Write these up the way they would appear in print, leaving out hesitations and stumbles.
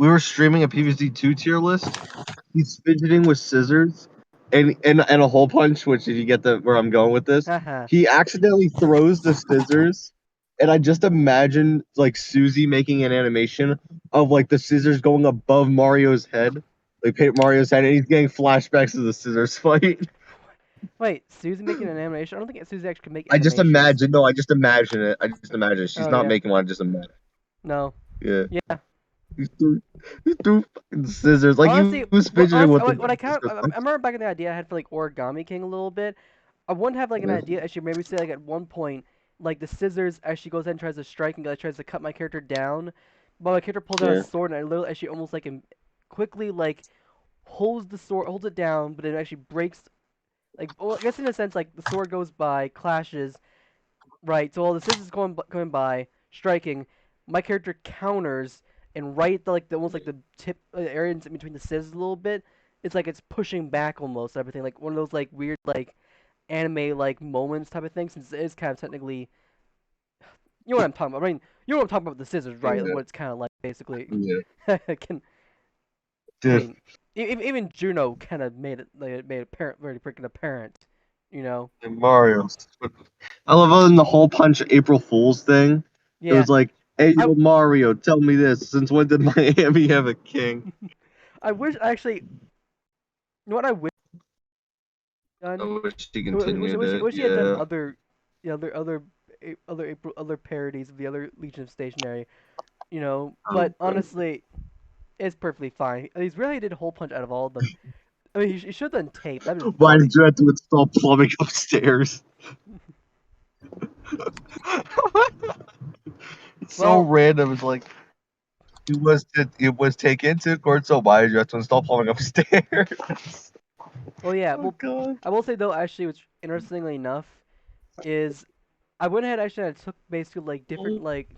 we were streaming a PvZ2 tier list. He's fidgeting with scissors, and a hole punch. Which, if you get where I'm going with this, Haha. he accidentally throws the scissors, and I just imagine like Susie making an animation of like the scissors going above Mario's head, like Paper Mario's head, and he's getting flashbacks to the scissors fight. Wait, Susie making an animation? I don't think Susie actually can make I just animations. imagine. No, I just imagine it. I just imagine it. She's Oh not yeah. making one. I just imagine. No. Yeah. Yeah. He threw fucking scissors. Like he Honestly, was fidgeting with the. what I kind of, I remember back in the idea I had for like Origami King a little bit. I wouldn't have like an idea actually maybe say like at one point like the scissors actually goes ahead and tries to strike and tries to cut my character down, but my character pulls out a Yeah. sword and I literally actually almost like quickly like holds the sword, holds it down, but it actually breaks. Like, well, I guess in a sense, like the sword goes by, clashes, right? So all the scissors going by, striking. My character counters, and right the almost like the tip area in between the scissors a little bit. It's like it's pushing back almost everything, like one of those like weird like anime like moments type of thing. Since it is kind of technically, you know what I'm talking about. I mean, you know what I'm talking about with the scissors, right? Yeah. What it's kind of like basically. Yeah. Can I Dude, mean, even Juno kind of made it like, made it apparent, very freaking apparent, you know. Mario. I love other than the whole punch April Fool's thing. It Yeah, was like, hey, I yo, Mario, tell me this. Since when did Miami have a king? I wish actually, you know what I wish I done. wish he I continued it. wish he had done Yeah. other, other parodies of the other Legion of Stationery, you know. But honestly, it's perfectly fine. He's really did hole punch out of all of them. I mean, he should have done tape. That'd been Why funny. did you have to install plumbing upstairs? It's so Well, random. It's like it was taken to court. So why did you have to install plumbing upstairs? well, yeah. Oh Well, god. I will say though, actually, which interestingly enough is I went ahead actually and I took basically like different like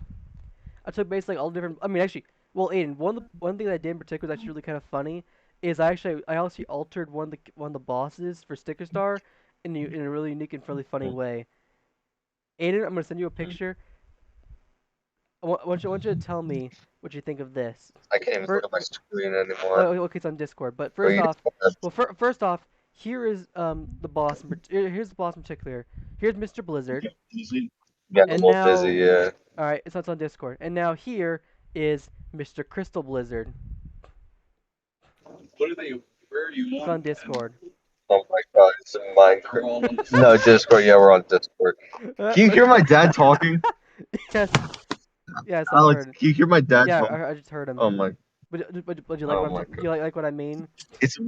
I took basically all different. I mean, actually, well, Aiden, one thing that I did in particular was actually really kind of funny is I actually altered one of the bosses for Sticker Star in a really unique and really funny way. Aiden, I'm gonna send you a picture. I want you to tell me what you think of this. I can't even look First, at my screen anymore. oh, okay, it's on Discord. But Oh, first you off, well, first off, here is the boss. Here's the boss in particular. Here's Mr. Blizzard, yeah, the and whole fizzy, now, yeah. all right, it's on Discord. And now here is Mr. Crystal Blizzard. It's on Discord. Oh my god, it's in Minecraft. No, Discord, yeah, we're on Discord. Can you hear my dad talking? Yes, yes, I Alex, heard. can you hear my dad Yeah, talking? I just heard him. Oh my, But you like oh what my do you god. like what I mean? It's,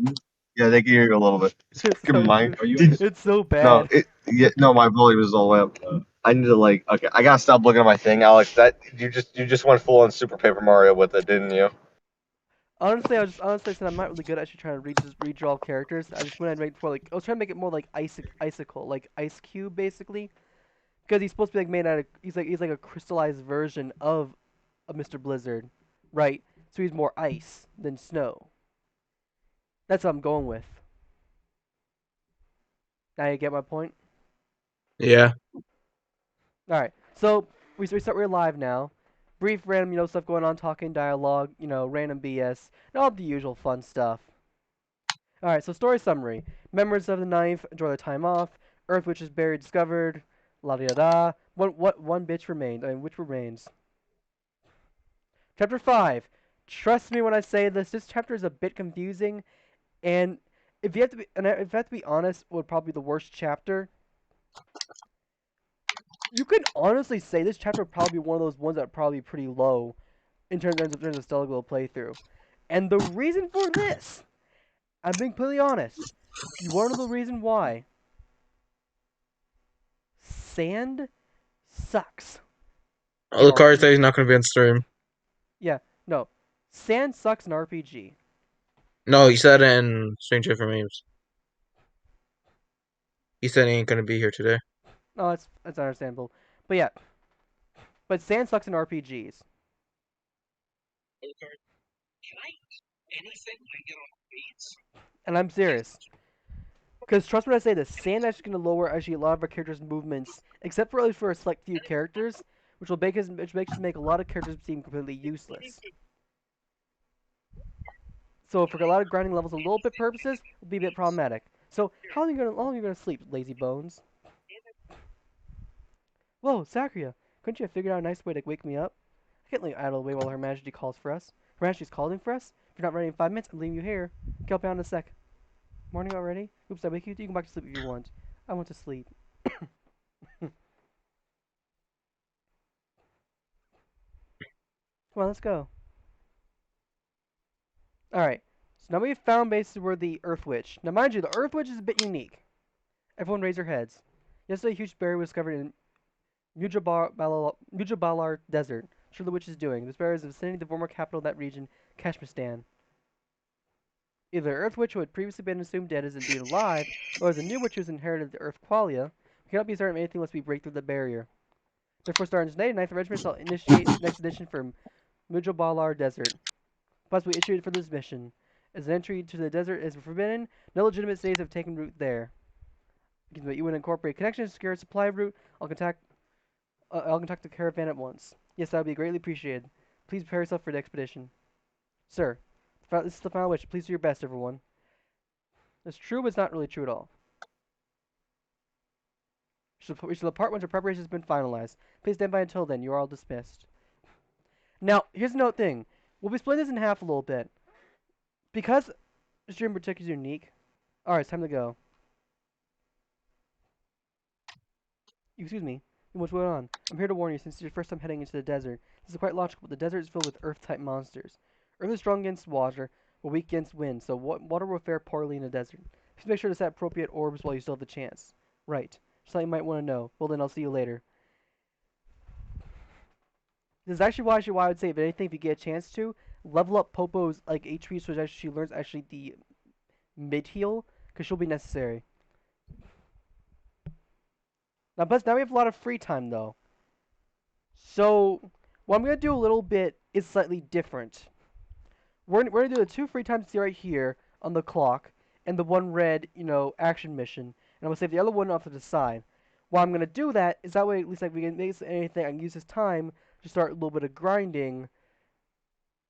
yeah, they can hear you a little bit. It's It's fucking so mine. it's so No, bad. yeah, no, my volume is all the way up. I need to like, okay, I gotta stop looking at my thing, Alex. That, you just went full on Super Paper Mario with it, didn't you? Honestly, honestly said I'm not really good at actually trying to redraw characters. I just went and made for like I was trying to make it more like icicle, like Ice Cube basically, because he's supposed to be like made out of he's like a crystallized version of a Mr. Blizzard, right? So he's more ice than snow. That's what I'm going with. Now you get my point. Yeah. All right, so we're live now. Brief random stuff going on, talking dialogue, random BS, and all the usual fun stuff. All right, so story summary: members of the Ninth enjoy their time off. Earth, which is buried, discovered. La da da. One bitch remained. I mean, which remains? Chapter 5. Trust me when I say this. This chapter is a bit confusing, and if you have to be, and if I have to be honest, would probably be the worst chapter. You can honestly say this chapter would probably be one of those ones that are probably pretty low in terms of Stella Glow playthrough. And the reason for this, I'm being completely honest. You want to know the reason why? Sand sucks Oh, in the card says he's RPG. not going to be on stream. Yeah, no. Sand sucks in RPG. No, he said in Stranger for Memes. He said he ain't going to be here today. No, that's understandable. But yeah, but sand sucks in RPGs. And I'm serious. Because trust me when I say this, sand actually going to lower actually a lot of our characters' movements, except for for a select few characters, which makes us make a lot of characters seem completely useless. So for a lot of grinding levels a little bit purposes, will be a bit problematic. So how long are you gonna sleep, lazy bones? Whoa, Sakuya, couldn't you have figured out a nice way to wake me up? I can't let you idle away while Her Majesty calls for us. Her Majesty's calling for us? If you're not ready in 5 minutes, I'm leaving you here. Get up out in a sec. Morning already? Oops, I wake you? You can go back to sleep if you want. I want to sleep. Come on, let's go. Alright, so now we've found basically where the Earth Witch. Now mind you, the Earth Witch is a bit unique. Everyone raise their heads. Yesterday, a huge berry was discovered in Mujabalar Desert. Sure the witch is doing. This berry is in the vicinity of the former capital of that region, Kashmistan. Either the Earth Witch who had previously been assumed dead is indeed alive, or the new witch who has inherited the Earth Qualia. We cannot be certain of anything unless we break through the barrier. Therefore, starting today, 9th Regiment shall initiate an expedition from Mujabalar Desert. Possibly issued for this mission. As an entry to the desert is forbidden, no legitimate cities have taken root there. You would incorporate connections to secure a supply route. I'll contact the caravan at once. Yes, that would be greatly appreciated. Please prepare yourself for the expedition. Sir, this is the final wish. Please do your best, everyone. It's true, but it's not really true at all. We shall depart once our preparation has been finalized. Please stand by until then. You are all dismissed. Now, here's another thing. We'll be splitting this in half a little bit. Because this dream in particular is unique. Alright, it's time to go. Excuse me. What's going on? I'm here to warn you since it's your first time heading into the desert. This is quite logical, but the desert is filled with earth-type monsters. Earth is strong against water, but weak against wind, so water will fare poorly in the desert. Please make sure to set appropriate orbs while you still have the chance. Right. Something you might want to know. Well then, I'll see you later. This is actually why I would say, if anything, if you get a chance to, level up Popo's like HP so she learns actually the mid-heal, because she'll be necessary. Now, plus, now we have a lot of free time, though. So, what I'm going to do a little bit is slightly different. We're going to do the 2 free times right here on the clock, and the 1 red, action mission. And I'm going to save the other one off to the side. Why I'm going to do that is that way, at least like we can make anything, I can use this time to start a little bit of grinding,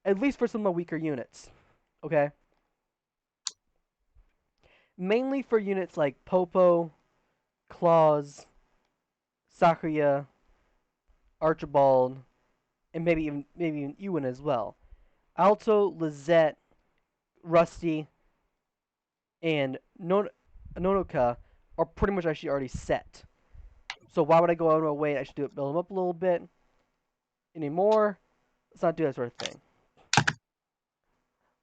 at least for some of my weaker units. Okay? Mainly for units like Popo, Claus, Sakuya, Archibald, and maybe even Ewan as well. Alto, Lizette, Rusty, and Nonoka are pretty much actually already set. So why would I go out of my way? I should build them up a little bit. Anymore? Let's not do that sort of thing.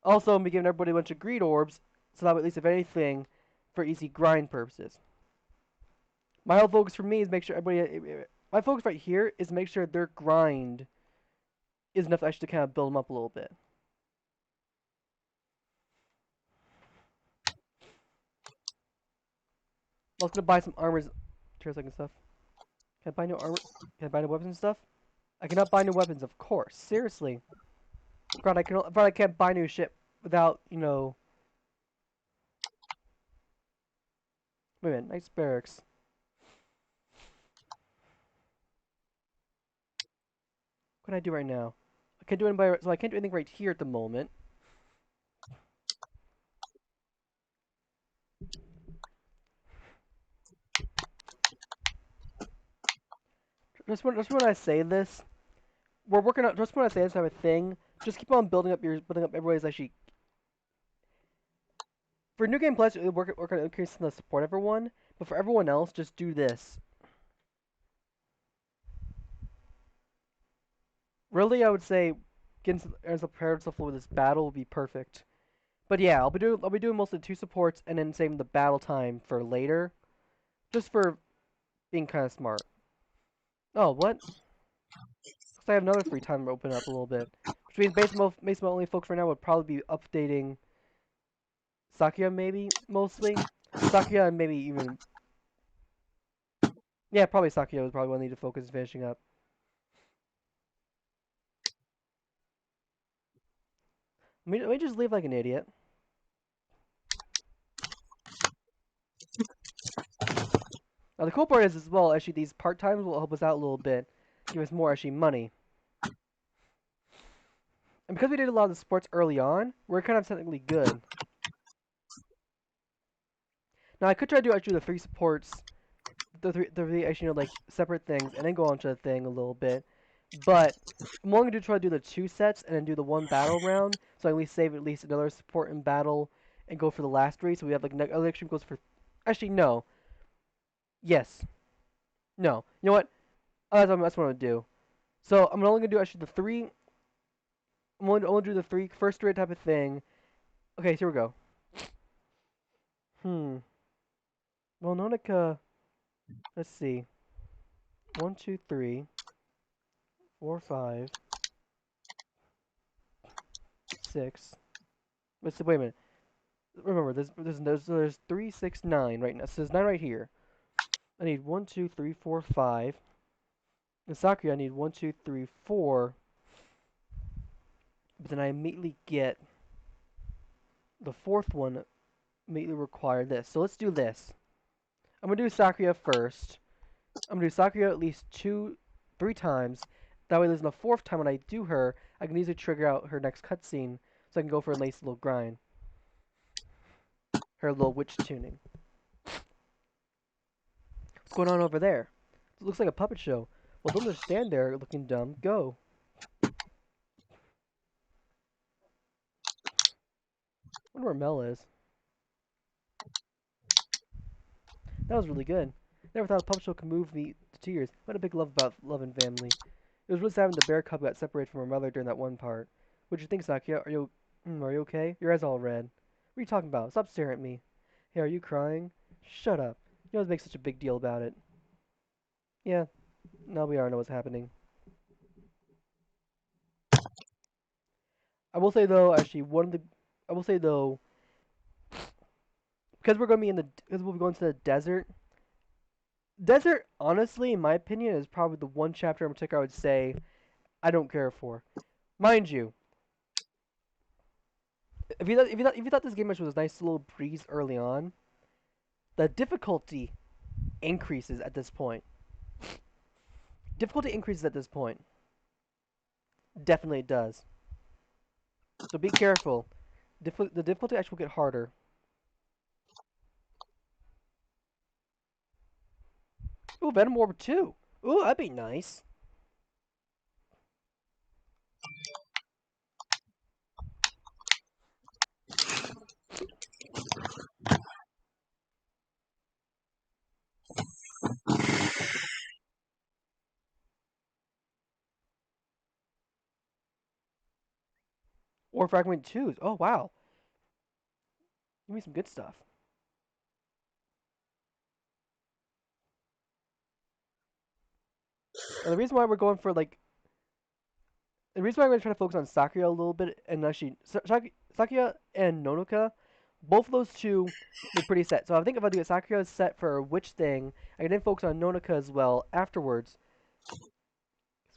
Also, I'm giving everybody a bunch of greed orbs, so that way, at least if anything, for easy grind purposes. My whole focus for me is make sure everybody. My focus right here is make sure their grind is enough to actually kind of build them up a little bit. I was gonna buy some armors, and stuff. Can I buy new armor? Can I buy new weapons and stuff? I cannot buy new weapons, of course. Seriously. God, I can't buy new shit without, Wait a minute, nice barracks. What can I do right now? I can't do anything so I can't do anything right here at the moment. Just when I say this, we're working on. Just when I say this type of thing, just keep on building up everybody's actually. For New Game Plus, work on increasing the support everyone, but for everyone else, just do this. Really, I would say getting as prepared stuff for this battle would be perfect. But yeah, I'll be doing mostly 2 supports and then saving the battle time for later, just for being kind of smart. Oh, what? Looks like I have another free time to open up a little bit, which means basically my only focus right now would probably be updating Sakuya, maybe mostly Sakuya, and maybe even probably Sakuya would probably want to need to focus finishing up. Let me just leave like an idiot. Now the cool part is as well, actually these part times will help us out a little bit, give us more actually money. And because we did a lot of the sports early on, we're kind of technically good. Now I could try to do actually the three supports, the three actually like separate things, and then go on to the thing a little bit. But I'm only gonna try to do the two sets and then do the one battle round, so I at least save at least another support in battle and go for the last three. So we have like other extreme goes for. Actually, no. Yes. No. You know what? That's what I'm gonna do. So I'm only gonna do actually the three. I'm only do the three first three type of thing. Okay, so here we go. Hmm. Well, Nonica. Let's see. 1, 2, 3, 4, 5, 6. Wait a minute. Remember, there's 3, 6, 9 right now. So there's 9 right here. I need 1, 2, 3, 4, 5. In Sakura, I need 1, 2, 3, 4. But then I immediately get the fourth one. Immediately require this. So let's do this. I'm gonna do Sakura first. I'm gonna do Sakura at least 3 times. That way, there's no fourth time when I do her, I can easily trigger out her next cutscene, so I can go for a nice little grind. Her little witch tuning. What's going on over there? It looks like a puppet show. Well, don't just stand there looking dumb. Go. I wonder where Mel is. That was really good. Never thought a puppet show could move me to tears. What a big love about love and family. It was really sad when the bear cub got separated from her mother during that one part. What'd you think, Sakia? Are you okay? Your eyes all red. What are you talking about? Stop staring at me. Hey, are you crying? Shut up. You always make such a big deal about it. Yeah, now we are know what's happening. I will say though, actually, I will say though, because we'll be going to the desert. Desert, honestly, in my opinion, is probably the one chapter in particular I would say I don't care for. Mind you, if you thought this game was a nice little breeze early on, the difficulty increases at this point. Difficulty increases at this point. Definitely it does. So be careful. The difficulty actually will get harder. Ooh, Venom Orb 2. Ooh, that'd be nice. Or Fragment 2s. Oh, wow. Give me some good stuff. Now, the reason why we're going for, like, the reason why I'm going to try to focus on Sakura a little bit, and actually, Sakura and Nonoka, both of those two look pretty set. So I think if I do a Sakura set for which thing, I can then focus on Nonoka as well afterwards.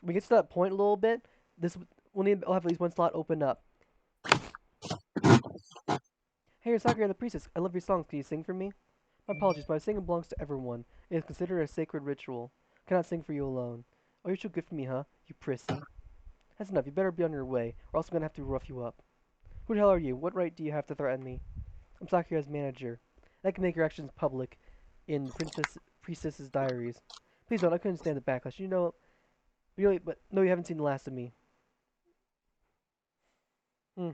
When we get to that point a little bit, we'll have at least one slot open up. Hey, you're Sakura the priestess. I love your songs. Can you sing for me? My apologies, but singing belongs to everyone. It is considered a sacred ritual. I cannot sing for you alone. Oh, you're too good for me, huh? You prissy. That's enough. You better be on your way, or else I'm gonna have to rough you up. Who the hell are you? What right do you have to threaten me? I'm Sakura's manager. I can make your actions public in Priestess's diaries. Please don't. I couldn't stand the backlash. But no, you haven't seen the last of me. Hmm.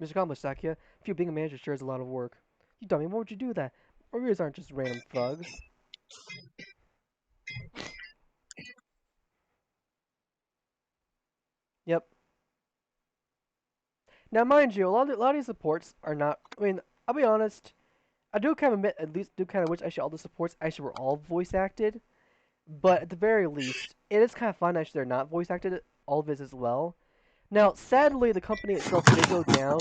Mr. Accomplished, Sakia. If you being a manager sure is a lot of work. You dummy, why would you do that? Warriors aren't just random thugs. Yep. Now, mind you, a lot of these supports are not. I mean, I'll be honest. I do kind of admit, at least, do kind of wish actually all the supports actually were all voice acted. But at the very least, it is kind of fun actually they're not voice acted, all of it as well. Now, sadly, the company itself did go down.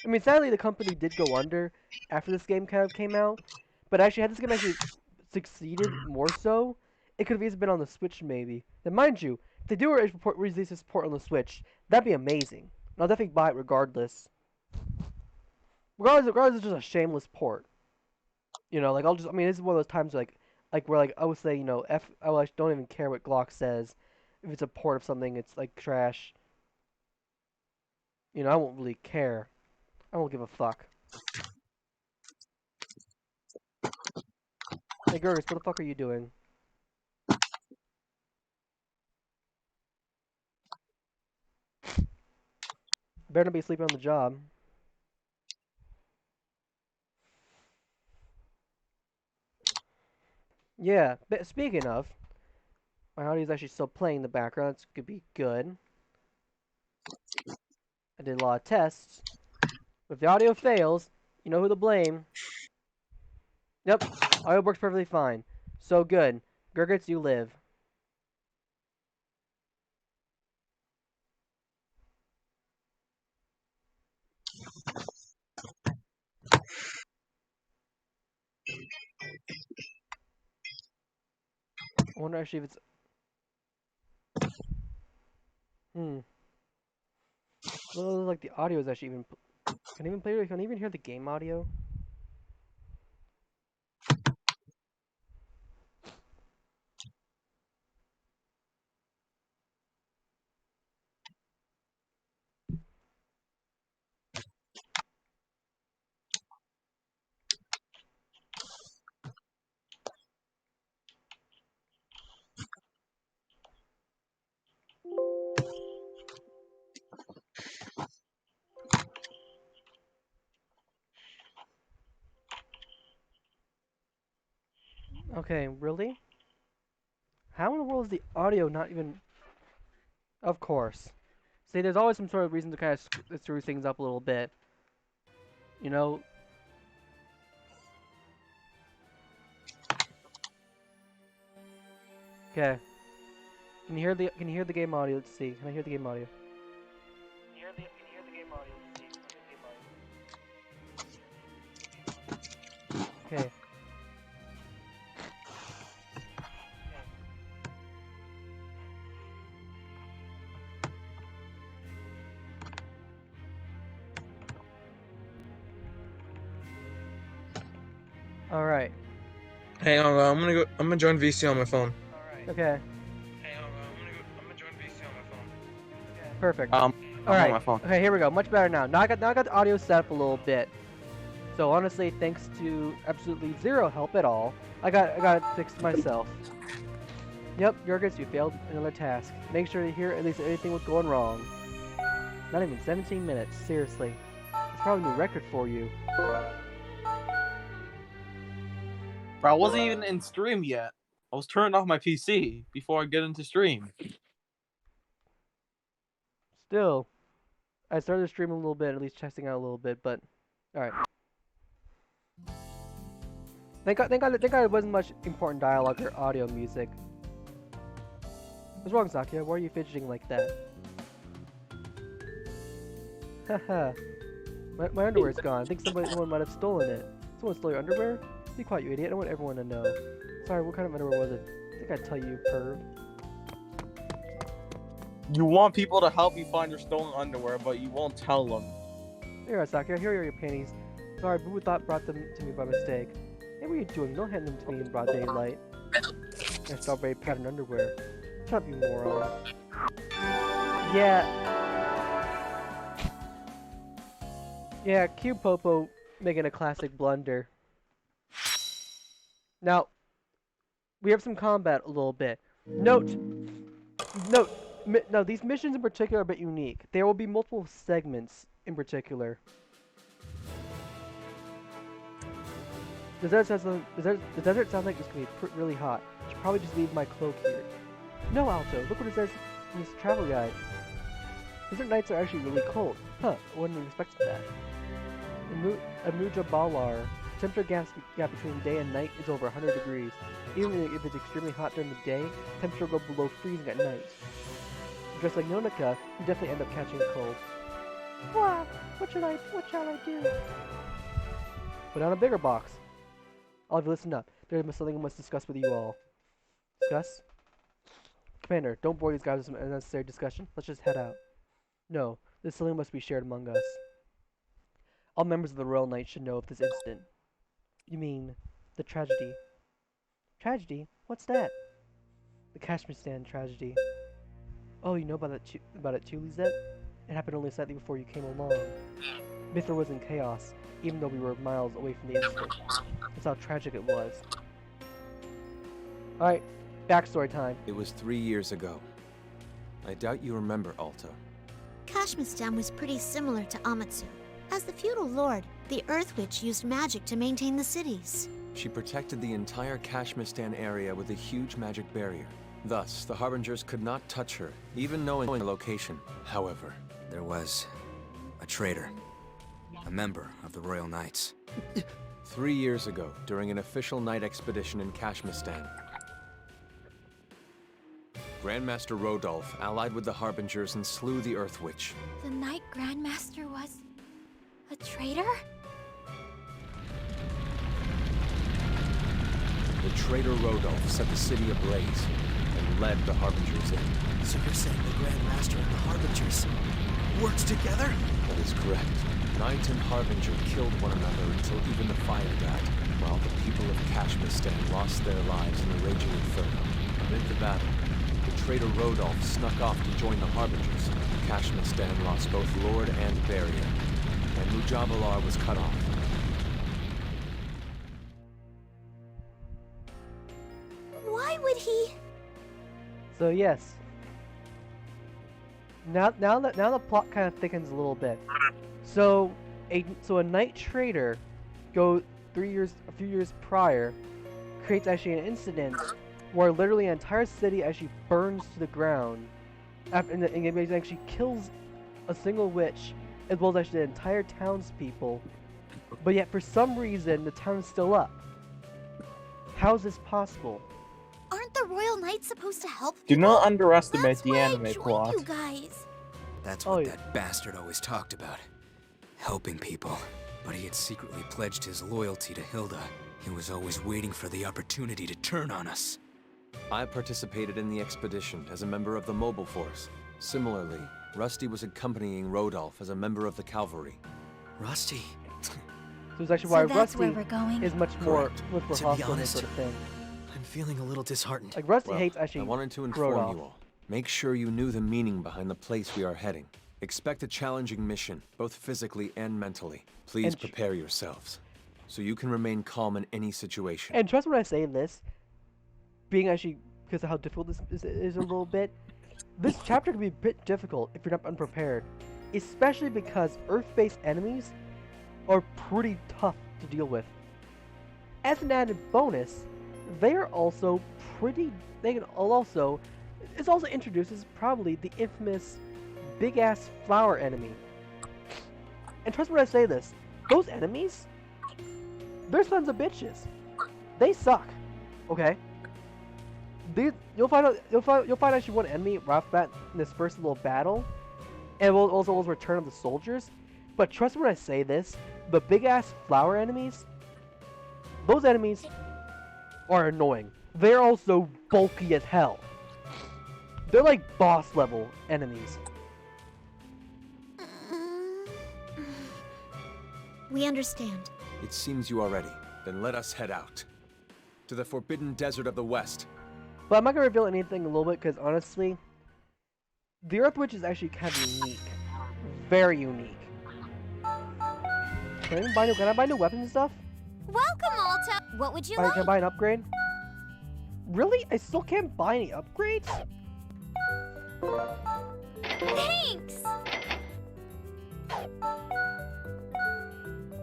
I mean, sadly, the company did go under after this game kind of came out. But actually, had this game actually succeeded more so, it could have easily been on the Switch maybe. Then, mind you, if they do release this port on the Switch, that'd be amazing. And I'll definitely buy it regardless. Regardless, it's just a shameless port. You know, like I mean, this is one of those times like where like I would say, I don't even care what Glock says. If it's a port of something, it's like trash. You know, I won't really care. I won't give a fuck. Hey, Gergus, what the fuck are you doing? Better not be sleeping on the job. Yeah, but speaking of, my audio's actually still playing in the background. It's gonna be good. I did a lot of tests. If the audio fails, you know who to blame. Yep, audio works perfectly fine. So good. Gergits, you live. I wonder actually if it's. Hmm. Well, like the audio is actually even. Can I even play? Can I even hear the game audio? Okay, really? How in the world is the audio not even? Of course. See, there's always some sort of reason to kind of screw things up a little bit. You know. Okay. Can you hear the game audio? Let's see. Can I hear the game audio? Can you hear the game audio? Let's see. Can I hear the game audio? Okay. All right. Hang on, I'm gonna join VC on my phone. Okay. Hang on, I'm gonna join VC on my phone. Perfect. I'm All on right. my phone. Okay, here we go. Much better now. Now I got the audio set up a little bit. So honestly, thanks to absolutely zero help at all, I got it fixed myself. Yep, Jurgis, you failed another task. Make sure to hear at least anything was going wrong. Not even 17 minutes. Seriously, it's probably a new record for you. Bro, I wasn't even in stream yet. I was turning off my PC before I get into stream. Still, I started streaming a little bit, at least testing out a little bit, but all right. Thank God it wasn't much important dialogue or audio music. What's wrong, Sakia? Why are you fidgeting like that? Haha. my underwear's gone. I think someone might have stolen it. Someone stole your underwear? Be quiet, you idiot. I don't want everyone to know. Sorry, what kind of underwear was it? I think I'd tell you, perv. You want people to help you find your stolen underwear, but you won't tell them. Here, Sakia. Here are your panties. Sorry, Boo thought brought them to me by mistake. Hey, what are you doing? Don't hand them to me in broad daylight. My strawberry patterned underwear. Shut up, you moron. Yeah. Yeah, Q Popo making a classic blunder. Now, we have some combat a little bit. Note, no, these missions in particular are a bit unique. There will be multiple segments in particular. The desert sounds like it's going to be really hot. I should probably just leave my cloak here. No, Alto, look what it says in this travel guide. Desert nights are actually really cold. Huh, I wouldn't have expected that. In Amuja Balar, temperature gap between day and night is over 100 degrees. Even if it's extremely hot during the day, temperature will go below freezing at night. Just like Nonika, you definitely end up catching a cold. What shall I do? Put on a bigger box. All of you listen up. There is something I must discuss with you all. Discuss? Commander, don't bore these guys with some unnecessary discussion. Let's just head out. No, this something must be shared among us. All members of the Royal Knights should know of this incident. You mean, the tragedy. Tragedy? What's that? The Kashmir Stand tragedy. Oh, you know about it too, Lisette? It happened only slightly before you came along. Mithra was in chaos, even though we were miles away from the incident. That's how tragic it was. Alright, backstory time. It was 3 years ago. I doubt you remember, Alta. Kashmistan was pretty similar to Amatsu. As the feudal lord, the Earth Witch used magic to maintain the cities. She protected the entire Kashmistan area with a huge magic barrier. Thus, the Harbingers could not touch her, even knowing her location. However, There was a traitor, a member of the Royal Knights. 3 years ago, during an official night expedition in Kashmistan, Grandmaster Rodolph allied with the Harbingers and slew the Earth Witch. The Knight Grandmaster was a traitor? The traitor Rodolph set the city ablaze and led the Harbingers in. So you're saying the Grandmaster and the Harbingers worked together? That is correct. Knight and Harbinger killed one another until even the fire died, while the people of Kashmistan lost their lives in the raging inferno. Amid the battle, the traitor Rodolph snuck off to join the Harbingers. Kashmistan lost both Lord and Barrier, and Mujavalar was cut off. Why would he? So yes. Now the plot kind of thickens a little bit. So a knight traitor, a few years prior, creates actually an incident where literally an entire city actually burns to the ground, and it actually kills a single witch, as well as actually the entire townspeople. But yet for some reason the town is still up. How is this possible? Aren't the Royal Knights supposed to help Do people? not underestimate That's the why I anime joined plot. you guys. That's Oh, what yeah. that bastard always talked about. Helping people. But he had secretly pledged his loyalty to Hilda. He was always waiting for the opportunity to turn on us. I participated in the expedition as a member of the mobile force. Similarly, Rusty was accompanying Rodolph as a member of the cavalry. Rusty? So it's actually why So that's where Rusty we're going? is much more Correct. To be hostile and honest, sort of thing. I'm feeling a little disheartened. Like Rusty Well, hates actually I wanted to inform Rodolph. you all. Make sure you knew the meaning behind the place we are heading. Expect a challenging mission, both physically and mentally. Please And prepare yourselves, so you can remain calm in any situation. And trust when I say this, being actually because of how difficult this is a little bit, this chapter can be a bit difficult if you're not unprepared, especially because Earth-based enemies are pretty tough to deal with. As an added bonus, they are also it also introduces probably the infamous big-ass flower enemy. And trust when I say this, those enemies, they're sons of bitches. They suck. Okay. You'll find actually one enemy right off the bat in this first little battle, and it will also return of the soldiers. But trust me when I say this, the big ass flower enemies, those enemies are annoying. They're also bulky as hell. They're like boss level enemies. We understand. It seems you are ready. Then let us head out. To the forbidden desert of the West. But I'm not gonna reveal anything a little bit because honestly, the Earth Witch is actually kind of unique, very unique. Can I buy new weapons and stuff? Welcome, Alta. What would you Can I buy an upgrade? Really? I still can't buy any upgrades? Thanks.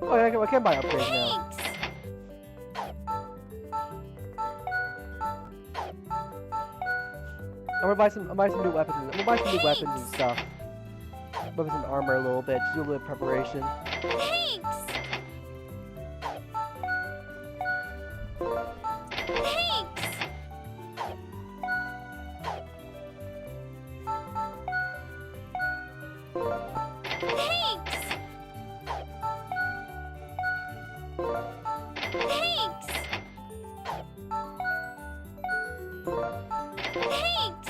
Oh, I can buy upgrades now. Thanks. I'm gonna buy some new weapons. I'm gonna buy some new weapons and stuff. Weapons and armor a little bit. Just do a little preparation. Thanks. Thanks. Thanks. Thanks. Thanks.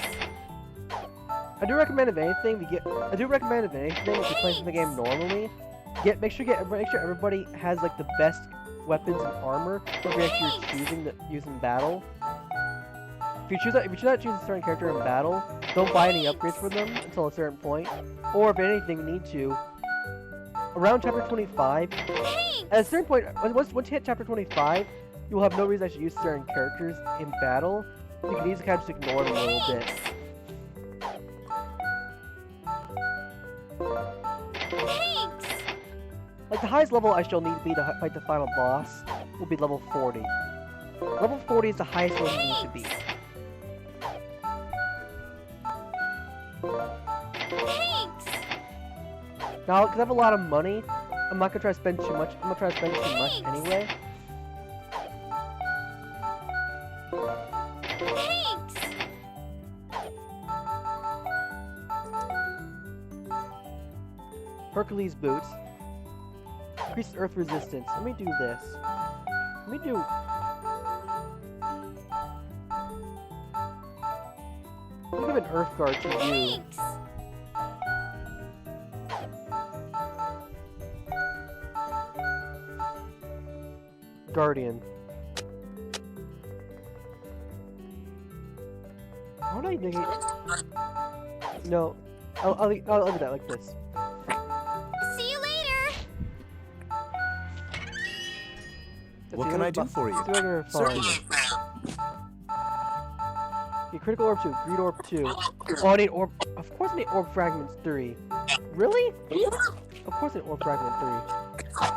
I do recommend if anything if you're playing the game normally, make sure everybody has like the best weapons and armor if you're actually using battle. if you choose that, choose a certain character in battle, don't buy any upgrades for them until a certain point. Or if anything, you need to. Around chapter 25, at a certain point, once you hit chapter 25, you will have no reason to use certain characters in battle. You can easily kind of just ignore them a little bit. Like the highest level I shall need to be to fight the final boss will be level 40. Level 40 is the highest one you need to be. Now, because I have a lot of money, I'm not gonna try to spend too much. I'm gonna try to spend too much anyway. Hercules boots. Increases earth resistance. Let me do this. Let me do... Let me give an earth guard to you. Guardian. How would I negate? No, I'll leave that like this. See you later. What can I do for you? Certainly. Okay, critical orb 2, greed orb 2. Oh, I need orb. Of course I need orb fragments 3. Really? Of course I need orb fragment 3.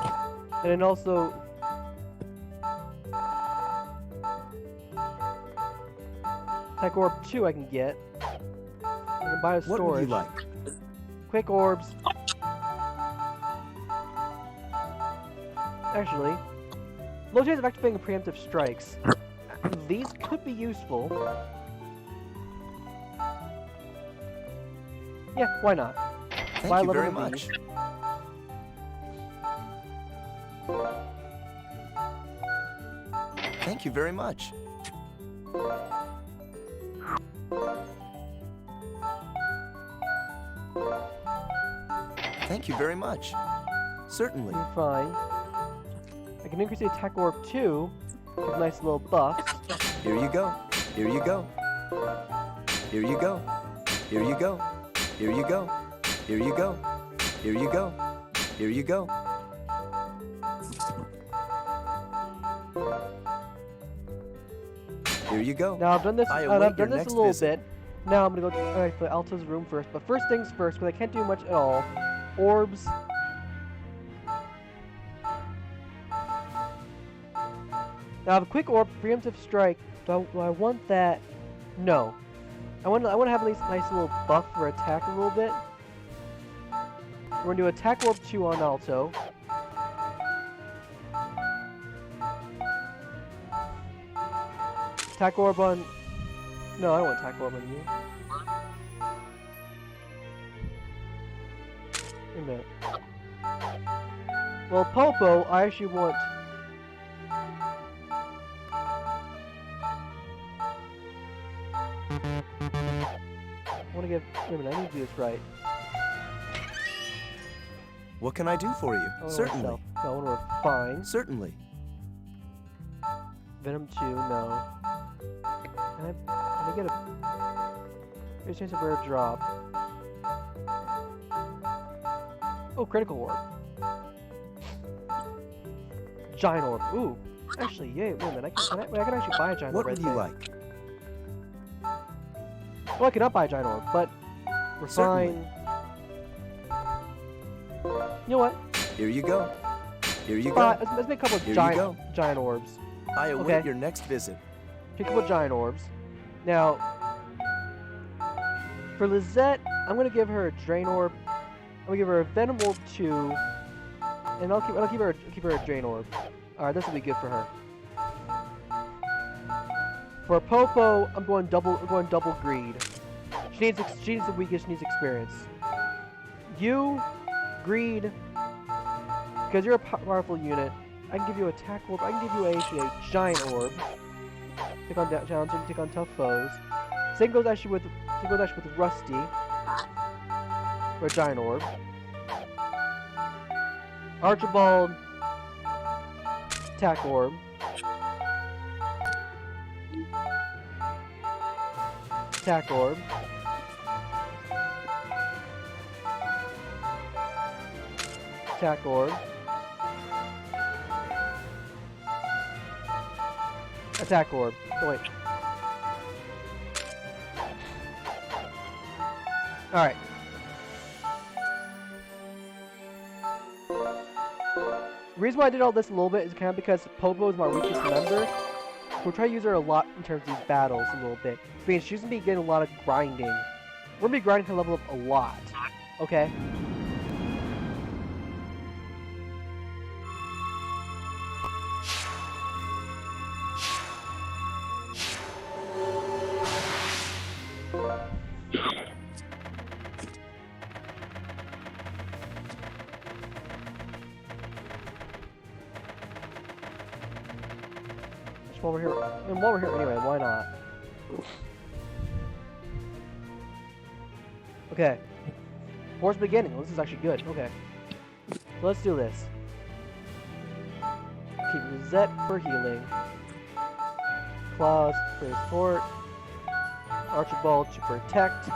And then also... Tech orb 2 I can get. I can buy a storage. What would you like? Quick orbs. Actually, low chance of activating preemptive strikes. These could be useful. Yeah, why not? Thank you very much. Thank you very much. Thank you very much. Certainly. You're fine. I can increase the attack orb 2 with nice little buffs. Here you go. Here you go. Here you go. Here you go. Here you go. Here you go. Here you go. Here you go. Here you go. Now I've done this. I I've await done your this a next little visit. bit. Now I'm gonna go to Alto's room first. But first things first, because I can't do much at all. Orbs. Now I have a quick orb, preemptive strike. Do I want that? No. I want to have a nice little buff for attack a little bit. We're gonna do attack orb 2 on Alto. Attack orb on... No, I don't want attack orb on you. Wait a minute. Well, Popo, I actually want... I want to give... Wait a minute, I need to do this right. What can I do for you? I wanna Certainly. No, I want to refine. Certainly. Venom 2, no. Can I get a... There's a chance of rare drop. Oh, critical orb. Giant orb. Ooh. Actually, yay. Wait a minute. I can actually buy a giant What orb. would you like? Well, I cannot buy a giant orb, but refine. You know what? Here you go. Here you go. Let's make a couple of Here you go. giant orbs. I await Okay. your next visit. Pick a couple of giant orbs. Now, for Lizette, I'm gonna give her a drain orb. I'm gonna give her a venom orb 2, and I'll keep her a drain orb. All right, this will be good for her. For Popo, I'm going double greed. She needs the weakest. She needs experience. You, greed, because you're a powerful unit. I can give you attack orb. I can give you a giant orb. Take on challenges. Take on tough foes. Same goes actually with Rusty for a giant orb. Archibald, attack orb. Attack Orb. Attack Orb. Attack Orb. Oh, wait. Alright. The reason why I did all this a little bit is kind of because Popo is my weakest member. We'll try to use her a lot in terms of these battles a little bit. Because she's going to be getting a lot of grinding. We're going to be grinding to level up a lot. Okay? While we're here, and while we're here anyway, why not? Okay. War's beginning. Well, this is actually good. Okay. So let's do this. Keep Rosette for healing. Claws for support. Archibald to protect.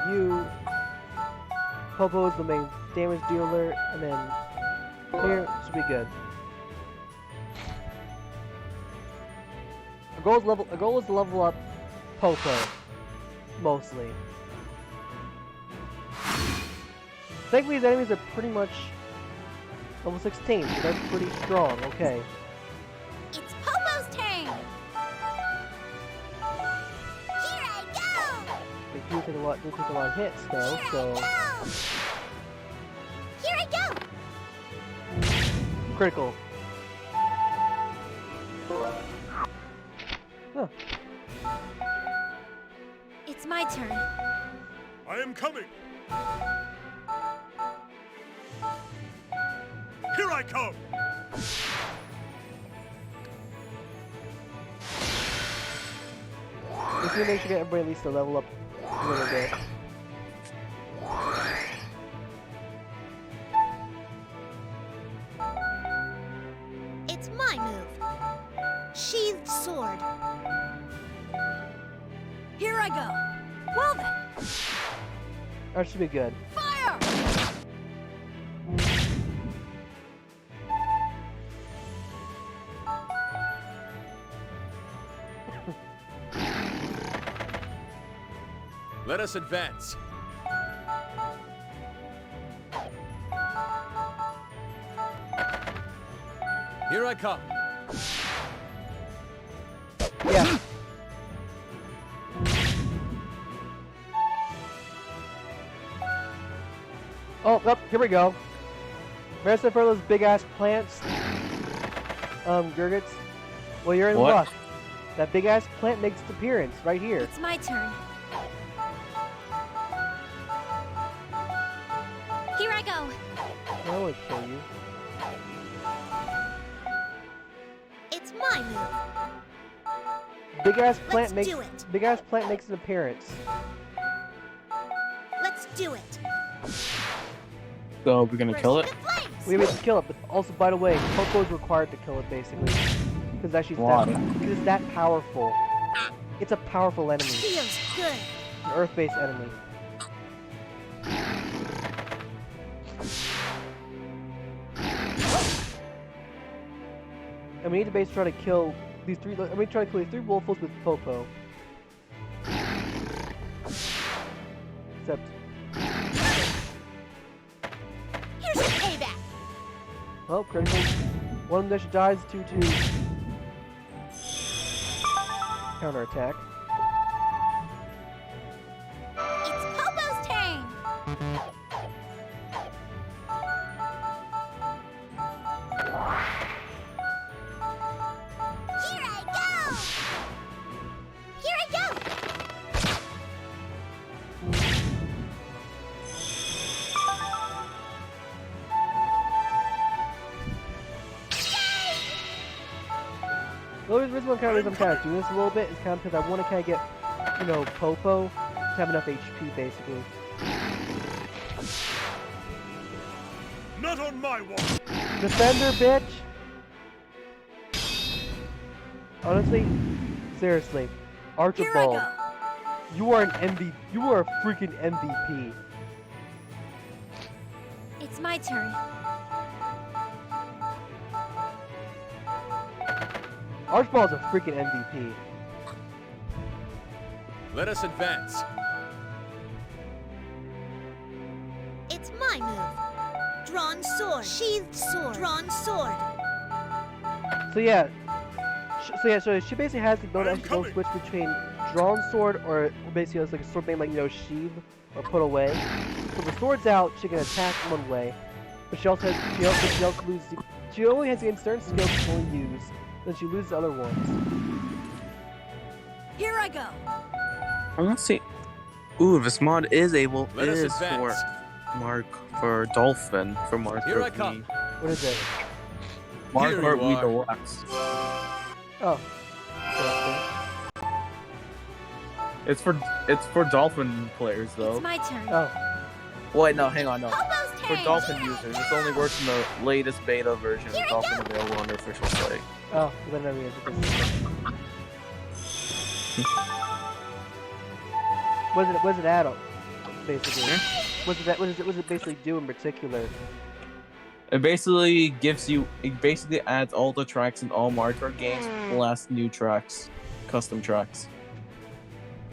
You. Popo is the main damage dealer, and then here should be good. Our goal is to level up Popo, mostly. Thankfully, these enemies are pretty much level 16, so they're pretty strong. Okay. It's Popo's turn! Here I go! They do take a lot of hits, though. Here So I go! critical. Huh. It's my turn. I am coming. Here I come. This will make sure get everybody at least to level up a little bit. It's my move. Sheathed sword. Here I go. Well then, That should be good. fire! Let us advance. Here I come. Yeah. Oh, yep, here we go. Medicine for those big ass plants. Gurgits. Well, you're in What? luck. That big ass plant makes its appearance right here. It's my turn. Here I go. I would kill you. It's my move. Big ass plant Let's makes do it. big ass plant makes an appearance. Let's do it. So we're gonna kill it? Burst the flames. We have to kill it, but also, by the way, Popo is required to kill it, basically. Because actually, Why? because it's that powerful. It's a powerful enemy. Feels good. An Earth-based enemy. And we need to basically try to kill these three. I mean, try to kill these three wolfos with Popo. Except, Here's your payback. well, critical. One of them that dies due to counterattack. It's Popo's turn. Here I go. Here I go. The only reason I'm kind of doing this a little bit is kind of because I want to kind of get, you know, Popo to have enough HP, basically. Not on my watch. Defender, bitch! Honestly, seriously. Archibald, you are an MVP. You are a freaking MVP. It's my turn. Archibald's a freaking MVP. Let us advance. It's my move. Drawn sword. Sheathed sword. Drawn sword. So yeah. So she basically has the ability I'm to go coming. switch between drawn sword or basically it's like a sword being like sheath or put away. So the sword's out, she can attack one way, but she also loses. She only has against certain skills she can only use, then she loses other ones. Here I go. I want to see. Ooh, this mod is able. Let It us is advance. for Dolphin for Mark. Here I come. What is it? Mark Here Hurt you We are. Deluxe. Oh. It's for Dolphin players though. It's my turn. Oh. Wait, no, hang on, no. Popo's For turn. Dolphin users, this only works in the latest beta version of Dolphin available on their official site. Oh. Then I mean, what does it add on? Basically. What does it basically do in particular? It basically adds all the tracks in all Mario Kart games, plus new tracks, custom tracks.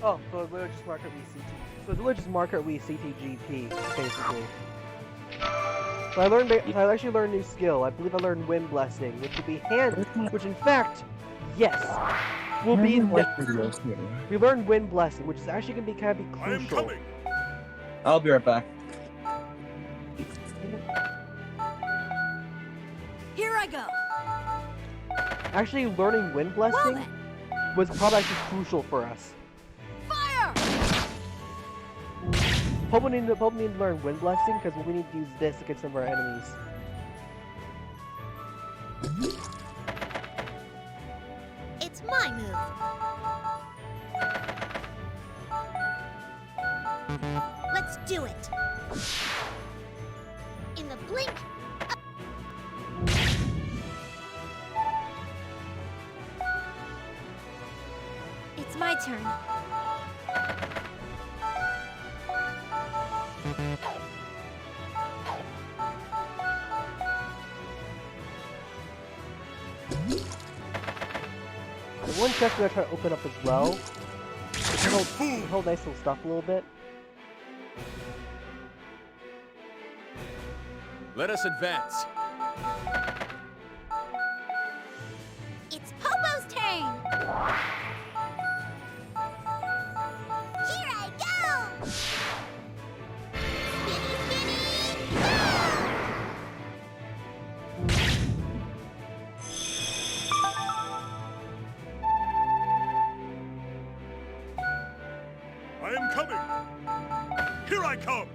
Oh, so it's literally just market Wii CT. So it's literally just market Wii CTGP, basically. So I actually learned a new skill. I believe I learned Wind Blessing, which would be which in fact, yes, will be. We learned Wind Blessing, which is actually going to be kind of I am crucial. coming. I'll be right back. Here I go. Actually, learning Wind Blessing was probably actually crucial for us. Fire! Probably need to learn Wind Blessing because we need to use this against some of our enemies. It's my move. Let's do it. In the blink. It's my turn. The one chest we're gonna try to open up as well. Hold nice little stuff a little bit. Let us advance. It's Popo's turn. Here I go. Spinny, spinny. I am coming. Here I come.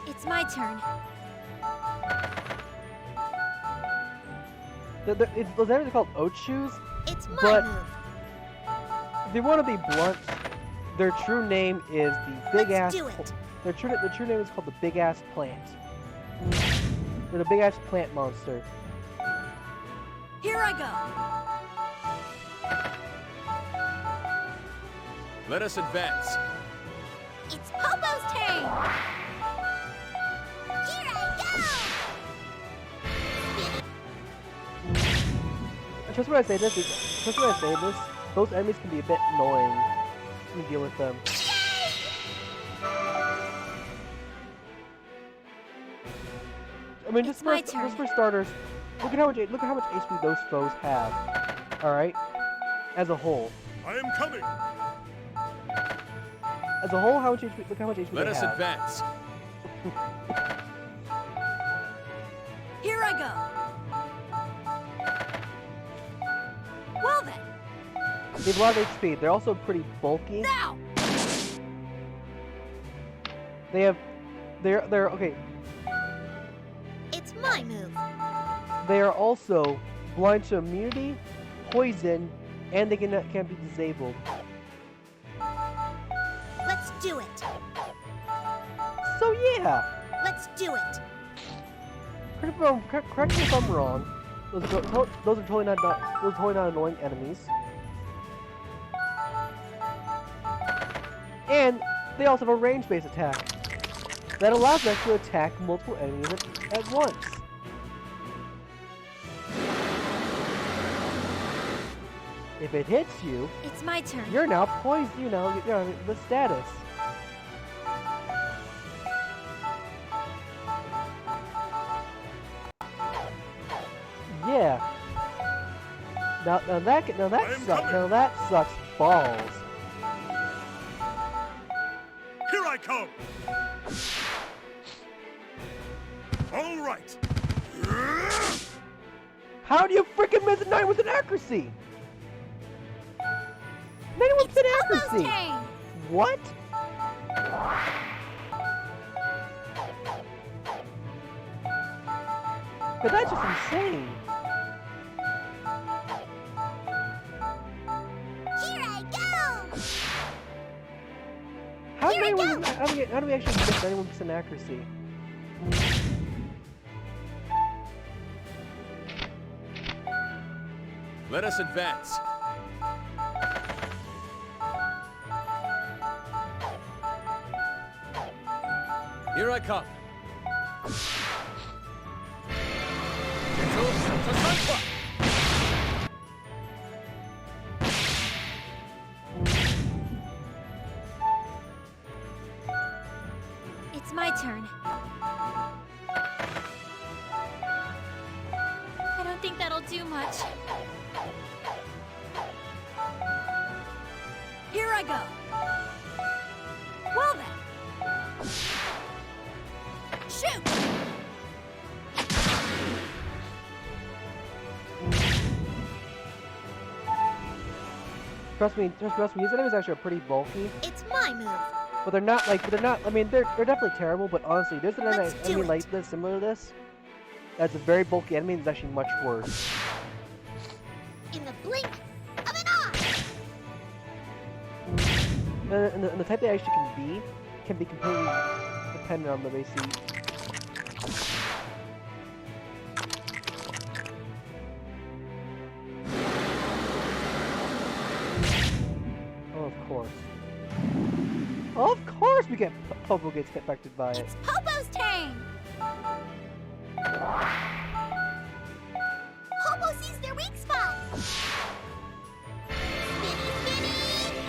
It's my turn. Those enemies are called oat shoes. It's my But- move. If they want to be blunt, their true name is the big Let's ass. do it. The true name is called the big ass plant. They're the big ass plant monster. Here I go. Let us advance. It's Popo's turn. Here I go. Just when I say this, those enemies can be a bit annoying. Let me deal with them. I mean, It's my turn. just for starters, look at how much HP those foes have. All right, as a whole, I am coming. how much HP? Look how much HP Let they us have. advance. Here I go. Well then, They have a lot of HP. They're also pretty bulky. now. They're okay. It's my move. They are also blind to immunity, poison, and they can't be disabled. Let's do it. So yeah, Let's do it. Correct me if I'm wrong. Those are totally not annoying enemies. And they also have a range-based attack that allows us to attack multiple enemies at once. If it hits you, It's my turn. you're now poised. You're the status. Yeah. Now that sucks balls. Here I come! All right! How do you freaking miss a 9 with an accuracy? 9 with an accuracy. Turn. What? But that's just insane. Here I go. How do we actually miss 91% accuracy? Let us advance. Here I come. It's my turn. I don't think that'll do much. Here I go. Well then. Shoot! Trust me, these enemies actually are pretty bulky. It's my move. But they're not, I mean, they're definitely terrible, but honestly, there's an Let's do enemy it. like this, similar to this, that's a very bulky enemy that's actually much worse. In the blink of an eye. And the type they actually can be completely dependent on the basic. Oh, of course. Of course we get Popo gets affected by it. It's Popo's turn. Popo sees their weak spot. Spinny, spinny.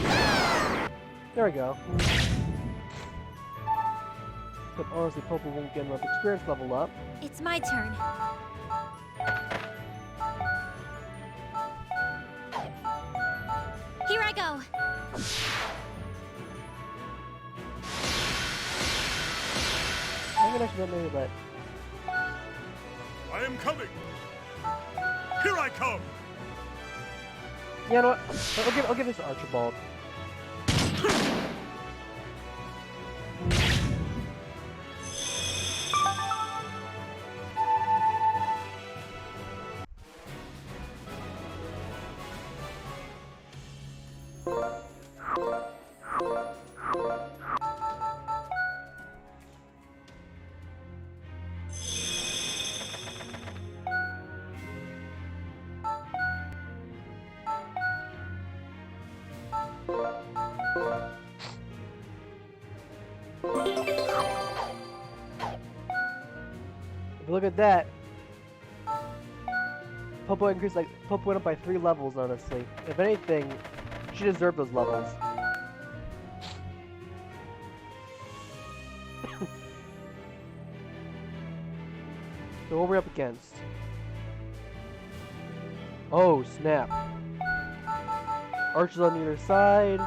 Ah! There we go. But honestly, Popo won't get enough experience level up. It's my turn. Here I go. I'm gonna actually maybe let. I am coming! Here I come! Yeah, you know what? I'll give this to Archibald. If you look at that, Popo went up by 3 levels, honestly. If anything, she deserved those levels. So what are we up against? Oh, snap. Archers on either side.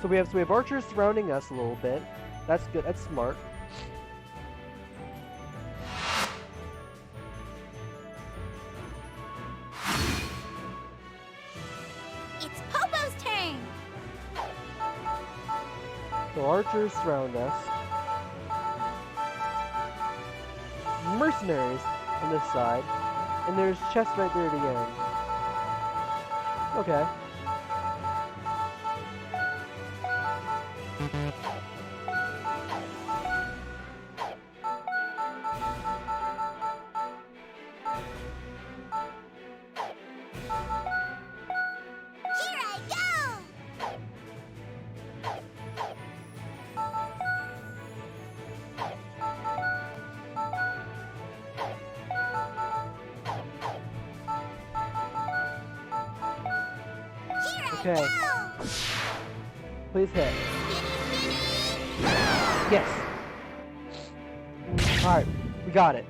So we have archers surrounding us a little bit. That's good. That's smart. It's Popo's turn. So archers surround us. Mercenaries on this side. And there's chests right there at the end. Okay. Here I go! Here I Okay. go! Please hit. Spinny, spinny! Yes. Alright, we got it.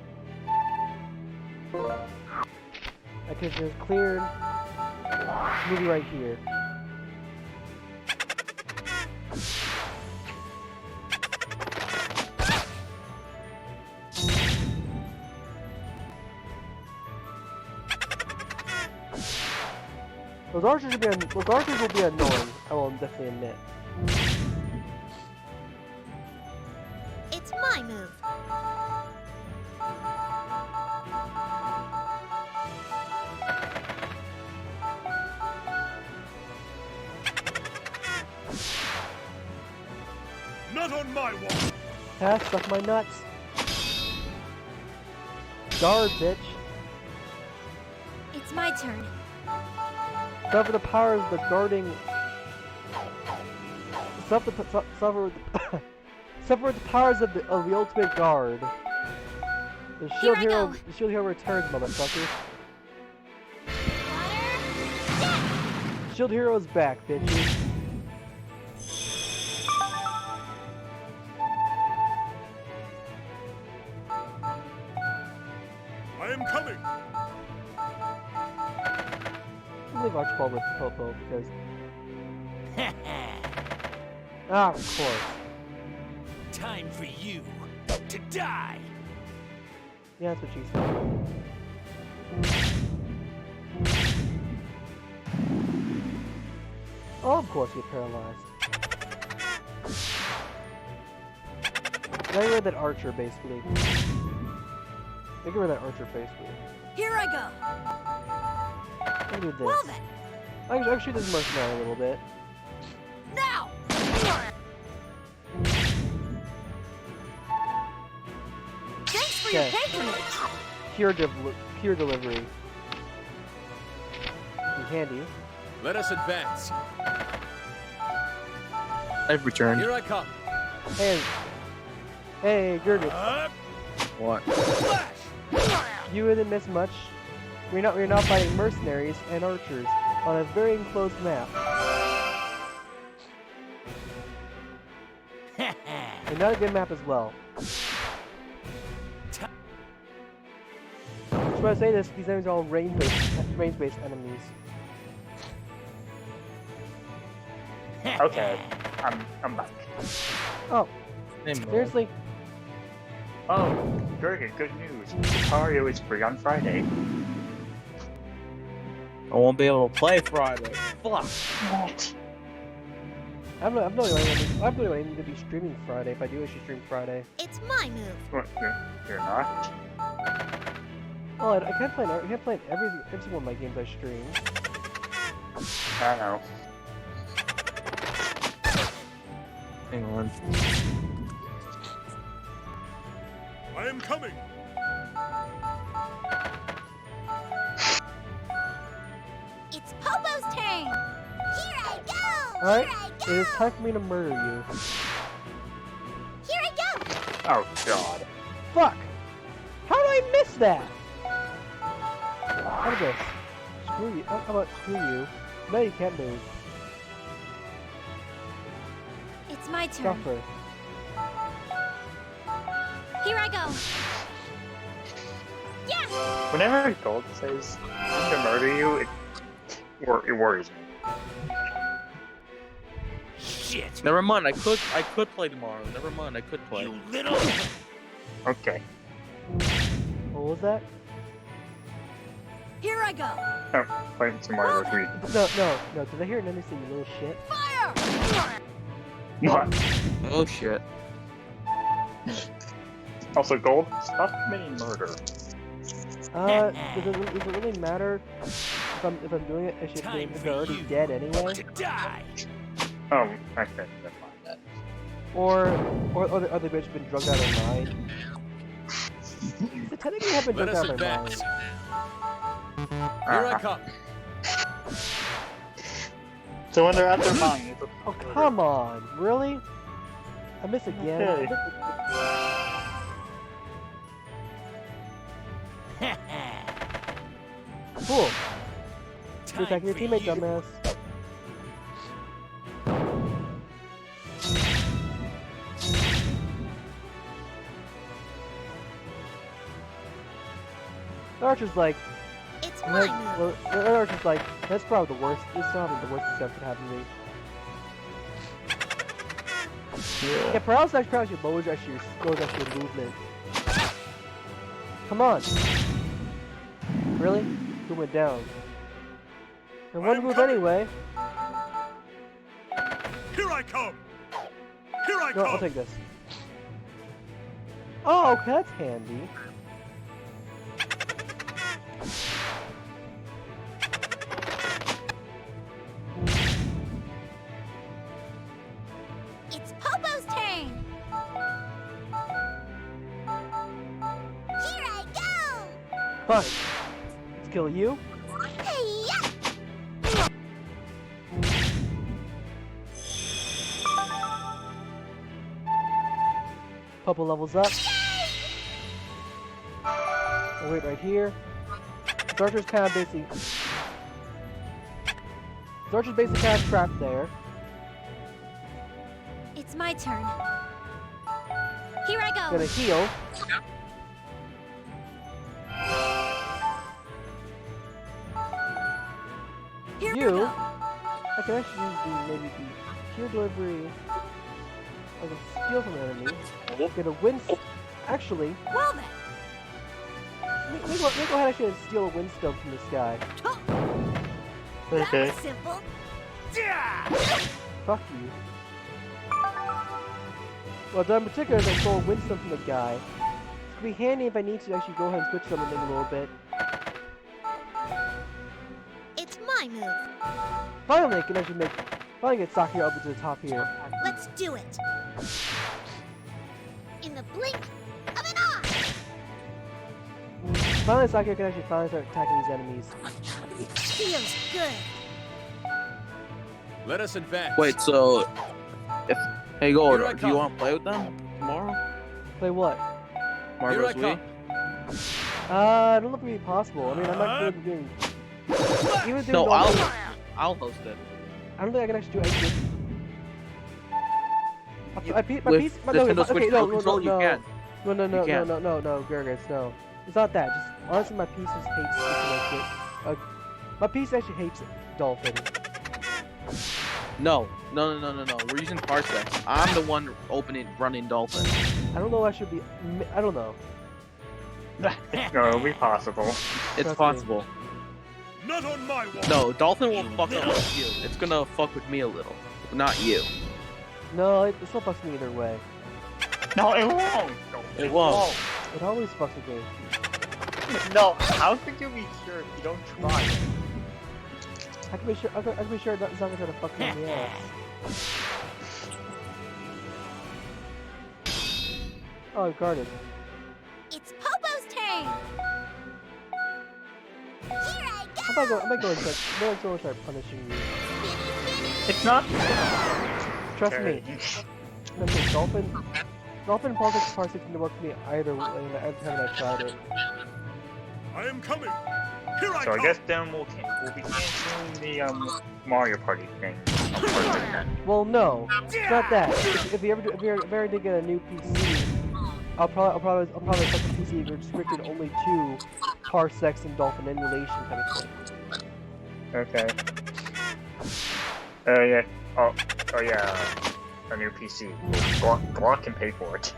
Okay, so it's cleared. Movie right here. Those archers will be annoying, I will definitely admit. It's my move. Not on my watch. Pass, suck my nuts. Guard, bitch. It's my turn. Suffer the powers of the guarding. Suffer the powers of the ultimate guard. The shield Here I hero. go. The shield hero returns, motherfucker. Water, death! Shield hero is back, bitches. I am coming. I'll leave Archibald with Popo because. Ah, of course. Time for you to die. Yeah, that's what she said. Oh, of course, get paralyzed. Get rid of that archer, basically. Get rid of that archer, basically. Here I go! Let me do this. Well then, I can shoot this mercenary a little bit. now! Thanks for your Okay. patronage! Cure delivery. Be handy. Let us advance. I've returned. Here I come. Hey, Gurgit. What? You didn't miss much. We're not fighting mercenaries and archers on a very enclosed map. And not a good map as well. Just want to say this, these enemies are all range-based enemies. Okay, I'm back. Oh, Name seriously? Oh, Gurgit, good news. Lucario is free on Friday. I won't be able to play Friday. Fuck. What? I'm not aiming to be streaming Friday. If I do, I should stream Friday. It's my move. What, you're not? Oh, I can't play in every single one of my games I stream. I know. Hang on. I am coming. It's Popo's turn! Here I go! Alright, Here I it go! is time for me to murder you. Here I go! Oh god. Fuck! How did I miss that? How about this? Screw you. How about screw you? No, you can't move. It's my turn. Suffer. Here I go! Yeah! Whenever Gold says I'm to murder you, it worries me. Shit! Never mind. I could play tomorrow. Never mind. I could play. You little. Okay. What was that? Here I go! Oh, playing some Mario 3. No. Did I hear an enemy say you little shit? Fire! What? Oh shit. Also, Gold, stop committing murder. Does it really matter if I'm doing it? Actually, if they're already dead anyway. Oh, okay, never mind that. Or are they just been drugged out of their mind? So technically, have been Let drugged us out of their advance. mind. Here I come. So when they're at their mind, Oh come on, really? I miss again. Okay. Cool. You're attacking your teammate, dumbass. The Archer's like, It's my move. the Archer's like, that's probably the worst. This is probably the worst stuff that could happen to me. Yeah, paralysis actually lowers your movement. Come on. Really? Who went down? And one move anyway. Here I come! Here I No, come! I'll take this. Oh, okay, that's handy. It's Popo's turn. Here I go. Fine. Let's kill you. Hey-ya! Popo levels up. I'll wait right here. Archer's kind of basically... Archer's basically kind of trapped there. It's my turn. Here I go. Gonna heal. Here You? we go. I can actually use maybe the pure delivery. I can steal from an enemy. Get a win. Actually, Well then. let me go ahead actually and steal a windstone from this guy. Okay. That's simple. Fuck you. Well, done in particular is I stole a windstone from the guy. It's gonna be handy if I need to actually go ahead and switch something a little bit. It's my move. Finally, I can actually finally get Sakura up to the top here. Let's do it. In the blink of an eye. Finally, Sakura can actually finally start attacking these enemies. Feels good. Let us advance. Wait, so if hey Here I Gold, do come. you want to play with them tomorrow? Play what? Here Marvel's I come. Wii? I don't know if it'd be possible. I mean, I'm not good at doing. Even doing No, normal- I'll host it. I don't think I can actually do anything. My piece, With Nintendo Switch Pro controller, you can. No, You can. Gergis, no. It's not that. Just honestly, my piece just hates it. My piece actually hates Dolphin. No. We're using parsecs. I'm the one running Dolphin. I don't know. I should be. I don't know. No, it'll be possible. It's Trust me. possible. Not on my watch! No, Dolphin will fuck up with you. It's gonna fuck with me a little, but not you. No, it still fucks me either way. No, it won't! It won't. It always fucks with me. No, how could you be sure if you don't try it? I can be sure. I can be sure it's not gonna try to fuck me in the ass. Oh, guarded. It's Popo's turn. Here I go. I might go and start punishing you. It's not. Trust me. Okay, Dolphin Parsecs didn't work for me either way every time I tried it. I am coming! Here I So I come! guess then we'll be canceling the Mario Party thing. Well, no, it's not that. If we ever did get a new PC, I'll probably set the PC restricted only to parsecs and Dolphin emulation kind of thing. Okay. Yeah. Oh yeah. A new PC. Glock can pay for it.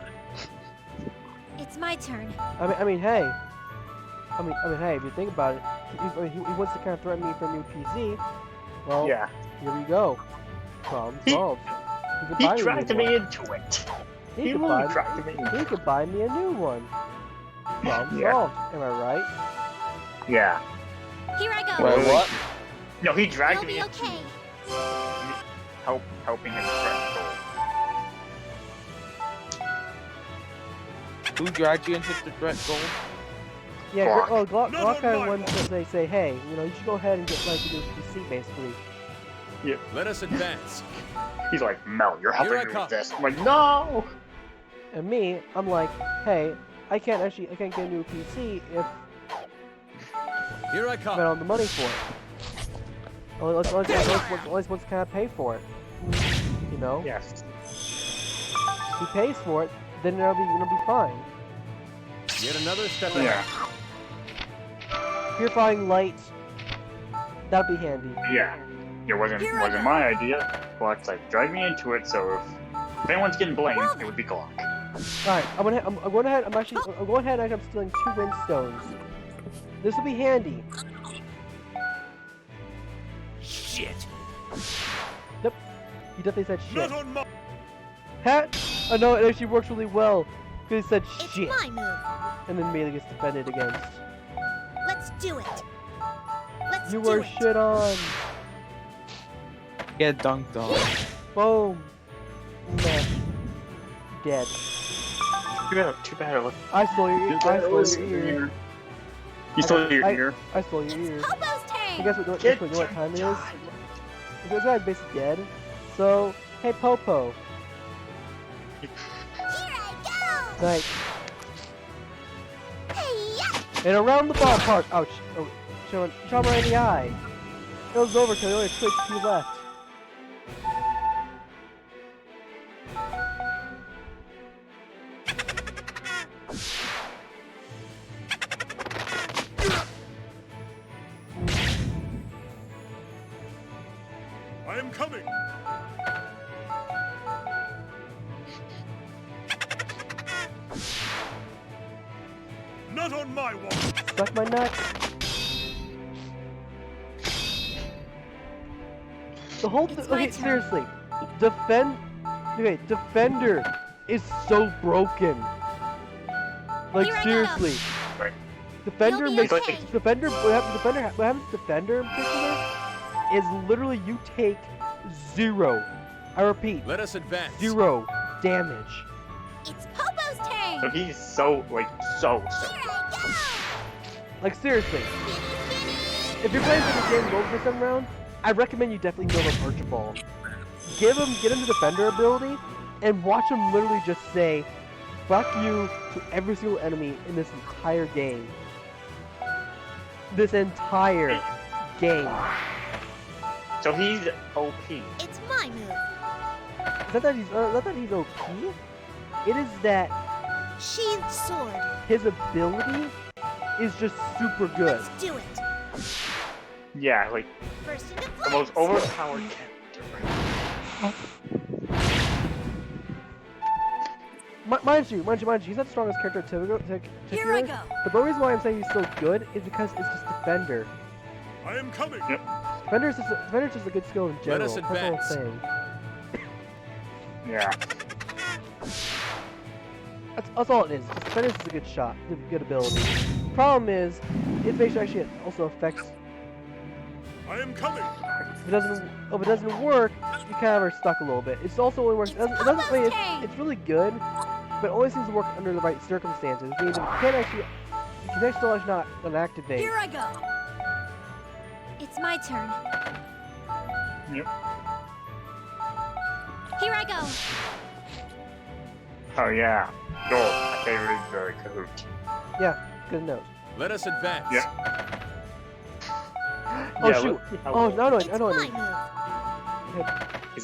It's my turn. I mean, hey. Hey, if you think about it, he wants to kind of threaten me for a new PC. Well, Yeah. here we go. Problem solved. He buy me a dragged new me one. into it. He He could buy really dragged me into He it. could buy me a new one. Problem Yeah. solved. Am I right? Yeah. Here I go. Wait, what? No, he dragged You'll me be into okay. helping him threaten gold. Who dragged you into the threat gold? Yeah, Glock. well, Glock Not had on my one that they say, hey, you know, you should go ahead and get like a new PC, basically. Let us advance. He's like, Mel, you're Here helping I me come. with this. I'm like, no. And me, I'm like, hey, I can't get a new PC if Here I I come. don't have the money for it. Let's kind of pay for it. You know? Yes. If he pays for it, then it'll be fine. Yet another step ahead. Yeah. Purifying light, that'd be handy. Yeah. It wasn't my idea. Glock's like, drag me into it, so if anyone's getting blamed, it would be Glock. Alright, I'm going ahead, I'm stealing 2 windstones. This will be handy. Shit. Yep, you definitely said shit. Not on my. Hat! I know, it actually works really well. Because he said It's shit. my move. And then immediately gets defended against. Let's do it. Let's You do were it. shit on. Get dunked on. Boom. Meh. Dead. Too bad. Look. I stole your ear. I stole your ear. You stole your ear. I stole your ear. Popo's turn. I guess what time it is? This guy's basically dead. So, hey Popo. Here I go. Nice. Hey, yeah. And around the ballpark. Ouch. Oh, shot him right in the eye. It was over because he only had 2 HP left. I am coming. Not on my watch. Suck my nuts. The whole It's my okay, turn. seriously. Defender is so broken. Like Here I go. seriously. Right. Defender You'll be makes okay. Defender what happens to Defender in particular is literally you take 0. I repeat, Let us advance. 0 damage. It's Popo's turn. So he's so. Here I Like seriously. If you're playing for the game mode for some round, I recommend you definitely build up Archibald. Get him the Defender ability, and watch him literally just say, "Fuck you" to every single enemy in this entire game. This entire game. So he's OP. go. It's my move. It's not that he's OP. It is that Sheathed sword. his ability is just super good. Let's do it. Yeah, like Burst into the most flames. overpowered character. Mind you, he's not the strongest character to Here I go. But the reason why I'm saying he's so good is because it's just Defender. I am coming. Defender's just a good skill in general. us That's all I'm advance. saying. Yeah. That's all it is. Defender's is a good shot, good ability. Problem is, it actually also affects. I am coming. If it doesn't work, you kind of are stuck a little bit. It's also only works. I mean, it's really good, but it only seems to work under the right circumstances. Meaning you can still actually not activate. Here I go. It's my turn. Yep. Here I go. Oh yeah. Gold. My favorite is very Kahoot. Yeah, good note. Let us advance. Yeah. Oh Yeah, shoot! look- Oh no, It's I know. my move.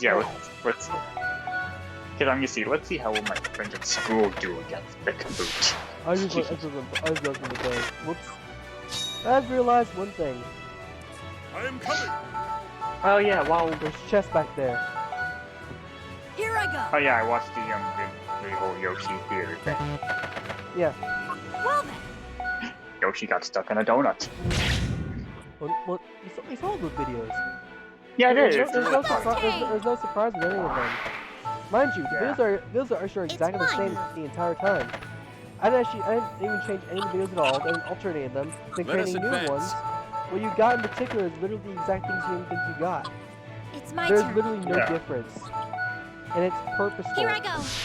Yeah. Let's. Cause I'm gonna see. Let's see how my friends at school do against the Kahoot. I just wasn't the thing. Whoops. I just realized one thing. I am coming. Oh yeah. Wow. There's chest back there. Here I go. Oh yeah. I watched the whole Yoshi theater thing. Yeah. Well then. Yoshi got stuck in a donut. Well, you saw those videos. Yeah, it is. There's It's no really fun. there's no surprise with any of them. Mind you, the Yeah. videos are exactly the It's same mine. the entire time. I didn't even change any of the videos at all. I didn't alternate them. Been Let us creating new advance. ones. What you got in particular is literally the exact things you got. It's my There's turn. literally no Yeah. difference, and it's purposeful. Here I go. That's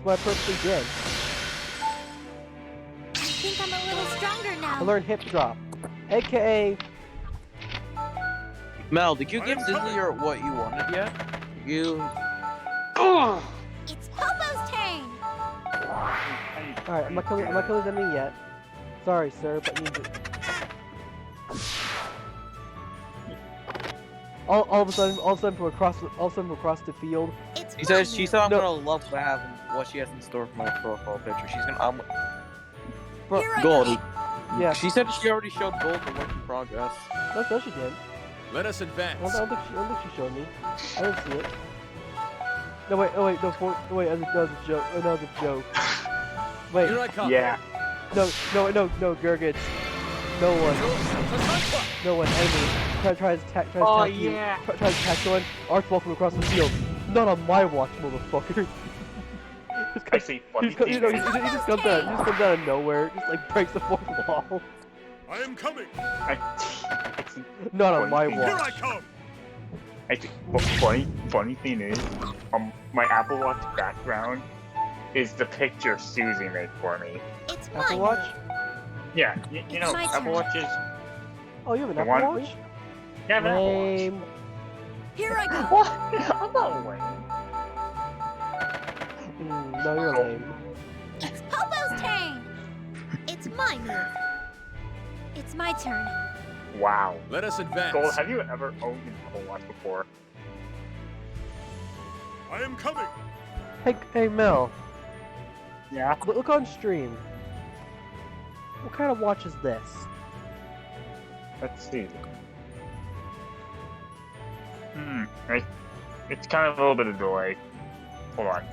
what I purposely did. I think I'm a little stronger now. I learned hip drop, aka Mel, did you give Disney your what you wanted yet? You. It's Popo's turn. Alright, I'm not killing them yet. Sorry, sir, but you. All of a sudden from across the field. It's She said I'm No. gonna love what what she has in store for my profile picture. She's gonna Here I gold. go. Yeah, She said she already showed gold in work in progress. no, she did. Let us I advance. don't think she showed me. I didn't see it. No, wait, oh wait, no, that was a joke. Oh, no, that was a joke. Wait, Here I come. Yeah. no, Gurgits. No one, enemy. Tries to attack you. Tries to attack someone. Archball from across the field. Not on my watch, motherfucker. I see funny He thing. just comes out of nowhere. Just like breaks the fourth wall. I am coming. I see Not on my funny Here I watch. come. I think funny thing is, my Apple Watch background is the picture Susie made for me. It's my Apple Watch? move. Yeah, you It's know, my Apple turn. Watch is. Oh, you have an The Apple one- Watch? Yeah, I have an Apple Watch. Lame. Here I go. What? I'm not lame. No, you're lame. It's Popo's turn. It's my move. It's my turn. Wow. Let us advance. Gold, have you ever owned an Apple Watch before? I am coming. Hey, Mel. Yeah. Look on stream. What kind of watch is this? Let's see. It's kind of a little bit of delay. Hold on.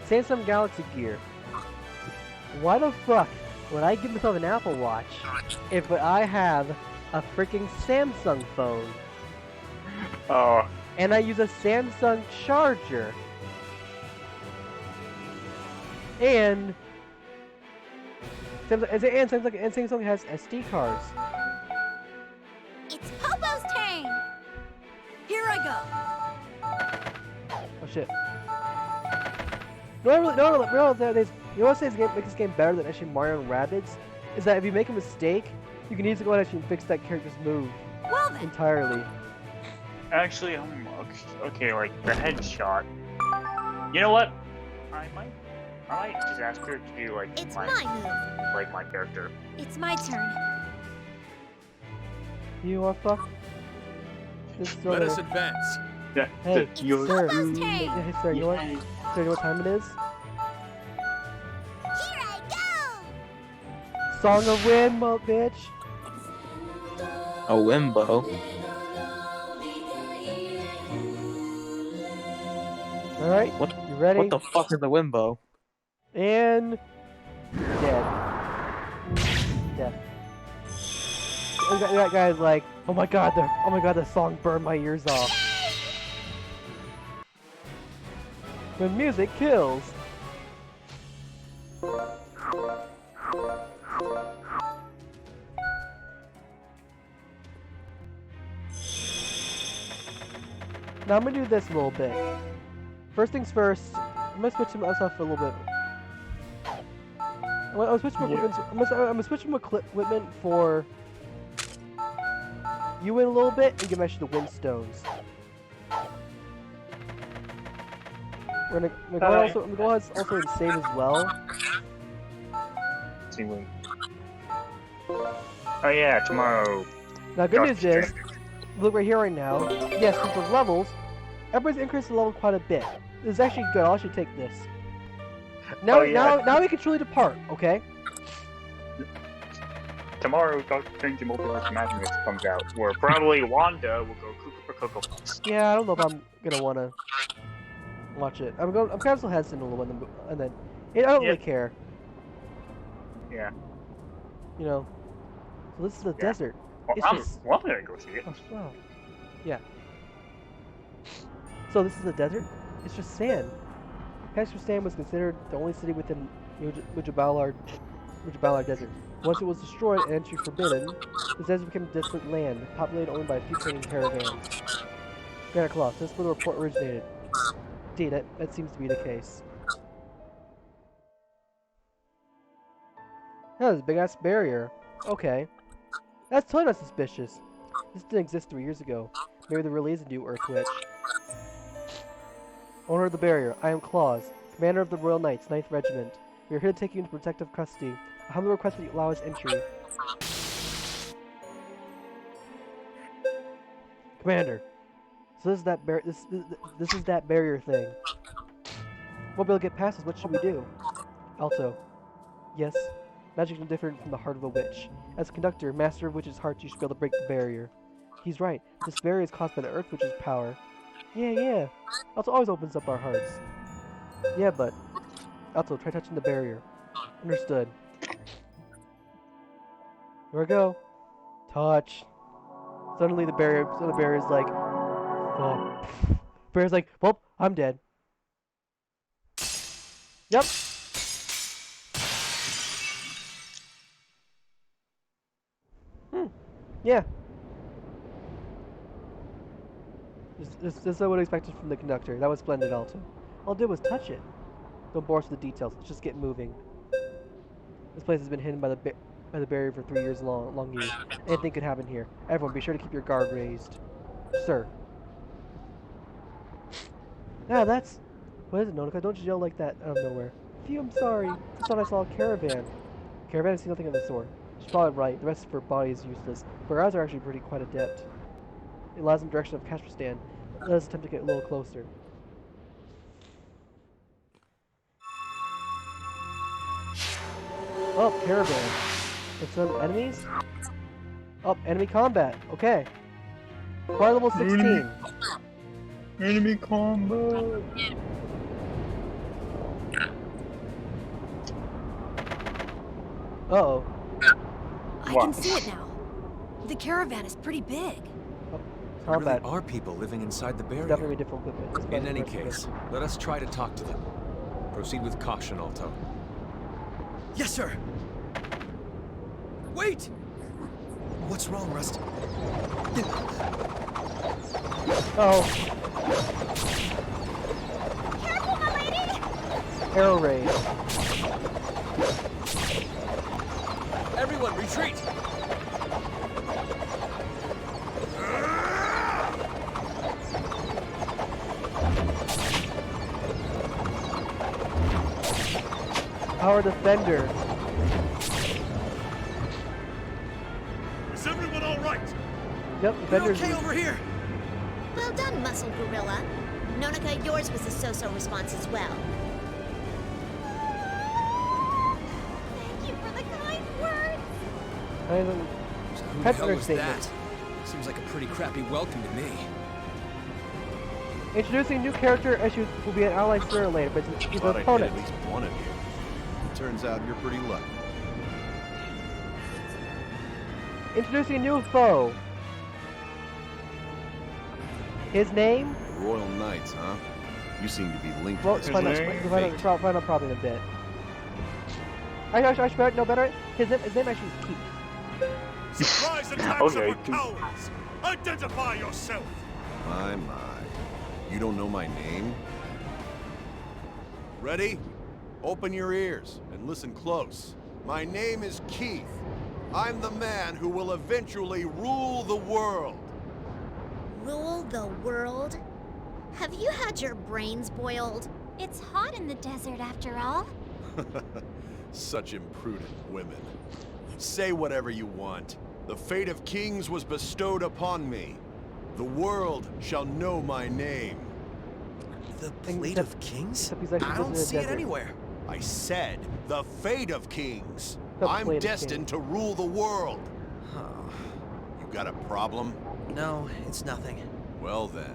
Samsung Galaxy Gear. Why the fuck would I give myself an Apple Watch if I have a freaking Samsung phone Oh, and I use a Samsung charger and Samsung has SD cards. It's Popo's turn. Here I go. Oh shit. You know what makes this game better than actually Mario and Rabbids? Is that if you make a mistake, you can easily go ahead and actually fix that character's move Well then. entirely. actually, okay, like the headshot. You know what? I might just ask her to do like It's my move. like my character. It's my turn. You are fuck. Just Let us sort of. advance. Yeah. Hey, It's sir. Popo's turn. Hey, sir, you know what? Sir, you know what time it is? Here I go. Song of Wind, bitch. A Wimbo. Alright, What? you ready? What the fuck is a Wimbo? And dead. Death. That guy's like, oh my god, the song burned my ears off. When music kills. Now I'm gonna do this a little bit. First things first, I'm gonna switch myself a little bit. I'm gonna switch my equipment for you in a little bit and give actually the Windstones. I'm gonna go ahead also and save as well. Let's see when. Oh yeah, tomorrow. Now good news is, look right here right now. Yes, with the levels, everybody's increased the level quite a bit. This is actually good. I'll actually take this. Now, Oh, yeah. now we can truly depart. Okay. Tomorrow, Doctor Strange in Multiverse Madness comes out, where probably Wanda will go cuckoo for Cocoa Puffs. Yeah, I don't know if I'm gonna wanna watch it. I'm kind of still hesitant a little bit, and then I don't really care. Yeah. You know, So this is the Yeah. desert. Well, It's I'm just... gonna go see it. Oh, wow. Yeah. So this is the desert? It's just sand. Kazakhstan was considered the only city within Mujabalar Desert. Once it was destroyed and entry forbidden, this desert became desolate land, populated only by a few trading caravans. Santa Claus, this is where the report originated. Indeed, that seems to be the case. Oh, there's a big-ass barrier. Okay. That's totally not suspicious. This didn't exist 3 years ago. Maybe there really is a new Earth Witch. Owner of the barrier, I am Claus, commander of the Royal Knights, 9th Regiment. We are here to take you into protective custody. I humbly request that you allow us entry. Commander, so this is that this is that barrier thing. Won't be able to get past us. What should we do? Alto, yes. Magic is no different from the heart of a witch. As a conductor, master of witches' hearts, you should be able to break the barrier. He's right. This barrier is caused by the Earth Witch's power. Yeah. Alto always opens up our hearts. Yeah, but... Alto, try touching the barrier. Understood. Here we go. Touch. Suddenly the barrier's like... Fuck. Barrier's like, well, I'm dead. Yep. Yeah. This is what I expected from the conductor. That was splendid, Alto. All I did was touch it. Don't bore us with the details. Let's just get moving. This place has been hidden by the barrier for 3 years long years. Anything could happen here. Everyone, be sure to keep your guard raised. Sir. Ah, that's... What is it, Nonika? Don't you yell like that out of nowhere. Phew, I'm sorry. Just thought I saw a caravan. Caravan? I see nothing of the sort. She's probably right. The rest of her body is useless. But her eyes are actually quite adept. It lies in the direction of Kashmistan. Let us attempt to get a little closer. Oh, caravan. It's some enemies? Oh, enemy combat. Okay. Bar level 16. Enemy combat. Uh-oh. I can see it now. The caravan is pretty big. There really Combat. are people living inside the barrier. Definitely different equipment. In any case, let us try to talk to them. Proceed with caution, Alto. Yes, sir. Wait! What's wrong, Rust? Oh. Careful, my lady! Arrow raid. Everyone, retreat! Power defender. Is everyone all right? Yep, We're defender's okay over here! Well done, Muscle Gorilla. Nonika, yours was a so-so response as well. Thank you for the kind words. Who the Pet hell was statement. that? Seems like a pretty crappy welcome to me. Introducing a new character as you will be an ally sooner or later, but he's an Glad I did opponent. at least one of you. Turns out you're pretty lucky. Introducing a new foe. His name? The Royal Knights, huh? You seem to be linked Well, to this find place. out probably in a bit. I should know better. His name actually is Keith. Surprise attacks Okay. of our cowards! Identify yourself! My. You don't know my name? Ready? Open your ears and listen close. My name is Keith. I'm the man who will eventually rule the world. Rule the world? Have you had your brains boiled? It's hot in the desert after all. Such imprudent women. Say whatever you want. The fate of kings was bestowed upon me. The world shall know my name. The Plate Except- of Kings? except he's actually I don't living in a see it desert. anywhere. I said the fate of kings. The I'm Plate of destined to rule the world. Huh. You got a problem? No, it's nothing. Well then,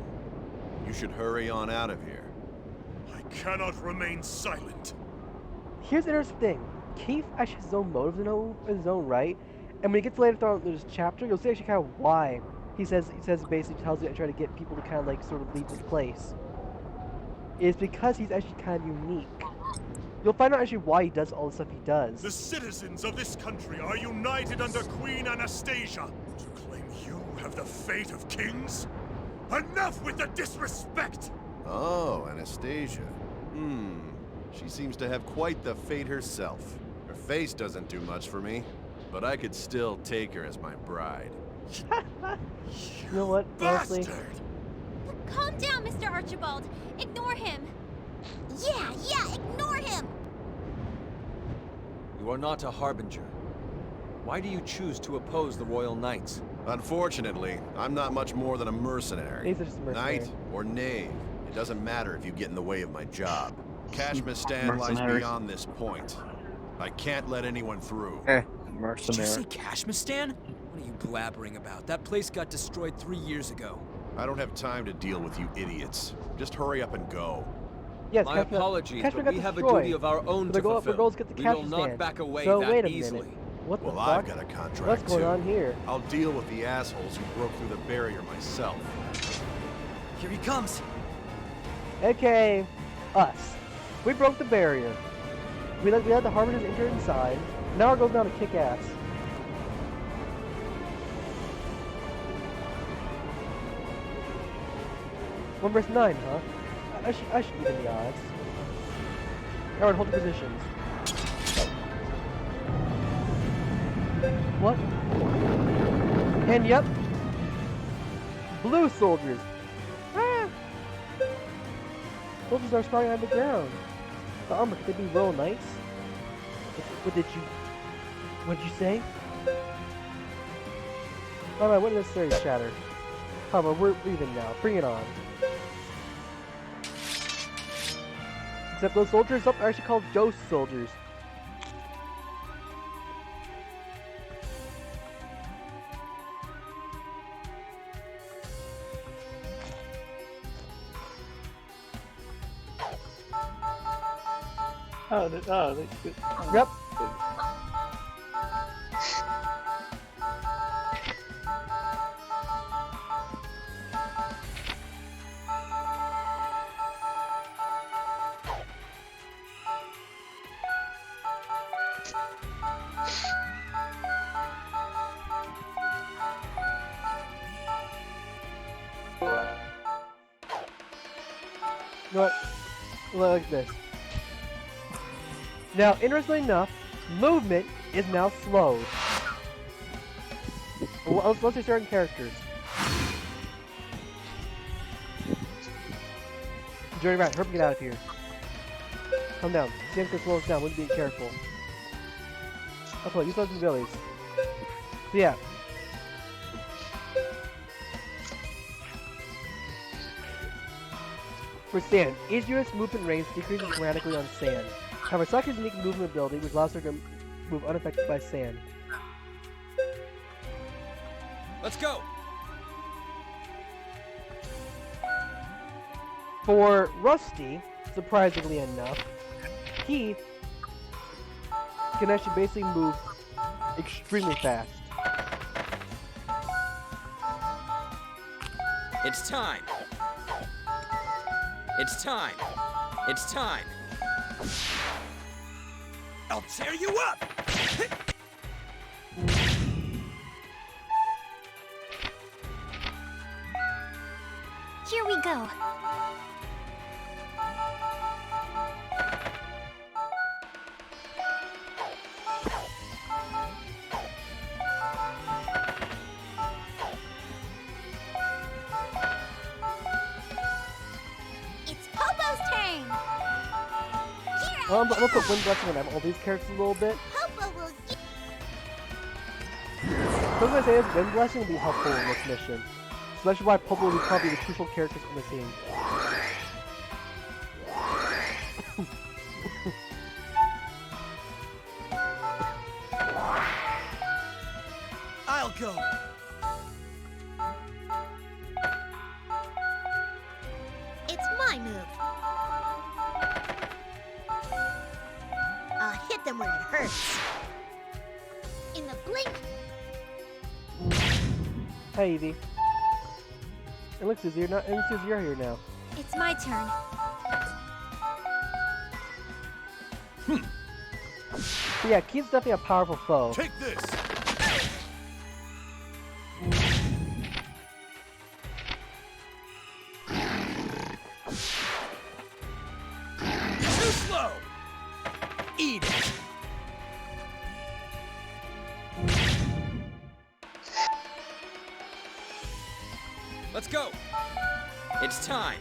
you should hurry on out of here. I cannot remain silent. Here's the interesting thing. Keith actually has his own motives in his own right, And when he gets later on in this chapter, you'll see actually kind of why. He says basically tells you to try to get people to kind of like sort of leave this place. It's because he's actually kind of unique. You'll find out actually why he does all the stuff he does. The citizens of this country are united under Queen Anastasia to claim you have the fate of kings. Enough with the disrespect! Oh, Anastasia. She seems to have quite the fate herself. Her face doesn't do much for me, but I could still take her as my bride. You know what, honestly? Bastard! Calm down, Mr. Archibald. Ignore him. Yeah, ignore him. You are not a harbinger. Why do you choose to oppose the Royal Knights? Unfortunately, I'm not much more than a mercenary. He's just a mercenary. Knight or knave. It doesn't matter if you get in the way of my job. Kashmistan lies Mercenary. beyond this point. I can't let anyone through. Did you Mercenary. say Kashmistan? What are you blabbering about? That place got destroyed 3 years ago. I don't have time to deal with you idiots. Just hurry up and go. Yes, My Kashmir- apologies, Kashmir but got we have a destroyed. duty of our own So to the goal- the fulfill. goals get the We will Kashmistan. not back away So that wait a easily. minute. What the Well, fuck? I've got a contract What's going too. on here? I'll deal with the assholes who broke through the barrier myself. Here he comes. Okay, us. We broke the barrier. We let the Harbingers enter inside. Now our goal is now to kick ass. One versus 9, huh? I should even the odds. Alright, hold the positions. What? And yep. Blue soldiers. Ah! Soldiers are spawning on the ground. The armor, could they be royal knights? What did you say? Alright, what necessary chatter? However, we're leaving now. Bring it on. Except those soldiers up are actually called ghost soldiers. Yep. You know what? Like this. Now, interestingly enough, movement is now slowed. Let's see certain characters. Journey around. Hurry, get out of here. Calm down. Sam's gonna slow us down. We'll be careful. Okay, use those abilities. So yeah. For sand, each unit's movement range decreases dramatically on sand. However, Saku's unique movement ability, which allows her to move unaffected by sand. Let's go. For Rusty, surprisingly enough, he can actually basically move extremely fast. It's time. It's time. It's time. I'll tear you up! Here we go. It's Popo's turn. I'm gonna put Wind Blessing on all these characters a little bit. Popo will get... So what I say is Wind Blessing will be helpful in this mission. Especially why Popo will be probably the crucial characters in the team. I'll go. It's my move. I'll hit them where it hurts. In the blink Hi, Evie. And look, Susie, you're here now. It's my turn. So yeah, Keith's definitely a powerful foe. Take this! Too slow! Eat it! Let's go! It's time!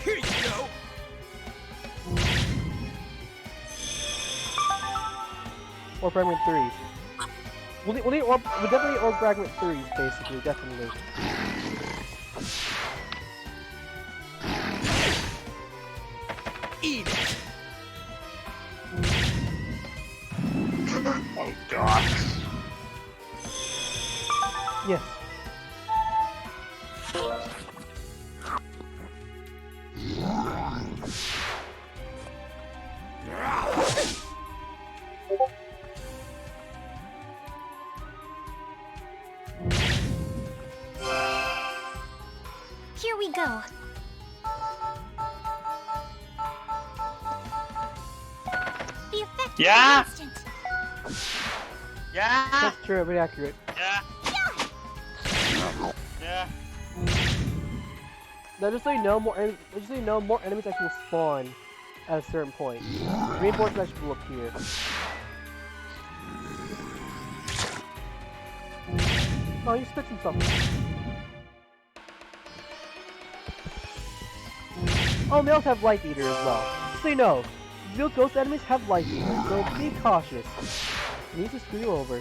Here you go! Or fragment 3s. We'll definitely need orb fragment 3s, basically, definitely. Eat it! Oh god. Yes. Here we go. The effect will Yeah? be instant. Yeah. That's true, pretty accurate. Yeah. Yeah. Now, just so you know, more enemies actually will spawn at a certain point. Reinforcements actually will appear. Oh, you spit some something. Oh, they also have Life Eater as well. Just so you know, those ghost enemies have Life Eater, so be cautious. It needs to screw you over.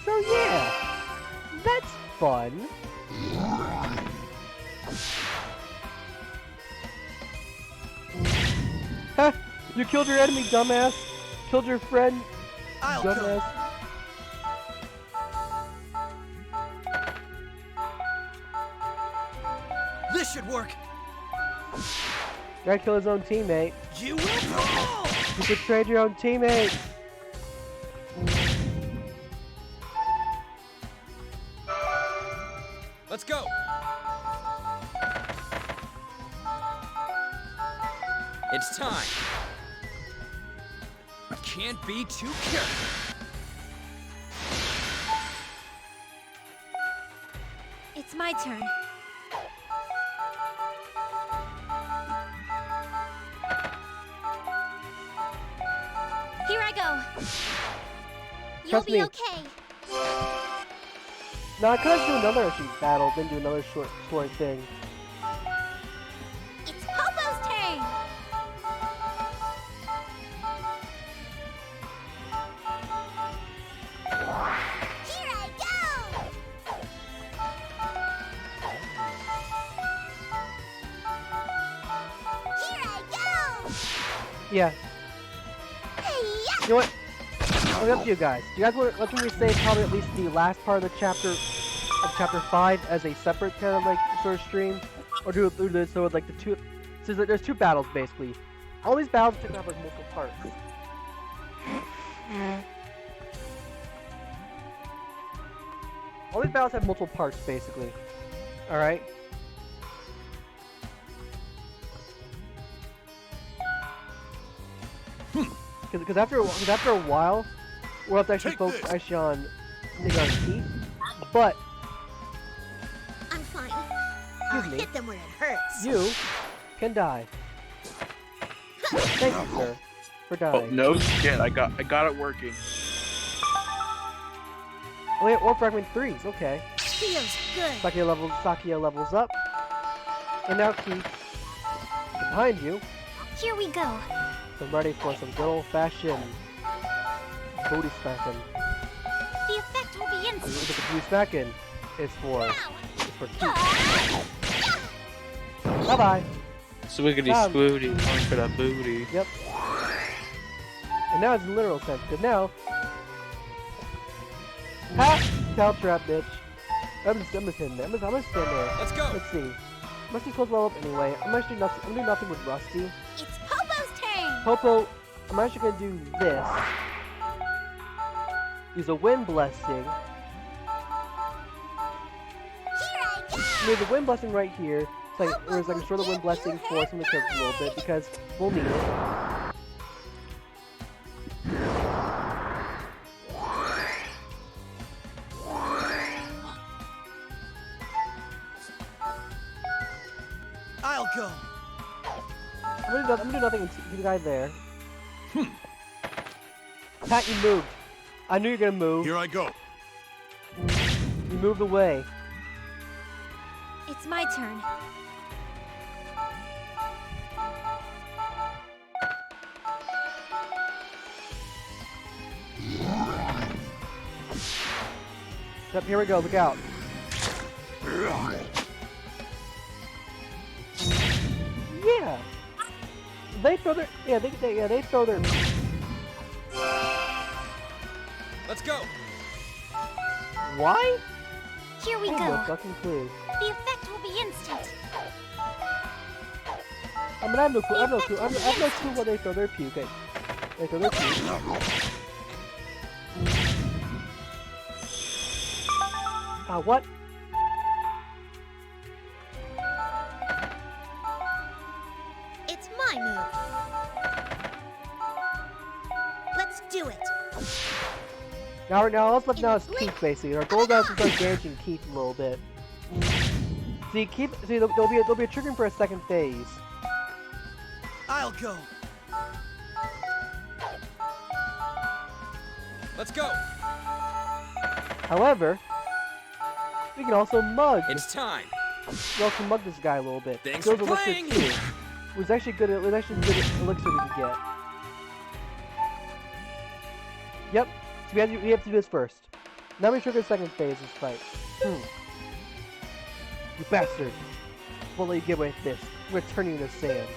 So yeah, that's fun. Ha! You killed your enemy, dumbass. Killed your friend, dumbass. This should work! Gotta kill his own teammate. You will fall! You betrayed your own teammate. Let's go! It's time! Can't be too careful! It's my turn. Here I go. You'll Trust be me. okay. No, I could have do another actually battle, then do another short thing. It's Popo's turn. Here I go. Here I go. Yeah. Hey-ya! You know what? I'll up to you guys. Do you guys want me to say probably at least the last part of the chapter of chapter 5 as a separate kind of like sort of stream, or do it through this so like the two? So there's two battles basically. All these battles can have like multiple parts. All these battles have multiple parts basically. All right. Because after a while, we'll have to actually focus actually on Keith. But I'm fine. I'll me. hit them where it hurts. you can die. Thank you, sir, for Oh dying. no shit! I got it working. Oh, wait, or fragment 3s. Okay. Feels good. Sakia levels up, and now Keith is behind you. Here we go. So I'm ready for some good old-fashioned booty smacking. The effect will be The instant. booty smacking is for Keith. Bye bye. Swiggity swooty, going for that booty. Yep. And now it's in literal sense, because now... Ha! Tail trap, bitch. I'm just hitting there. I'm gonna stand there. Let's go! Let's see. Rusty close level up anyway. I'm actually nothing. I'm doing nothing with Rusty. It's Popo's turn! Popo, I'm actually gonna do this. Use a wind blessing. Here I go! There's a wind blessing right here. So I can store the wind blessing for some of the kills a little bit because we'll need it. I'll go. I'm gonna do nothing to the guy there. Pat, you moved. I knew you were gonna move. Here I go. You moved away. It's my turn. Yep, here we go. Look out. Yeah. They throw their they throw their. Let's go. Why? Here we I have no go. fucking clue. The effect will be instant. I mean, I have no clue. I have no clue. I have no clue why they throw their puke. They throw their puke. What? It's my move. Let's do it. Now what's left now is Keith basically. Our goal now is to start damaging Keith a little bit. See, there'll be a triggering for a second phase. I'll go. Let's go. However, we can also mug. It's time. We also mug this guy a little bit. Thanks Skills for elixir playing. too. It was actually good. It was actually good elixir we could get. Yep. So we have to do this first. Now we trigger the second phase of this fight. You bastard! Won't let you get away with this. We're turning you into sand.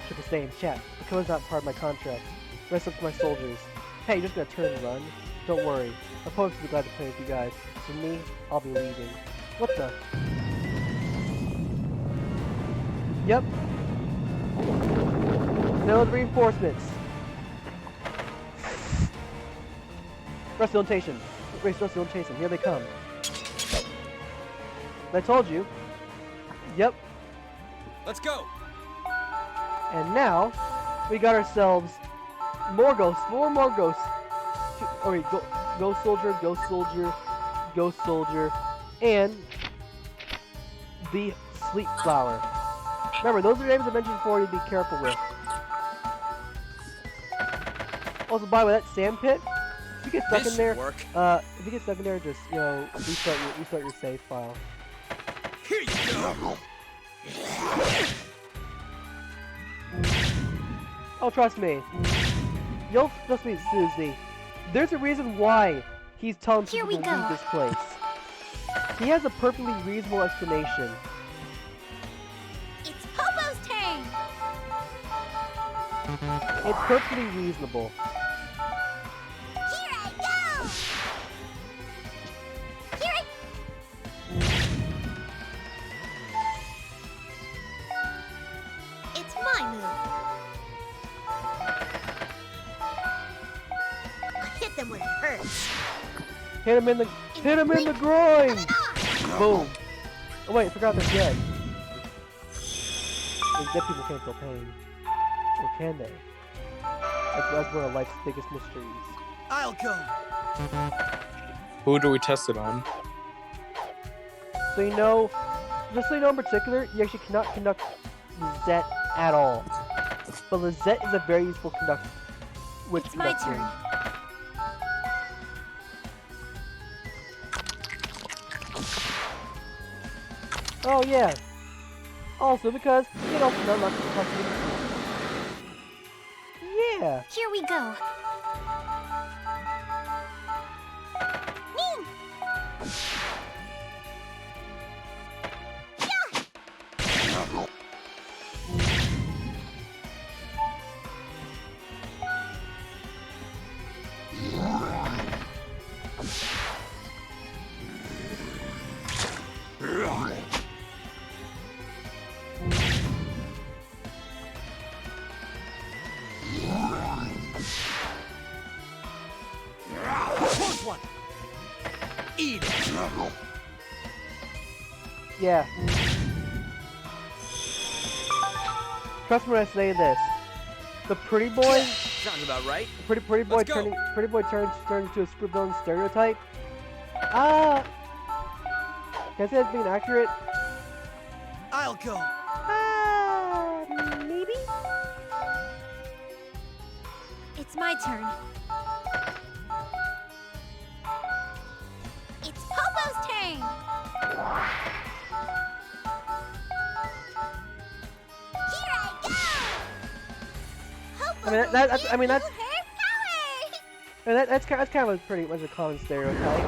Triple stay in chat. The killer's not part of my contract. Rest up to my soldiers. Hey, you're just gonna turn and run? Don't worry. My opponents will be glad to play with you guys. For me, I'll be leaving. What the? Yep. No reinforcements. Rest orientation. Rest orientation. Here they come. I told you. Yep. Let's go. And now we got ourselves more ghosts. More ghosts. Oh wait, ghost soldier, ghost soldier, ghost soldier, and the sleep flower. Remember, those are names I mentioned before you to be careful with. Also, by the way, that sand pit. If you get stuck in there, if you get stuck in there, just restart your save file. Here you go. Oh, trust me. You'll trust me, Susie. There's a reason why he's telling people to leave this place. He has a perfectly reasonable explanation. It's Popo's turn. It's perfectly reasonable. Here I go. Here I. It's my move. Hit them where it hurts. Hit him in the groin. Boom. Oh wait, I forgot they're dead. Those dead people can't feel pain. Or can they? That's one of life's biggest mysteries. I'll go. Who do we test it on? So you know, just so you know in particular, you actually cannot conduct Lizette at all. But Lizette is a very useful conductor. It's my turn. Oh yeah. Also because you know not yeah. Here we go. Ning! Eat it! Yeah. Trust me when I say this. The pretty boy, Sounds about right. pretty boy Let's go. turns into a supervillain stereotype. Can I say that's being accurate? I'll go. Maybe? It's my turn. It's Popo's turn! Here I go! Popo I mean, that's her power! that's kind of a pretty much a common stereotype.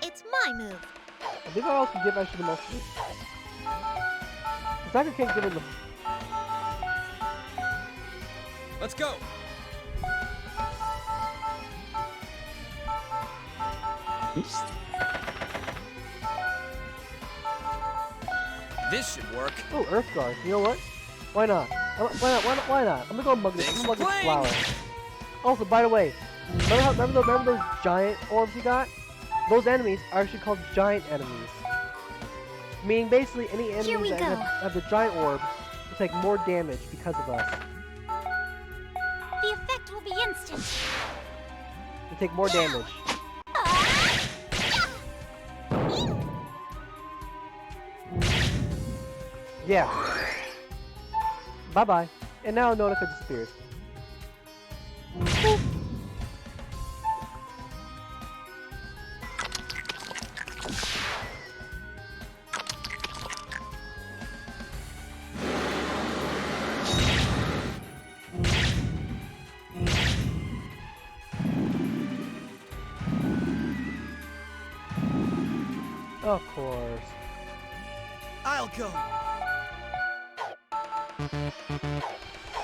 It's my move. I think I also give actually the most. The Tiger can't give him the. Let's go. This should work. Oh, Earth Guard. You know what? Why not? Why not? I'm gonna go mug this flower. Also, by the way, remember those giant orbs you got? Those enemies are actually called giant enemies. Meaning basically any enemies that have the giant orb will take more damage because of us. The effect will be instant. They take more damage. Yeah. Bye-bye. And now Notica disappears. Of course. I'll go.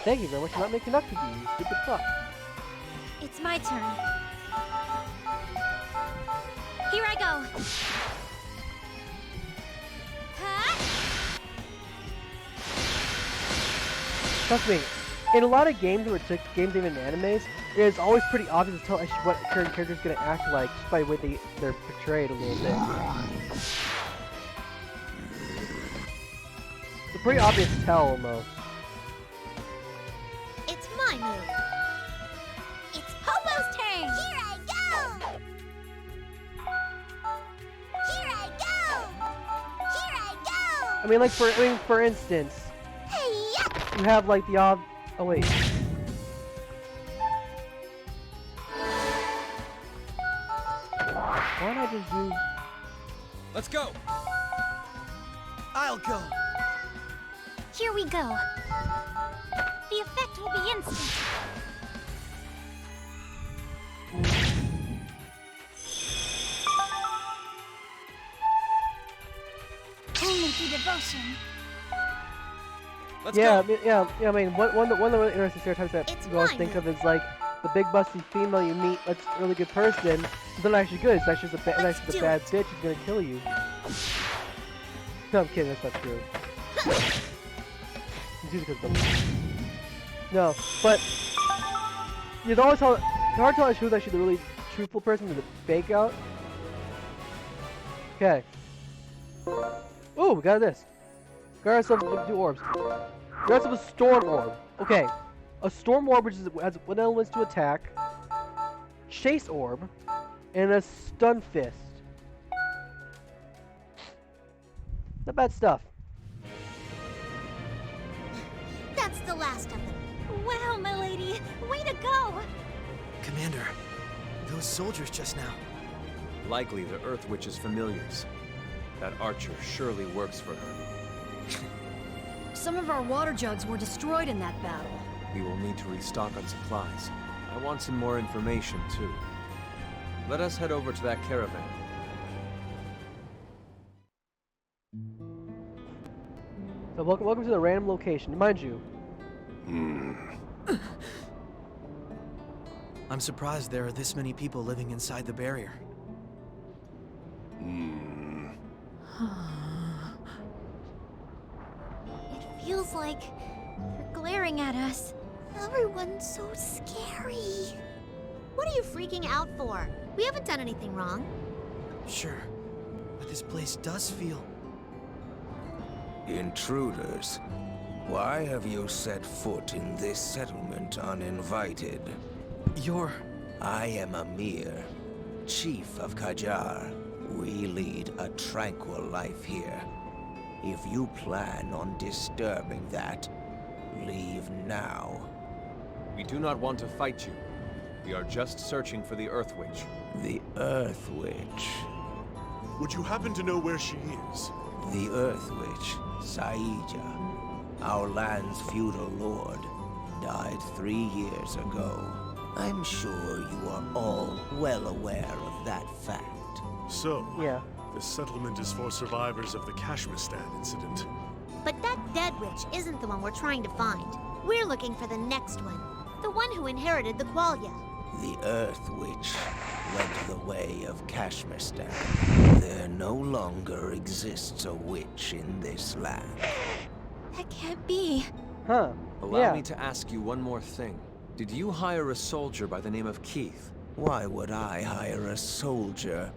Thank you very much for not making up with you, you stupid fuck. It's my turn. Here I go. Trust me, in a lot of games or games even animes, it is always pretty obvious to tell actually what a certain character's gonna act like just by the way they're portrayed a little bit. It's a pretty obvious tell almost. It's my move. It's Popo's turn. Here I go. Here I go. Here I go. I mean, for instance, Hey-ya! you have like the oh wait. Why not just use? Let's go. I'll go. Here we go. The effect will be instant. Only through devotion. Let's Yeah, go. I mean, one of the really interesting stereotypes that It's you always mine. think of is like the big busty female you meet that's a really good person, but they're not actually good. It's actually just a, Let's the do bad it. bitch who's gonna kill you. No, I'm kidding. That's not true. It's usually because of them. No, but it's always hard to tell who's actually the really truthful person to the fake out. Okay. Oh, we got this. Got ourselves 2 orbs. We got ourselves a storm orb. Okay. A storm orb which has 1 elements to attack, chase orb, and a stun fist. Not bad stuff. That's the last of them. Wow, milady. Way to go. Commander, those soldiers just now. Likely the Earth Witch's familiars. That archer surely works for her. Some of our water jugs were destroyed in that battle. We will need to restock on supplies. I want some more information, too. Let us head over to that caravan. So welcome to the random location. Mind you, I'm surprised there are this many people living inside the barrier. It feels like glaring at us. Everyone's so scary. What are you freaking out for? We haven't done anything wrong. Sure, but this place does feel... Intruders. Why have you set foot in this settlement uninvited? You're... I am Amir, Chief of Qajar. We lead a tranquil life here. If you plan on disturbing that, leave now. We do not want to fight you. We are just searching for the Earth Witch. The Earth Witch. Would you happen to know where she is? The Earth Witch, Saija, our land's feudal lord, died 3 years ago. I'm sure you are all well aware of that fact. So, Yeah. this settlement is for survivors of the Kashmistan incident. But that dead witch isn't the one we're trying to find. We're looking for the next one. The one who inherited the Qualia. The Earth Witch went the way of Kashmistan. There no longer exists a witch in this land. That can't be. Huh. Allow Yeah. me to ask you one more thing. Did you hire a soldier by the name of Keith? Why would I hire a soldier?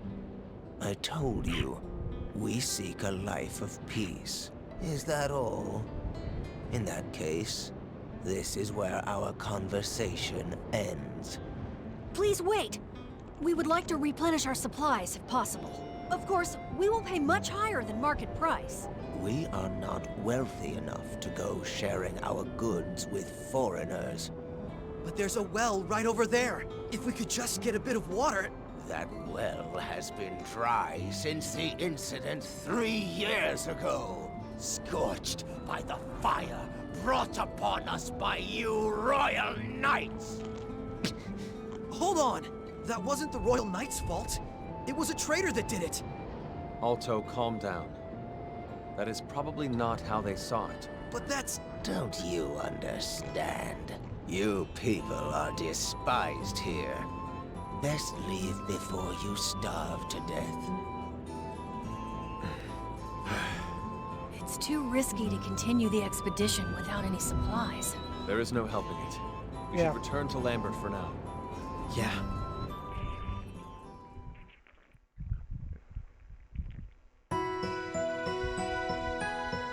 I told you, we seek a life of peace. Is that all? In that case, this is where our conversation ends. Please wait. We would like to replenish our supplies if possible. Of course, we will pay much higher than market price. We are not wealthy enough to go sharing our goods with foreigners. But there's a well right over there. If we could just get a bit of water... That well has been dry since the incident 3 years ago. Scorched by the fire brought upon us by you royal knights. Hold on! That wasn't the Royal Knight's fault. It was a traitor that did it. Alto, calm down. That is probably not how they saw it. But that's... Don't you understand? You people are despised here. Best leave before you starve to death. It's too risky to continue the expedition without any supplies. There is no helping it. We Yeah. should return to Lambert for now. Yeah.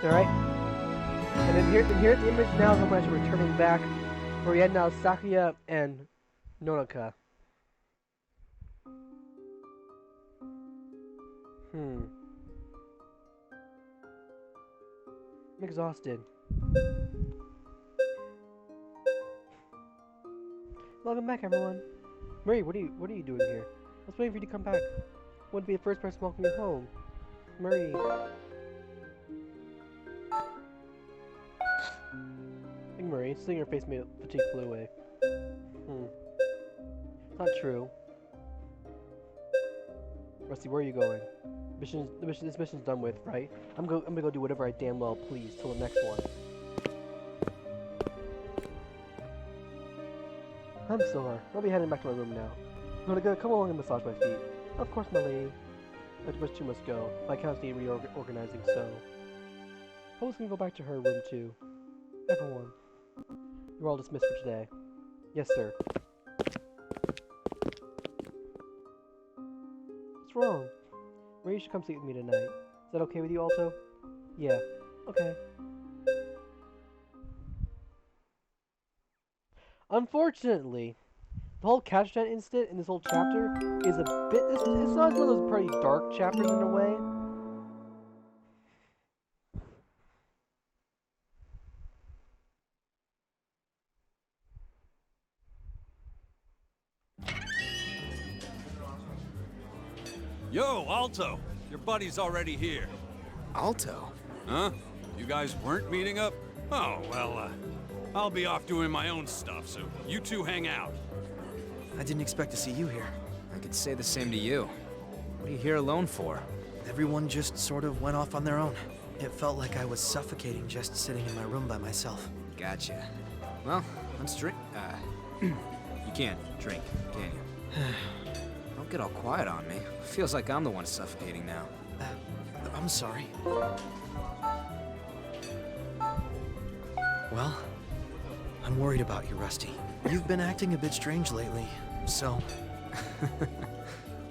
Alright. And then here at the image now is how much we're returning back. Where we had now Sakuya and Nonaka. I'm exhausted. Welcome back, everyone. Murray, what are you doing here? I was waiting for you to come back. Wouldn't be the first person welcome you home. Murray. I think Murray, seeing your face made fatigue flew away. Not true. Rusty, where are you going? This mission's done with, right? I'm gonna go do whatever I damn well please till the next one. I'm sore. I'll be heading back to my room now. Gonna come along and massage my feet. Of course, my lady. But you must go. My accounts need reorganizing, so... Hope's gonna go back to her room too. Everyone. You're all dismissed for today. Yes, sir. What's wrong? Ray should come sleep with me tonight. Is that okay with you, Alto? Yeah. Okay. Unfortunately, the whole Kashtan incident in this whole chapter is a bit... It's not one of those pretty dark chapters in a way. Yo, Alto! Your buddy's already here. Alto? Huh? You guys weren't meeting up? Oh, well, I'll be off doing my own stuff, so you two hang out. I didn't expect to see you here. I could say the same to you. What are you here alone for? Everyone just sort of went off on their own. It felt like I was suffocating just sitting in my room by myself. Gotcha. Well, let's drink. You can't drink, can you? Don't get all quiet on me. Feels like I'm the one suffocating now. I'm sorry. Well, I'm worried about you, Rusty. You've been acting a bit strange lately, so...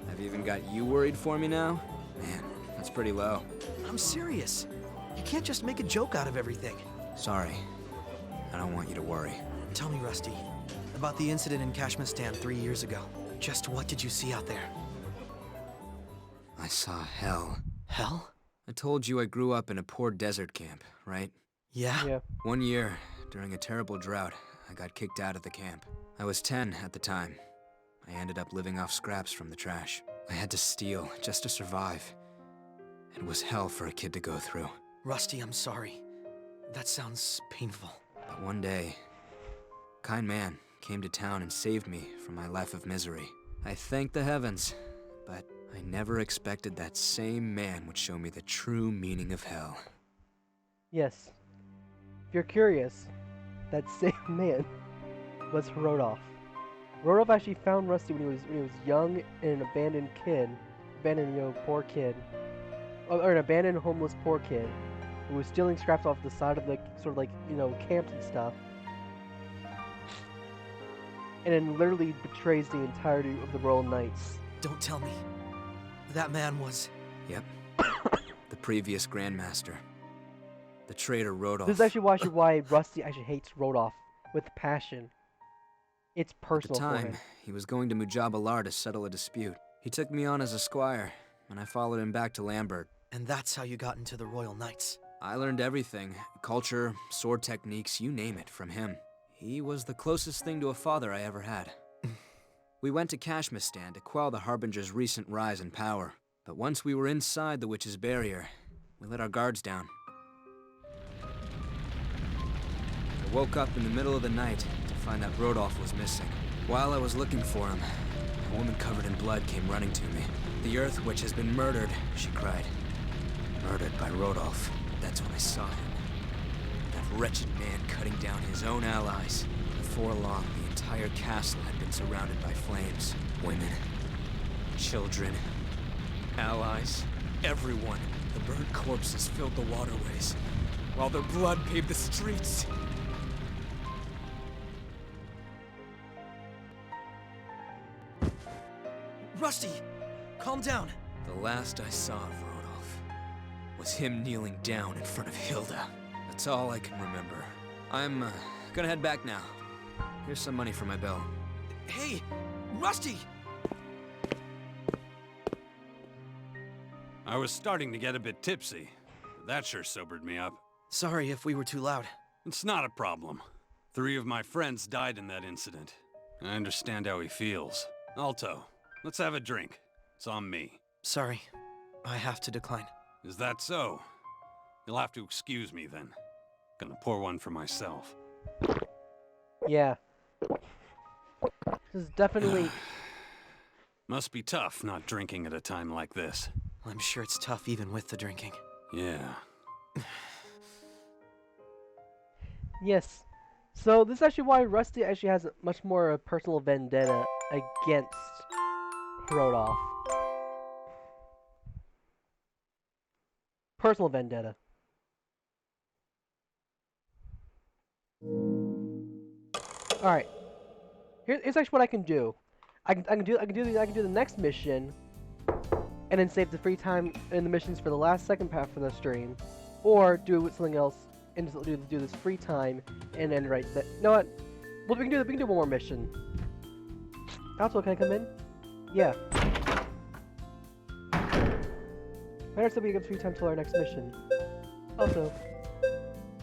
I've even got you worried for me now? Man, that's pretty low. I'm serious. You can't just make a joke out of everything. Sorry. I don't want you to worry. Tell me, Rusty, about the incident in Kashmistan 3 years ago. Just what did you see out there? I saw hell. Hell? I told you I grew up in a poor desert camp, right? Yeah? One year, during a terrible drought, I got kicked out of the camp. I was 10 at the time. I ended up living off scraps from the trash. I had to steal just to survive. It was hell for a kid to go through. Rusty, I'm sorry. That sounds painful. But one day, a kind man came to town and saved me from my life of misery. I thank the heavens, but I never expected that same man would show me the true meaning of hell. Yes. If you're curious, that same man was Rodolph. Rodolph actually found Rusty when he was young and an abandoned poor kid, or an abandoned homeless poor kid who was stealing scraps off the side of the camps and stuff, and then literally betrays the entirety of the Royal Knights. Don't tell me. That man was... Yep. The previous Grandmaster. The traitor Rodolph. This is actually why Rusty actually hates Rodolph with passion. It's personal for him. At the time, he was going to Mujabalar to settle a dispute. He took me on as a squire, and I followed him back to Lambert. And that's how you got into the Royal Knights. I learned everything. Culture, sword techniques, you name it, from him. He was the closest thing to a father I ever had. We went to Kashmistan to quell the Harbinger's recent rise in power. But once we were inside the Witch's Barrier, we let our guards down. I woke up in the middle of the night to find that Rodolph was missing. While I was looking for him, a woman covered in blood came running to me. The Earth Witch has been murdered, she cried. Murdered by Rodolph. That's when I saw him. That wretched man cutting down his own allies. Before long, the entire castle had been surrounded by flames. Women, children, allies, everyone. The burnt corpses filled the waterways, while their blood paved the streets. Rusty! Calm down! The last I saw of Rodolph was him kneeling down in front of Hilda. That's all I can remember. I'm gonna head back now. Here's some money for my bill. Hey! Rusty! I was starting to get a bit tipsy. That sure sobered me up. Sorry if we were too loud. It's not a problem. 3 of my friends died in that incident. I understand how he feels. Alto, let's have a drink. It's on me. Sorry. I have to decline. Is that so? You'll have to excuse me then. Gonna pour one for myself. Yeah. This is definitely... Must be tough not drinking at a time like this. I'm sure it's tough even with the drinking. Yeah. Yes. So this is actually why Rusty actually has a much more personal vendetta against Rodolph. Personal vendetta. Alright. Here's actually what I can do. I can do the next mission, and then save the free time in the missions for the last second half of the stream, or do it with something else and just do this free time and then right that. You know what? Well, we can do one more mission. Also, can I come in? Yeah. Better still we get free time till our next mission. Also,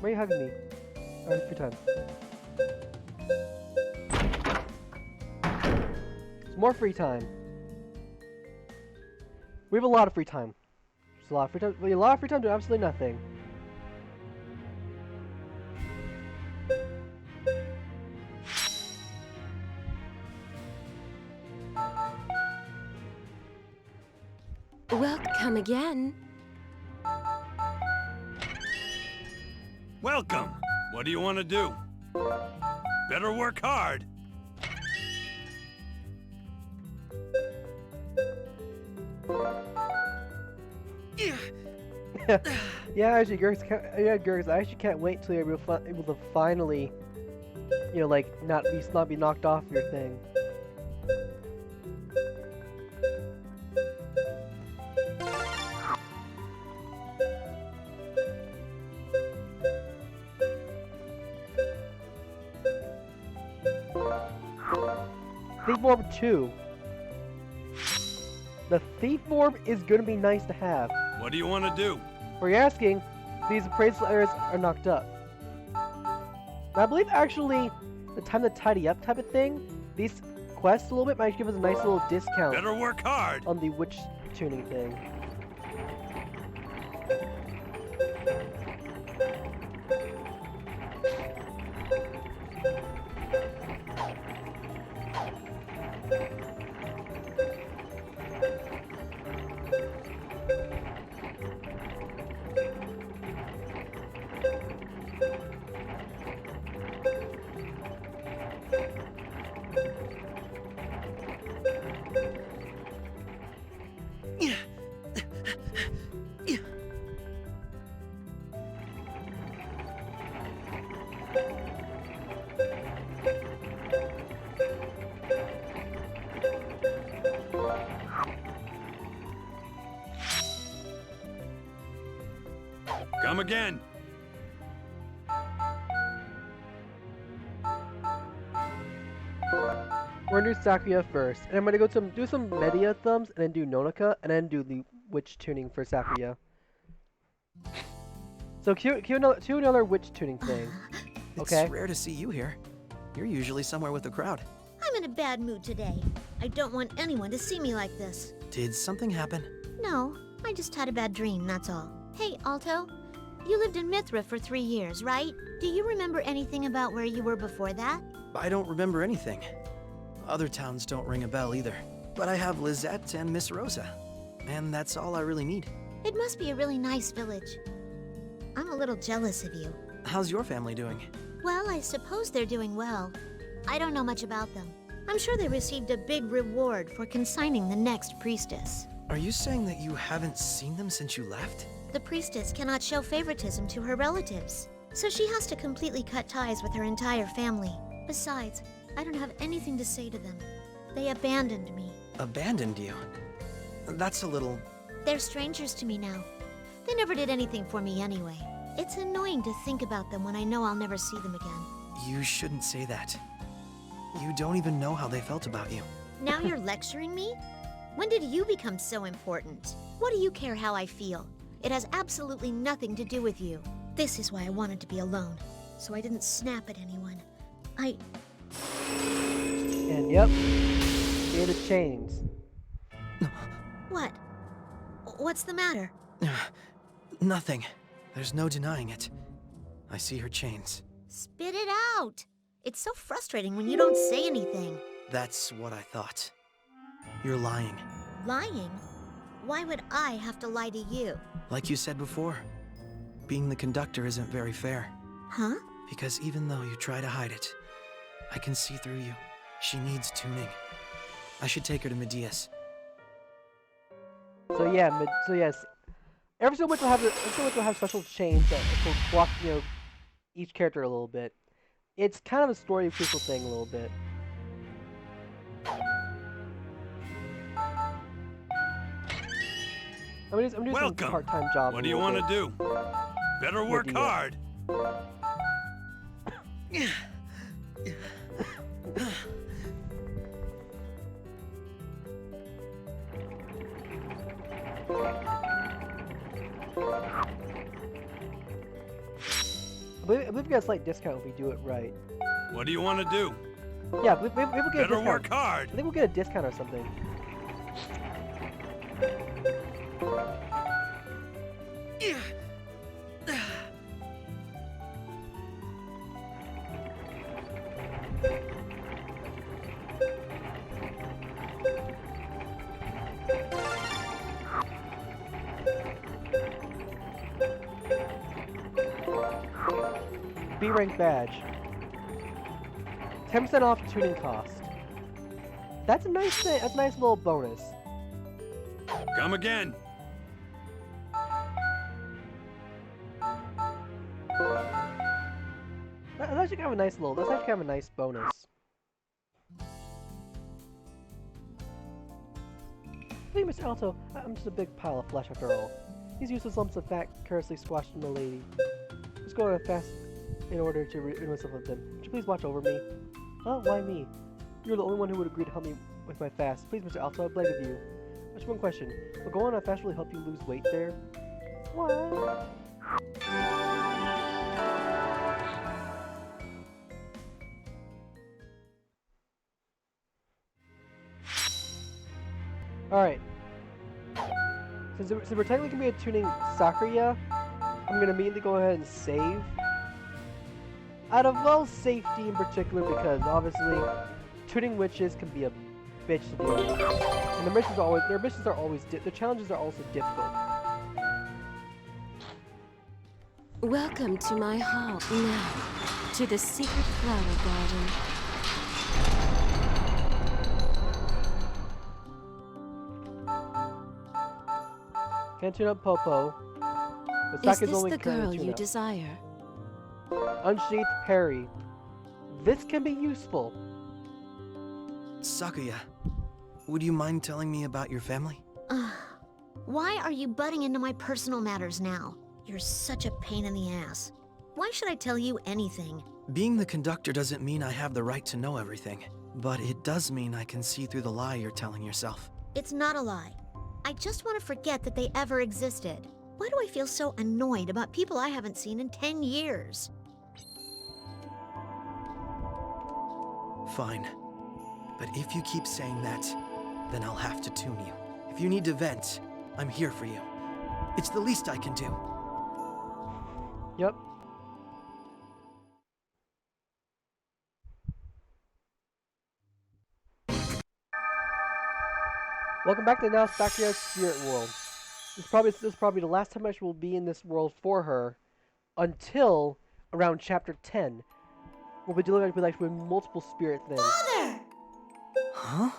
why are you hugging me? Alright, free time. It's more free time. We have a lot of free time. There's a lot of free time. A lot of free time doing absolutely nothing. Welcome again. Welcome! What do you want to do? Better work hard! Yeah, actually, Gergs, I actually can't wait till you're able to finally You know, like not be knocked off your thing. Thief Orb 2. The Thief Orb is gonna be nice to have. What do you want to do? For you're asking, these appraisal areas are knocked up. Now, I believe actually the time to tidy up type of thing, these quests a little bit might give us a nice little discount. Better work hard on the witch tuning thing. Come again. We're gonna do Sakuya first, and I'm gonna go do some Media thumbs, and then do Nonika, and then do the witch tuning for Sakuya. So cue another witch tuning thing. Okay. It's rare to see you here. You're usually somewhere with the crowd. I'm in a bad mood today. I don't want anyone to see me like this. Did something happen? No, I just had a bad dream, that's all. Hey, Alto. You lived in Mithra for 3 years, right? Do you remember anything about where you were before that? I don't remember anything. Other towns don't ring a bell either. But I have Lizette and Miss Rosa. And that's all I really need. It must be a really nice village. I'm a little jealous of you. How's your family doing? Well, I suppose they're doing well. I don't know much about them. I'm sure they received a big reward for consigning the next priestess. Are you saying that you haven't seen them since you left? The priestess cannot show favoritism to her relatives, so she has to completely cut ties with her entire family. Besides, I don't have anything to say to them. They abandoned me. Abandoned you? That's a little... They're strangers to me now. They never did anything for me anyway. It's annoying to think about them when I know I'll never see them again. You shouldn't say that. You don't even know how they felt about you. Now you're lecturing me? When did you become so important? What do you care how I feel? It has absolutely nothing to do with you. This is why I wanted to be alone, so I didn't snap at anyone. And yep, here the chains. What? What's the matter? Nothing. There's no denying it. I see her chains. Spit it out! It's so frustrating when you don't say anything. That's what I thought. You're lying. Lying? Why would I have to lie to you? Like you said before, being the conductor isn't very fair. Huh? Because even though you try to hide it, I can see through you. She needs tuning. I should take her to Medea's. So yeah, yes, every so much we'll have special chains that will block, you know, each character a little bit. It's kind of a story crucial thing a little bit. I'm doing some part-time jobs. What do you want to do? Better work hard. I believe we get a slight discount if we do it right. What do you want to do? Yeah, we get a discount. Better work hard. I think we'll get a discount or something. B rank badge. 10% off tuning cost. That's a nice thing. That's a nice little bonus. Come again. That's actually kind of a nice little. That's actually kind of a nice bonus. Hey, Mr. Alto, I'm just a big pile of flesh after all. These useless lumps of fat carelessly squashed in the lady. Just go on fast in order to rid myself of them. Would you please watch over me? Huh? Why me? You're the only one who would agree to help me with my fast. Please, Mr. Alto, I beg of you. Just one question. Will going on a fast really help you lose weight there? What? Alright. Since we're technically going to be tuning Sakuya, I'm going to immediately go ahead and save. Out of, well, safety in particular, because obviously tuning witches can be a bitch to deal with. And the missions are always, the challenges are also difficult. Welcome to my hall now, to the secret flower garden. Can't tune up Popo. But Is Saka's this only the girl you up. desire? Unsheathed parry. This can be useful. Sakuya, would you mind telling me about your family? Why are you butting into my personal matters now? You're such a pain in the ass. Why should I tell you anything? Being the conductor doesn't mean I have the right to know everything, but it does mean I can see through the lie you're telling yourself. It's not a lie. I just want to forget that they ever existed. Why do I feel so annoyed about people I haven't seen in 10 years? Fine. But if you keep saying that, then I'll have to tune you. If you need to vent, I'm here for you. It's the least I can do. Yep. Welcome back to Now Sakuya's Spirit World. This is probably the last time I will be in this world for her, until around chapter 10. We'll be dealing with multiple spirit things. Father! Huh?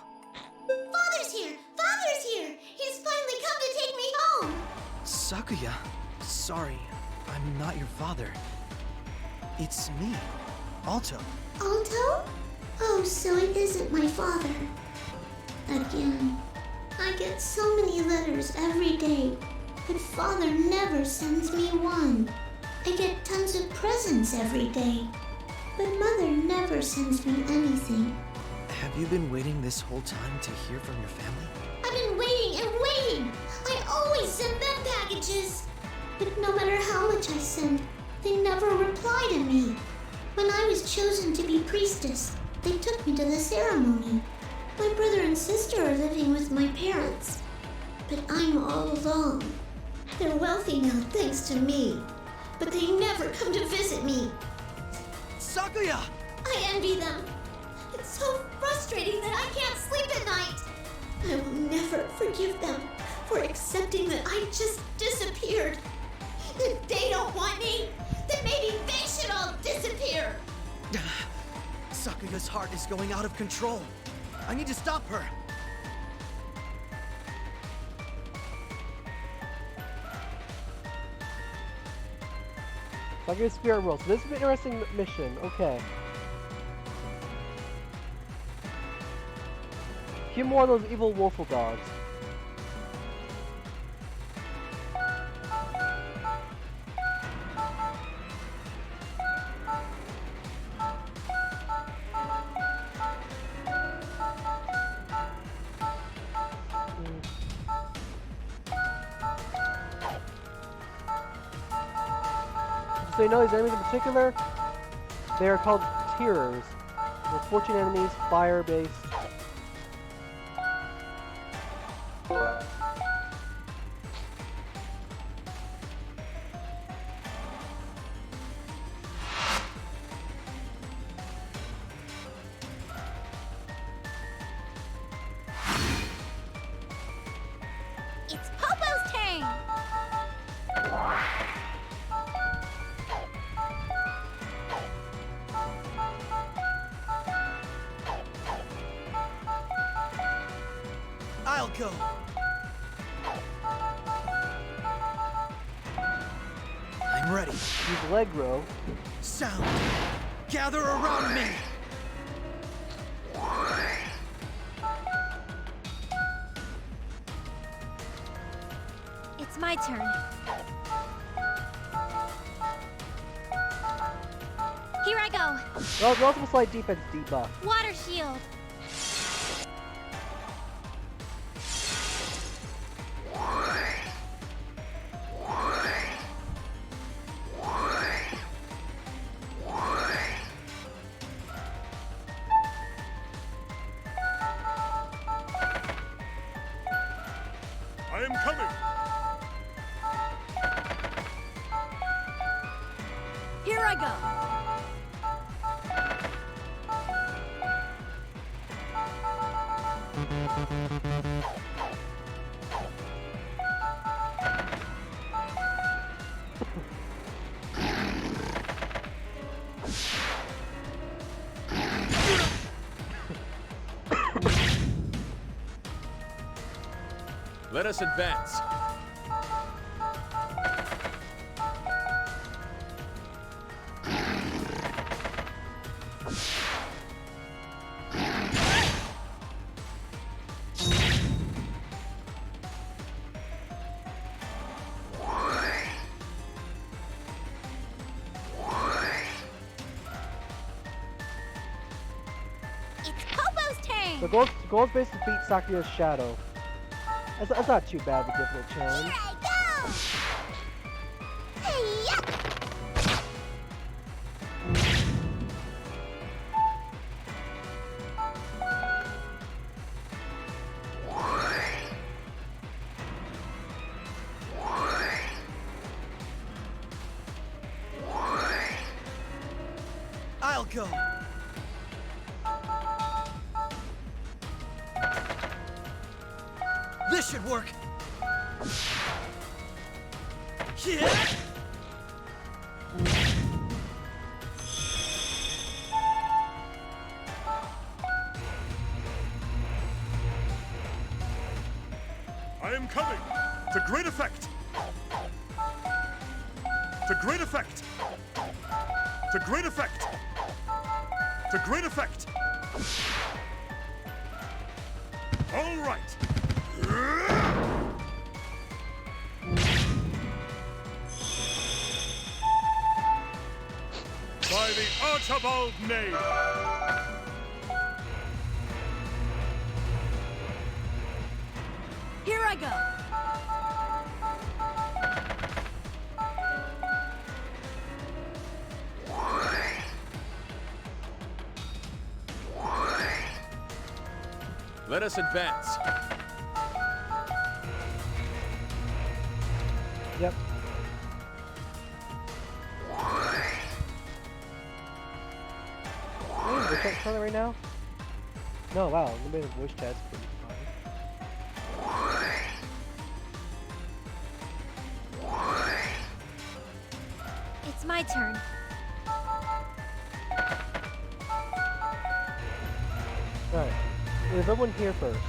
Father's here! Father's here! He's finally come to take me home! Sakuya, sorry, I'm not your father. It's me, Alto. Alto? Oh, so it isn't my father. Again. I get so many letters every day, but father never sends me one. I get tons of presents every day, but mother never sends me anything. Have you been waiting this whole time to hear from your family? I've been waiting and waiting. I always send them packages. But no matter how much I send, they never reply to me. When I was chosen to be priestess, they took me to the ceremony. My brother and sister are living with my parents, but I'm all alone. They're wealthy now thanks to me, but they never come to visit me. Sakuya! I envy them. It's so frustrating that I can't sleep at night. I will never forgive them for accepting that I just disappeared. If they don't want me, then maybe they should all disappear. Sakuya's heart is going out of control. I need to stop her. Sakuya's Spirit World. So this is an interesting mission. Okay. A few more of those evil woeful dogs. So you know these enemies in particular, they are called Tearers. With 14 enemies, fire-based. It's Popo's turn! I'll go. I'm ready. Use Allegro. Sound. Gather around me! It's my turn. Here I go. Relative slight defense debuff. Water shield. I am coming. Here I go. Let us advance. It's Popo's turn. So goal's basically beat Sakura's shadow. That's not too bad of a difficult challenge. I'll go. This should work. Yeah. I am coming. To great effect. To great effect. To great effect. To great effect. All right. By the Archibald name. Here I go. Let us advance. Yep. Any voice chat on it right now? No, wow, nobody has voice chat's pretty fine. It's my turn. Alright. Is everyone here first?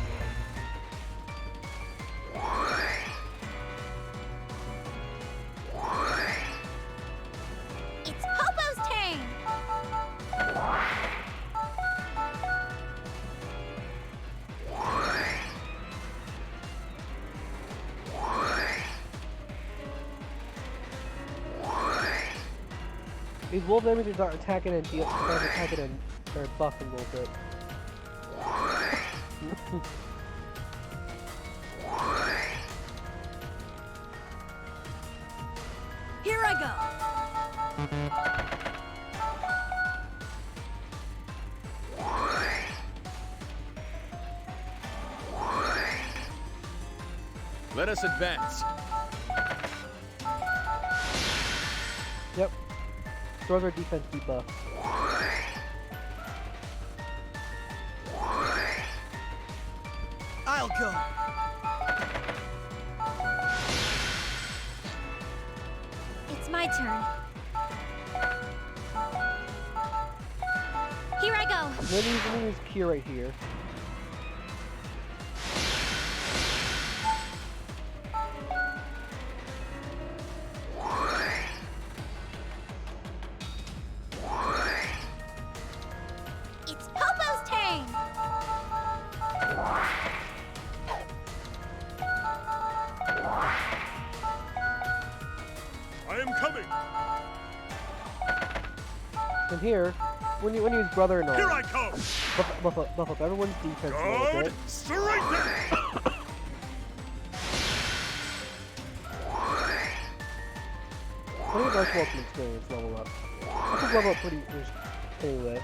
It's Popo's turn. These wolf enemies start attacking and start attacking and they're buffing a little bit. Here I go. Let us advance. Yep. Throws our defense debuff. I'll go. It's my turn. Here I go. Let me use Q right here. from here, when you use brother and all, Here I come! buff up everyone's defense a little Guard, bit. strengthen! Let me get Rush Welcome experience level up. I could level up pretty anyway.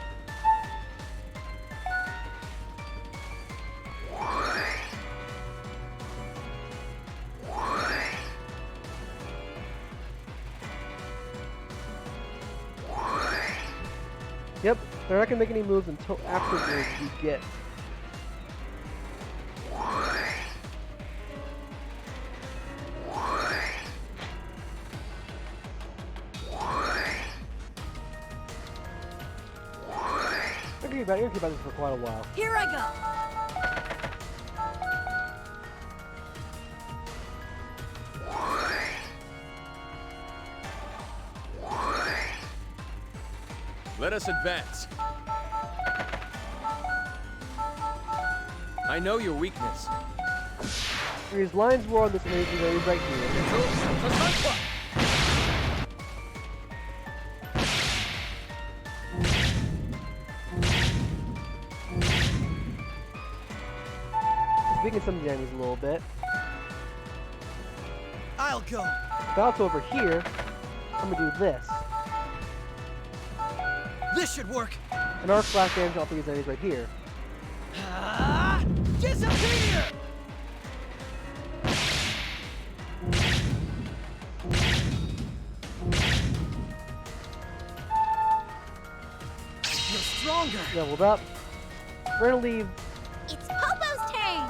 Yep, they're not gonna make any moves until afterwards we get. You're gonna keep about this for quite a while. Here I go. Let us advance. I know your weakness. His lines were on this amazing wave right here. Speaking some jammies a little bit. I'll go. Bounce over here. I'm gonna do this. This should work. And our flash damage off these enemies right here. Disappear! You're stronger. Leveled up. We're gonna leave. It's Popo's turn!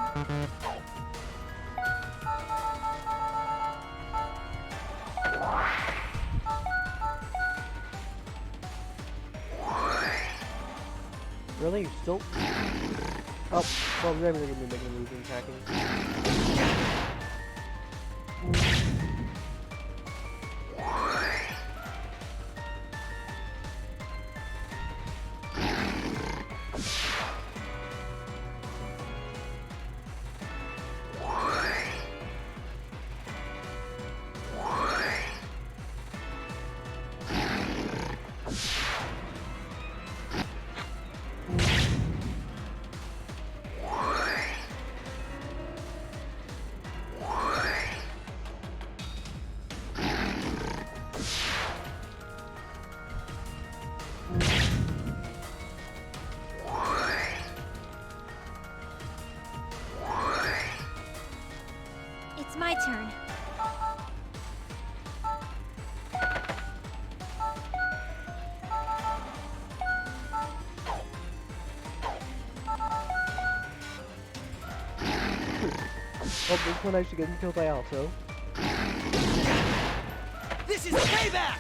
Really? You still? Oh, well, they're gonna be making moves and attacking. It's my turn. Oh, this one actually getting killed by Alto. This is payback!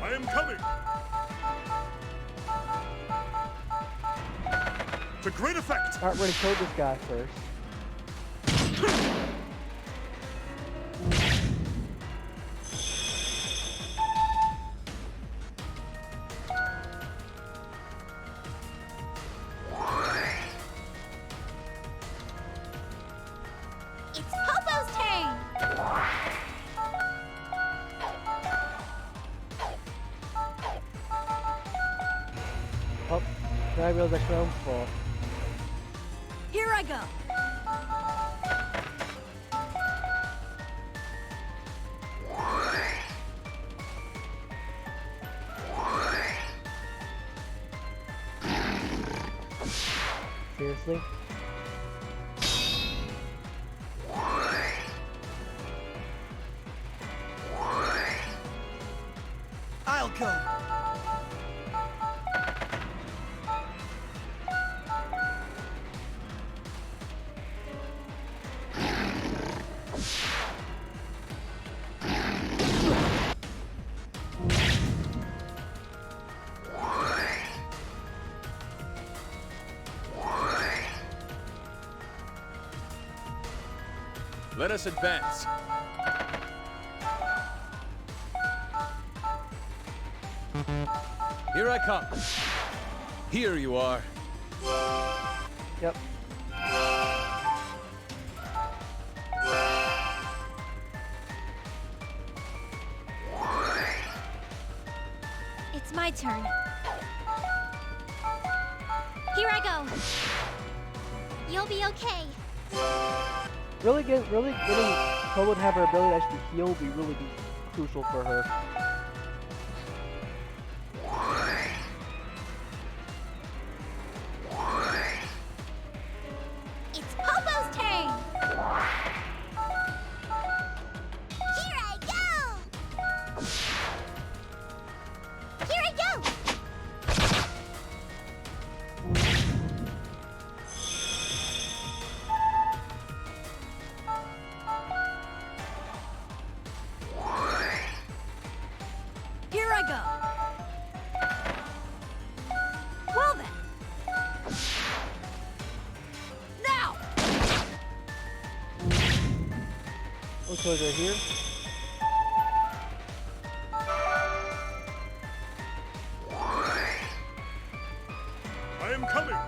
I am coming! To great effect! Alright, we're gonna kill this guy first. It's Popo's turn! Oh, now I realize I crown fall. Here I go. Seriously? I'll go. Let us advance. Here I come. Here you are. Yep. my turn. Here I go. You'll be okay. Really getting Popo to have her ability to actually heal would be really crucial for her. It's Popo's turn. Here I go. Here I go. Here I go. Well then. Now. Looks like right here. I am coming.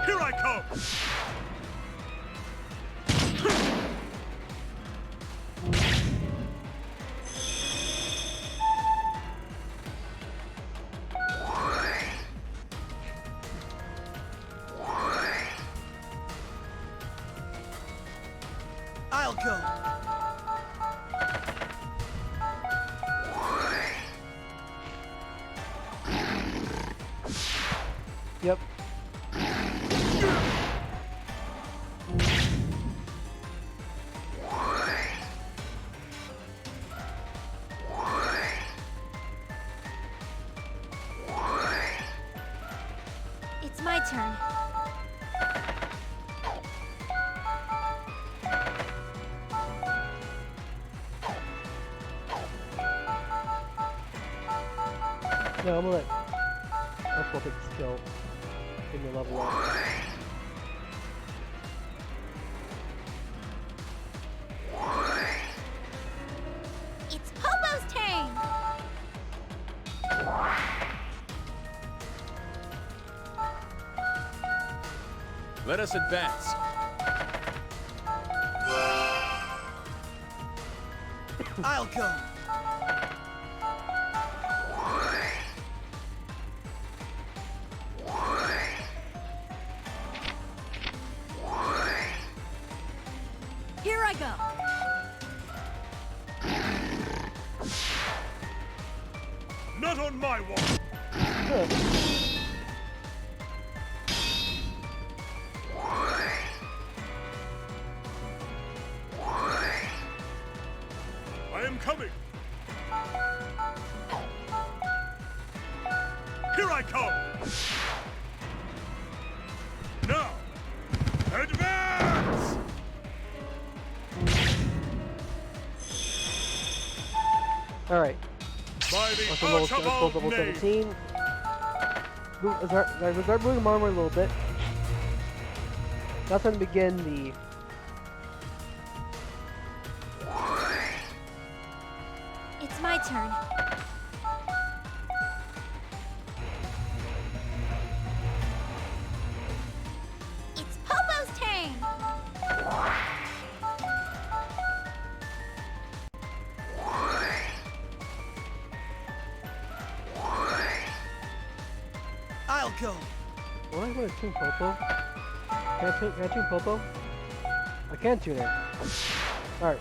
Here I come. I'll go. Yep. It's my turn. No, I'm gonna let Popo take this kill. Give me a level up. It's Popo's turn. Let us advance. I'll go. Here I go. Not on my watch. I am coming. Here I come. Now, advance! Alright. By the Let's level, Archibald level name. 17. Guys, we'll start moving my armor a little bit. That's when we begin the... It's my turn. It's Popo's turn. I'll go. What am I going to tune Popo? Can I tune Popo? I can tune it. Alright.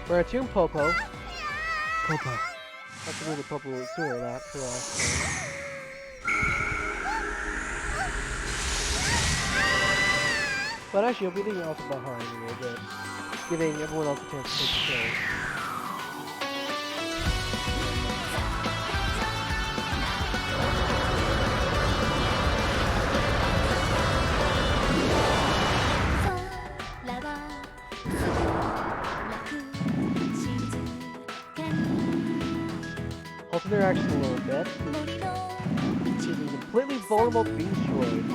We're going to tune Popo. Popo. Have to move the Popo sooner than that. But actually, I'll be leaving off behind a little bit, giving everyone else a chance to take the kill. Halting their action a little bit. Being completely vulnerable to being destroyed.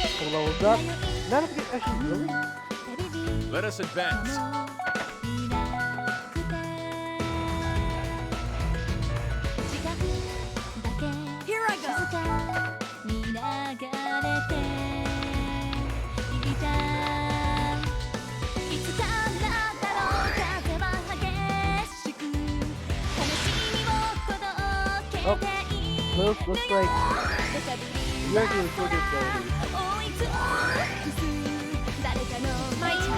Couple levels up. Not if we get actually really. Let us advance. Here I go. looks like you actually have pretty good abilities. My turn.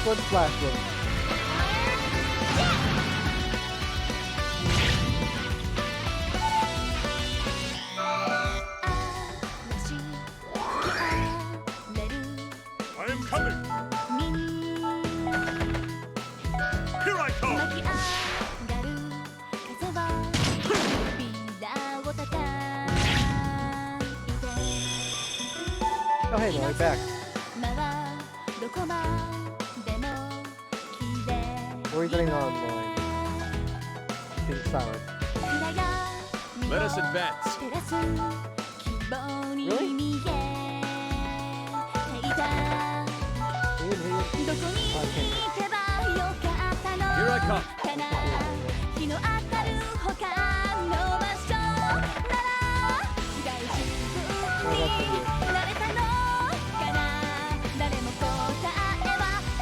Let's flash them. I am coming. Here I come. Oh hey, now I'm back. Or he's running online. Being silent. Let us advance. Really? Here I come.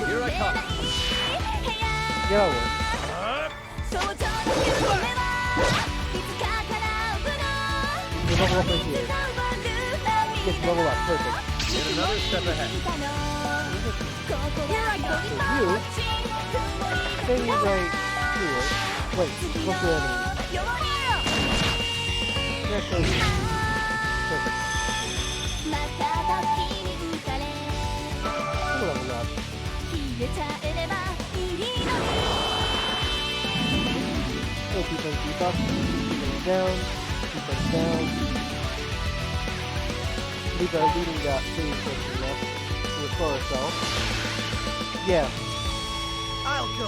Here I come. Get over it. You level up right here. Just level up, perfect. And another step ahead. So you, stay right here. Wait, look for enemies. That's so easy. Perfect. Level up. So defense debuff, defense down, defense down. Leave our leading got pretty quickly enough to restore ourselves. Yeah. I'll go.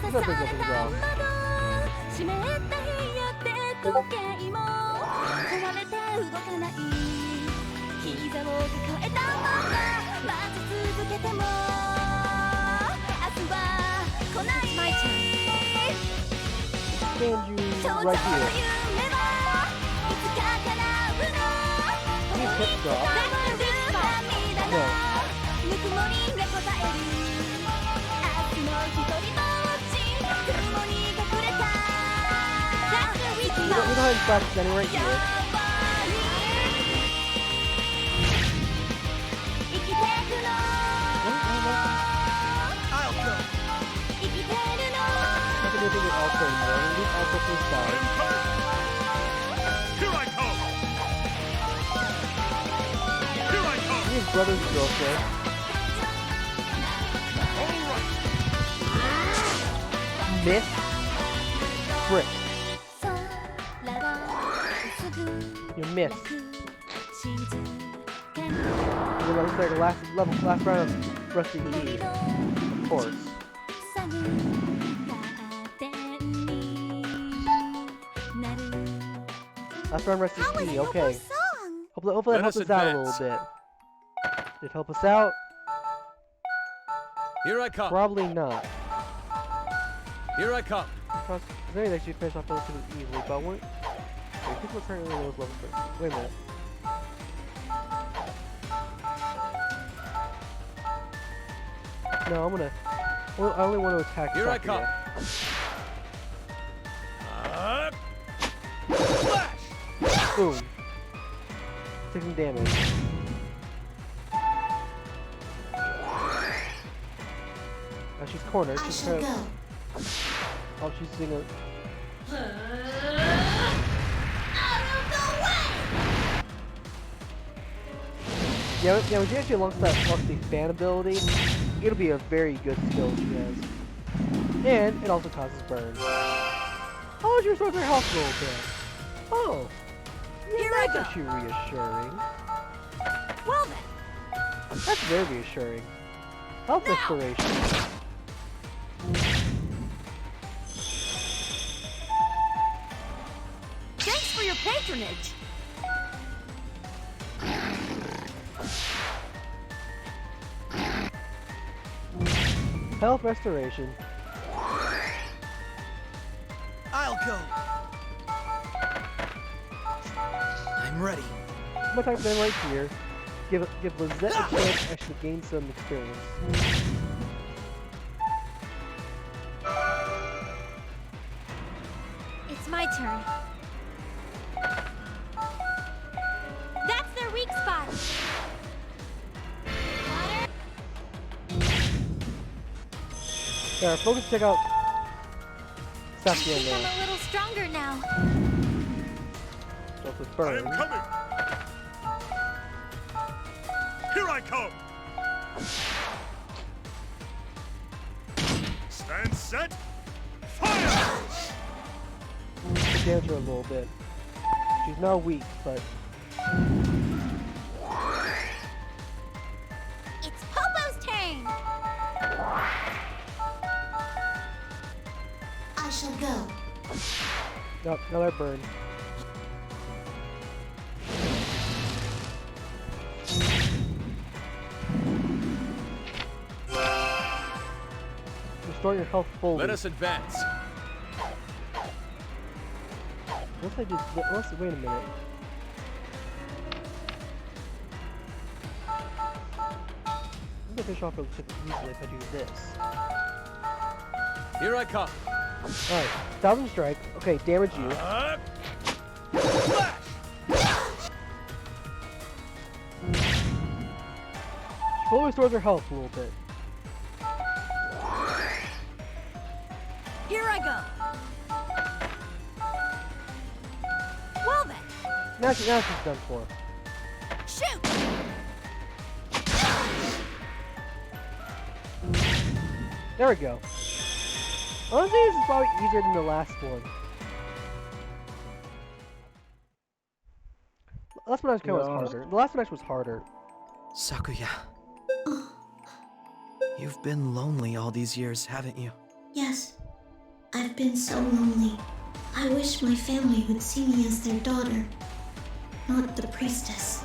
It's not big enough as well. It's my turn. Stand you right here. He's hip drop. No. You don't have any practice any right here. I'll go. Not gonna do it also anymore. We'll leave also to the side. Here I come. Here I come. His brother's girlfriend. Miss Frick. You missed. It looks like the last round of Rusty Eve. Of course. Last round Rusty Eve, okay. Hopefully that helps us out a little bit. Did it help us out? Here I come. Probably not. Here I come. Because very actually finished off relatively easily, but I want. Wait, people are currently those levels first. Wait a minute. No, I'm gonna. Well, I only want to attack. Here I come. Flash! Boom. Taking damage. Now she's cornered. She's I shall go. Oh, she's doing a. Yeah, when she actually unlocks that the fan ability, it'll be a very good skill she has. And it also causes burns. Oh, she restores her health a little bit. Oh. Yeah, Here that's I go. actually reassuring. Well then. That's very reassuring. Health restoration. Thanks for your patronage. Health restoration. I'll go. I'm ready. My time then right here. Give Lizette a chance to actually gain some experience. It's my turn. That's their weak spot. Yeah, focus check out Sakia I'm now. a little stronger now. Just with I burn. am coming. Here I come. Stand set. Fire! Damage her a little bit. She's now weak, but It's Popo's turn. I shall go. nope, another burn. Restore your health fully. Let us advance. Unless I just wait a minute. I'm gonna finish off relatively easily if I do this. Here I come. Alright, Thousand Strike. Okay, damage you. She fully restores her health a little bit. Here I go. Well then, Now she's done for. shoot! There we go. Honestly, this is probably easier than the last one. The last one was harder. The last one actually was harder. Sakuya. You've been lonely all these years, haven't you? Yes, I've been so lonely. I wish my family would see me as their daughter. Not the priestess,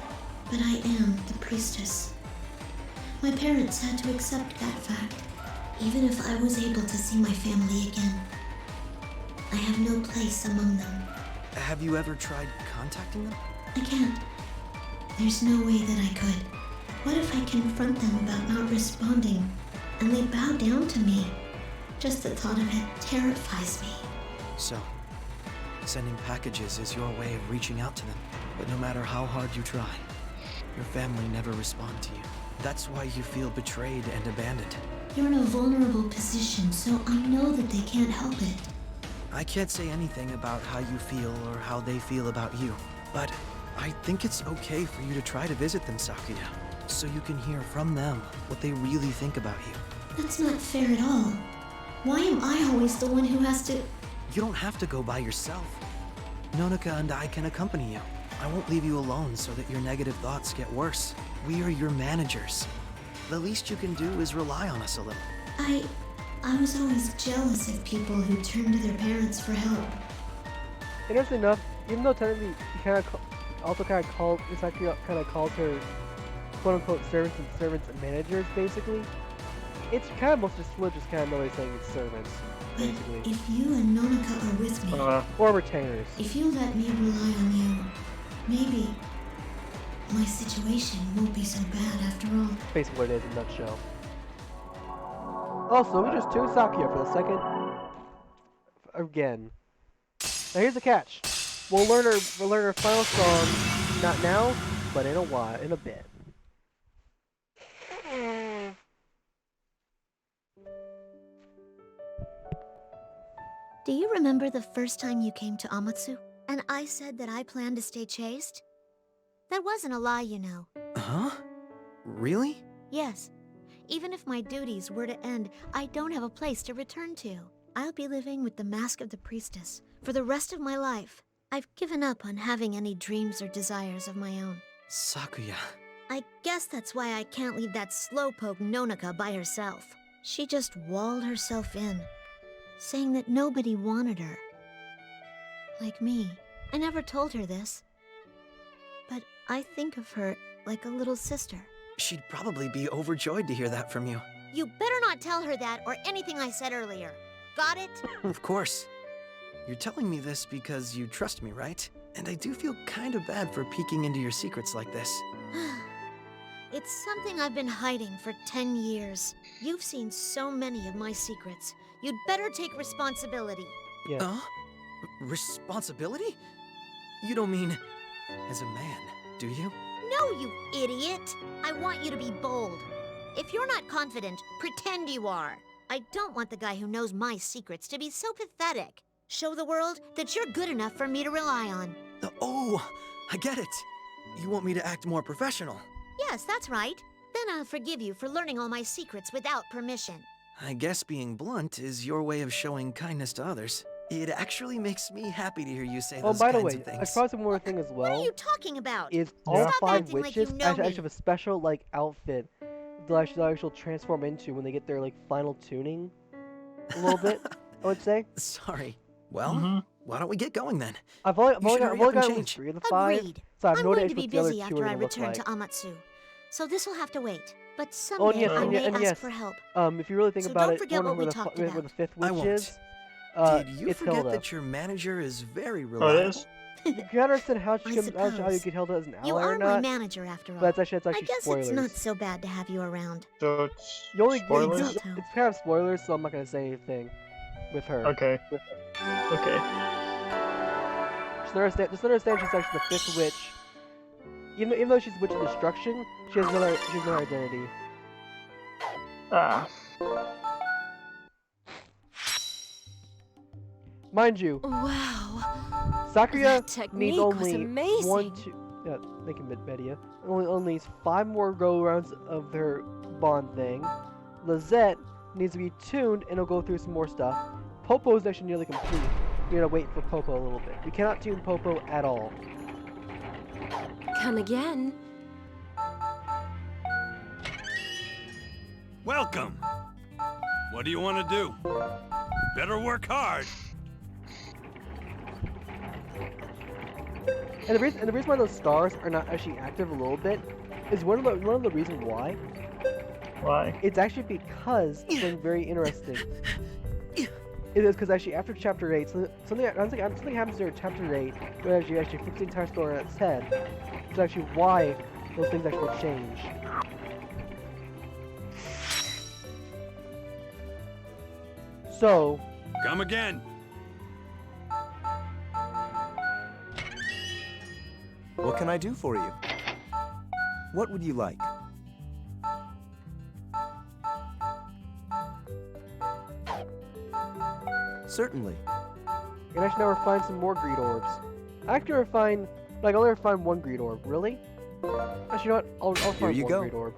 but I am the priestess. My parents had to accept that fact, even if I was able to see my family again. I have no place among them. Have you ever tried contacting them? I can't. There's no way that I could. What if I confront them about not responding, and they bow down to me? Just the thought of it terrifies me. So, sending packages is your way of reaching out to them. But no matter how hard you try, your family never respond to you. That's why you feel betrayed and abandoned. You're in a vulnerable position, so I know that they can't help it. I can't say anything about how you feel or how they feel about you, but I think it's okay for you to try to visit them, Sakuya, so you can hear from them what they really think about you. That's not fair at all. Why am I always the one who has to... You don't have to go by yourself. Nonika and I can accompany you. I won't leave you alone so that your negative thoughts get worse. We are your managers. The least you can do is rely on us a little. I was always jealous of people who turned to their parents for help. Interesting enough, even though technically he kind of also kind of called, it's actually kind of calls her quote unquote servants and managers basically. It's kind of most just kind of another saying it's servants basically. If you and Nonika are with me, Or retainers. if you let me rely on you, maybe my situation won't be so bad after all. Basically what it is in a nutshell. Also, we just tuned Sakuya for the second again. Now here's the catch. We'll learn her final song, not now, but in a while, in a bit. Do you remember the first time you came to Amatsu? And I said that I planned to stay chaste? That wasn't a lie, you know. Huh? Really? Yes. Even if my duties were to end, I don't have a place to return to. I'll be living with the mask of the priestess for the rest of my life. I've given up on having any dreams or desires of my own. Sakuya. I guess that's why I can't leave that slowpoke Nonika by herself. She just walled herself in, saying that nobody wanted her. Like me. I never told her this. But I think of her like a little sister. She'd probably be overjoyed to hear that from you. You better not tell her that or anything I said earlier. Got it? Of course. You're telling me this because you trust me, right? And I do feel kind of bad for peeking into your secrets like this. It's something I've been hiding for 10 years. You've seen so many of my secrets. You'd better take responsibility. Yeah. Responsibility? You don't mean as a man, do you? No, you idiot! I want you to be bold. If you're not confident, pretend you are. I don't want the guy who knows my secrets to be so pathetic. Show the world that you're good enough for me to rely on. Oh, I get it. You want me to act more professional. Yes, that's right. Then I'll forgive you for learning all my secrets without permission. I guess being blunt is your way of showing kindness to others. It actually makes me happy to hear you say those by the kinds way, of I things. probably one more thing as well. What are you talking about? Is all Stop 5 acting like witches you know actually me. have a special like outfit they'll actually transform into when they get their like final tuning a little bit, I would say. Sorry. Well, why don't we get going then? I've only You should got hurry up and at least change. 3 of the 5, Agreed. so I have I'm no going idea to be what the other busy 2 are after I gonna look return like. to Amatsu. So this'll have to wait. But Oh, someday and I may yes, ask for help. if you really think So about don't it, forget wondering what we where talked where about. the 5th I witch won't. is, Did you it's forget Hilda. that your manager is very Oh, reliable? it is? You can understand how she I can, how you suppose. get Hilda as an ally You or are not. my manager after all. But that's actually I guess spoilers. it's not so bad to have you around. So it's You only spoilers? it's kind of spoilers, so I'm not gonna say anything with her. Okay. Okay. Just understand she's actually the 5th witch. Even though she's Witch of Destruction, she has another identity. Ah. Mind you, Wow. Sakuya That needs technique only was amazing. 1, 2. Yeah, thank you, Media. Only needs 5 more go rounds of her bond thing. Lizette needs to be tuned, and it'll go through some more stuff. Popo is actually nearly complete. We gotta wait for Popo a little bit. We cannot tune Popo at all. Come again. Welcome. What do you want to do? Better work hard. And the reason why those stars are not actually active a little bit is one of the reasons why. Why? It's actually because something very interesting. It is because actually after chapter 8, something happens during chapter 8 where actually flips the entire story on its head. Which is actually why those things actually change. So. Come again. What can I do for you? What would you like? Certainly. I can actually now refine some more greed orbs. I can refine, like, I'll only refine 1 greed orb. Really? Actually, you know what? I'll Here find you 1 go. greed orb.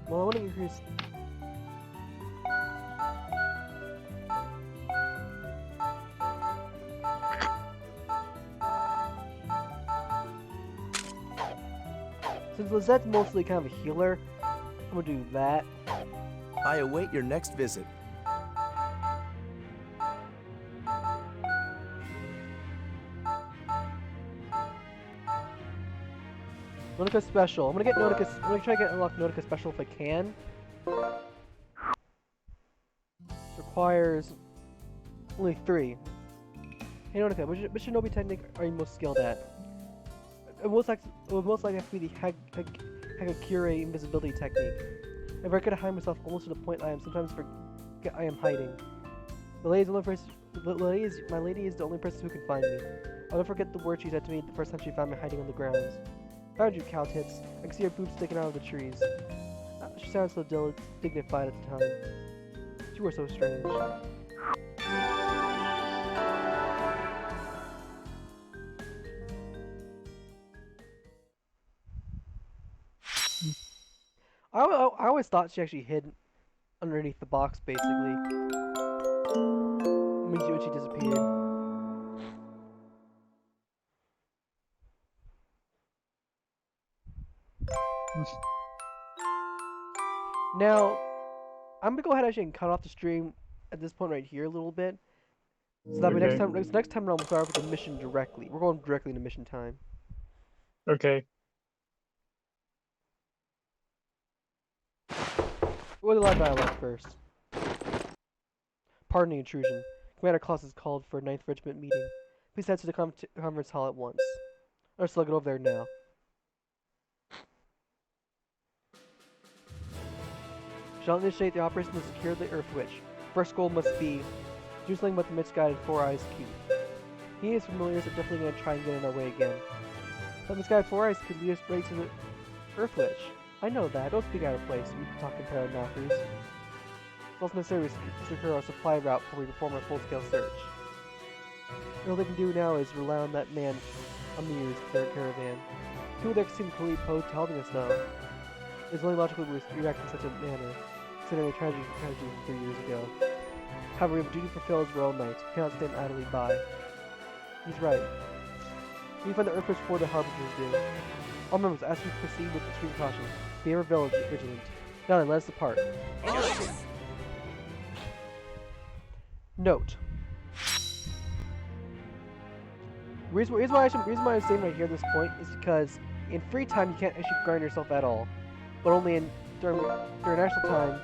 Well, I want to increase. Since Lizette's mostly kind of a healer, I'm gonna do that. I await your next visit. Notica special. I'm gonna get Notica. I'm gonna try to unlock Notica special if I can. Requires only 3. Hey Notica, which shinobi technique are you most skilled at? It will most likely have to be the Hagakure invisibility technique. If I could hide myself almost to the point I am sometimes forget I am hiding. My lady is the only person who can find me. I'll never forget the word she said to me the first time she found me hiding on the grounds. Found you, cow tits. I can see her boobs sticking out of the trees. She sounded so dignified at the time. You were so strange. I always thought she actually hid underneath the box, basically. When she disappeared. Now, I'm gonna go ahead actually and cut off the stream at this point right here a little bit. So that way next time around we'll start with the mission directly. We're going directly into mission time. Okay. What the live dialogue first? Pardon the intrusion. Commander Claus is called for a 9th Regiment meeting. Please head to the conference hall at once. Let's look it over there now. Shall initiate the operation to secure the Earth Witch. First goal must be do something about the misguided Four Eyes Cube. He is familiar, so definitely gonna try and get in our way again. That misguided Four Eyes could lead us right to the Earth Witch. I know that. Don't speak out of place. We can talk in parameters. It's also necessary to secure our supply route before we perform our full-scale search. All they can do now is rely on that man, Amir's caravan. People there seem completely opposed to helping us now. It's only logical we react in such a manner, considering a tragedy from 3 years ago. However, we have a duty to fulfill as Royal Knights. We cannot stand idly by. He's right. We find the Earth Witch before the Harbingers do. All members, ask you to proceed with extreme caution. Be ever vigilant. Now then, let us depart. Note. Reason why I'm saying right here at this point is because in free time you can't actually grind yourself at all, but only during actual time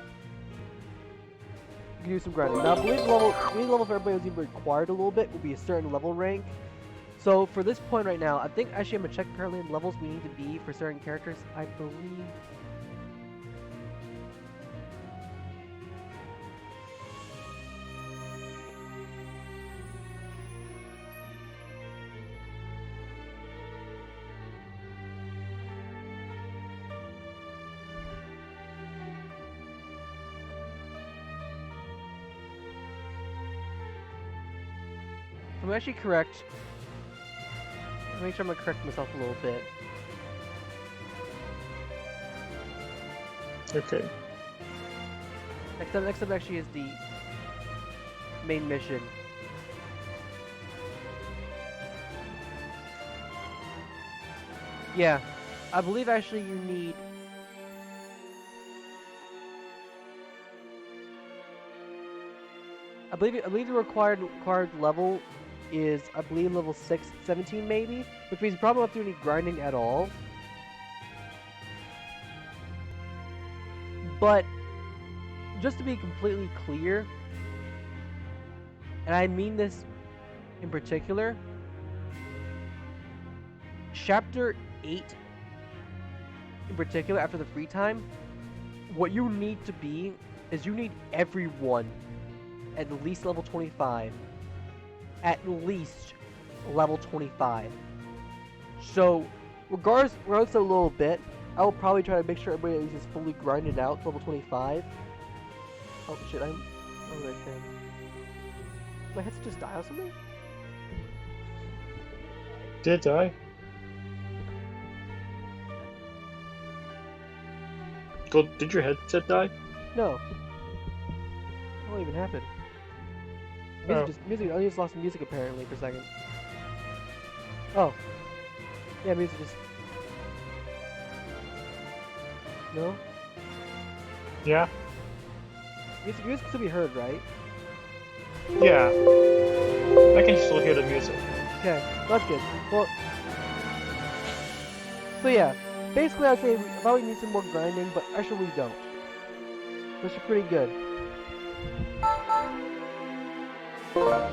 you can do some grinding. Now I believe the level for everybody was even required a little bit will be a certain level rank. So for this point right now, I think actually I'm gonna check currently the levels we need to be for certain characters. I believe. I'm actually correct. Make sure I'm gonna correct myself a little bit. Okay. Next up actually is the main mission. Yeah, I believe actually you need. I believe the required level is, I believe, level 17 maybe, which means you probably won't have to do any grinding at all. But just to be completely clear, and I mean this in particular, Chapter 8 in particular, after the free time, what you need to be is you need everyone at least level 25. At least level 25. So, regardless of a little bit, I will probably try to make sure everybody is fully grinded out to level 25. Oh shit, oh right there. My headset just die or something? Did it die? Did your headset die? No. What even happened? Music, I just lost music apparently for a second. Oh. Yeah, music just... No? Yeah? Music still be heard, right? Yeah. I can still hear the music. Okay, that's good. Well... So yeah, basically I'd say we probably need some more grinding, but actually we don't. Which is pretty good.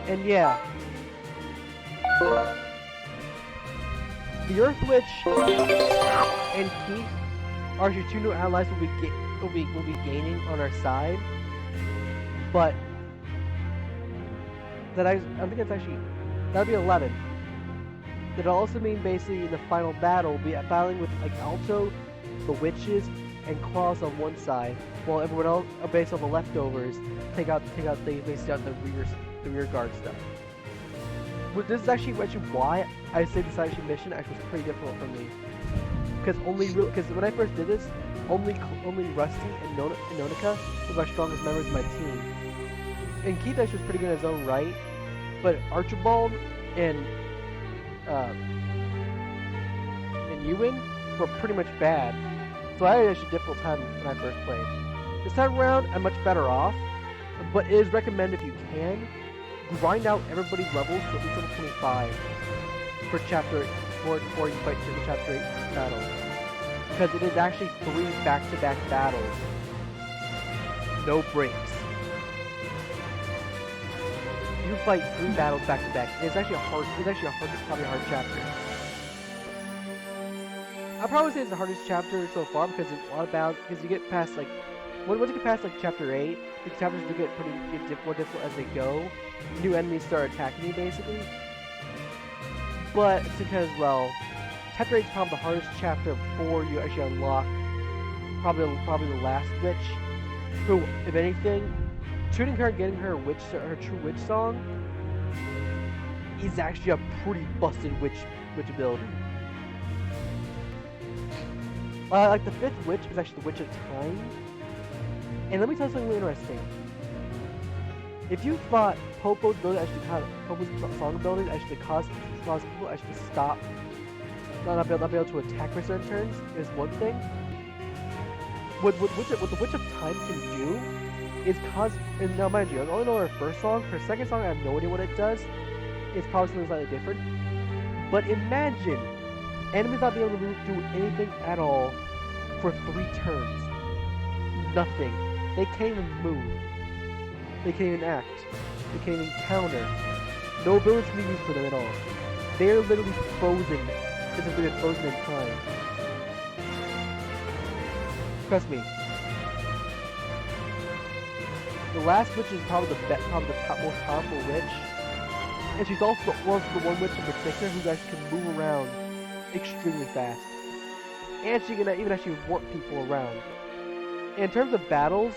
And yeah, the Earth Witch and Keith are actually two new allies we'll be gaining on our side. But that I think it's actually that'll be 11. That'll also mean basically in the final battle we'll be battling with like Alto, the witches, and Claus on one side, while everyone else, based on the leftovers, take out the rear guard stuff. But this is actually why I say this actually mission actually was pretty difficult for me. Because when I first did this, only Rusty and Nonica was my strongest members of my team. And Keith actually was pretty good in his own right, but Archibald and Ewan were pretty much bad. So I had actually a difficult time when I first played. This time around, I'm much better off, but it is recommended if you can, grind out everybody's levels to at least level 25 for chapter 4 before you fight the chapter 8 battle. Because it is actually 3 back-to-back battles no breaks. You fight 3 battles back to back. It's actually probably a hard chapter. I'll probably say it's the hardest chapter so far because there's a lot of battles. Because you get past like, once you get past like chapter 8, the chapters do get more difficult as they go. New enemies start attacking you basically. But it's because, well, chapter 8 is probably the hardest chapter before you actually unlock probably the last witch. Who, if anything, shooting her and getting her true witch song is actually a pretty busted witch ability. Like the 5th witch is actually the Witch of Time. And let me tell you something really interesting. If you thought Popo's song ability actually cause people actually stop, not be able to attack for certain turns, is one thing. What the Witch of Time can do is cause, and now mind you, I only know her first song. Her second song, I have no idea what it does. It's probably something slightly different. But imagine enemies not being able to do anything at all for 3 turns. Nothing. They can't even move. They can't even act. They can't even counter. No ability can be used for them at all. They're literally frozen. As if they're frozen in time. Trust me. The last witch is probably the most powerful witch. And she's also the one witch in particular who guys can move around extremely fast. And she can even actually warp people around. And in terms of battles,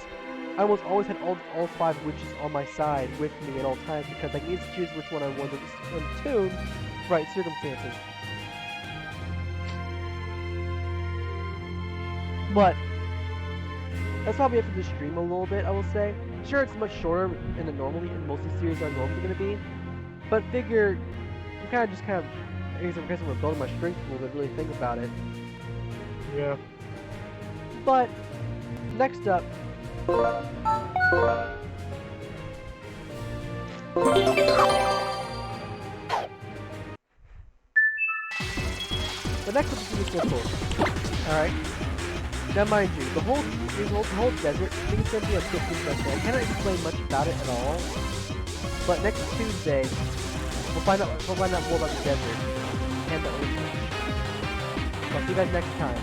I almost always had all 5 witches on my side with me at all times because I can easily choose which one I wanted to tune for right circumstances. But that's probably it for the stream a little bit, I will say. Sure, it's much shorter than most of the series are normally going to be, but figure I'm I guess we're building my strength a little bit, really think about it. Yeah. But next up, the next up is going to be simple. Alright? Now mind you, the whole desert, I think it's going to be a 15%. I cannot explain much about it at all. But next Tuesday, we'll find out more about the desert and the ocean. I'll see you guys next time.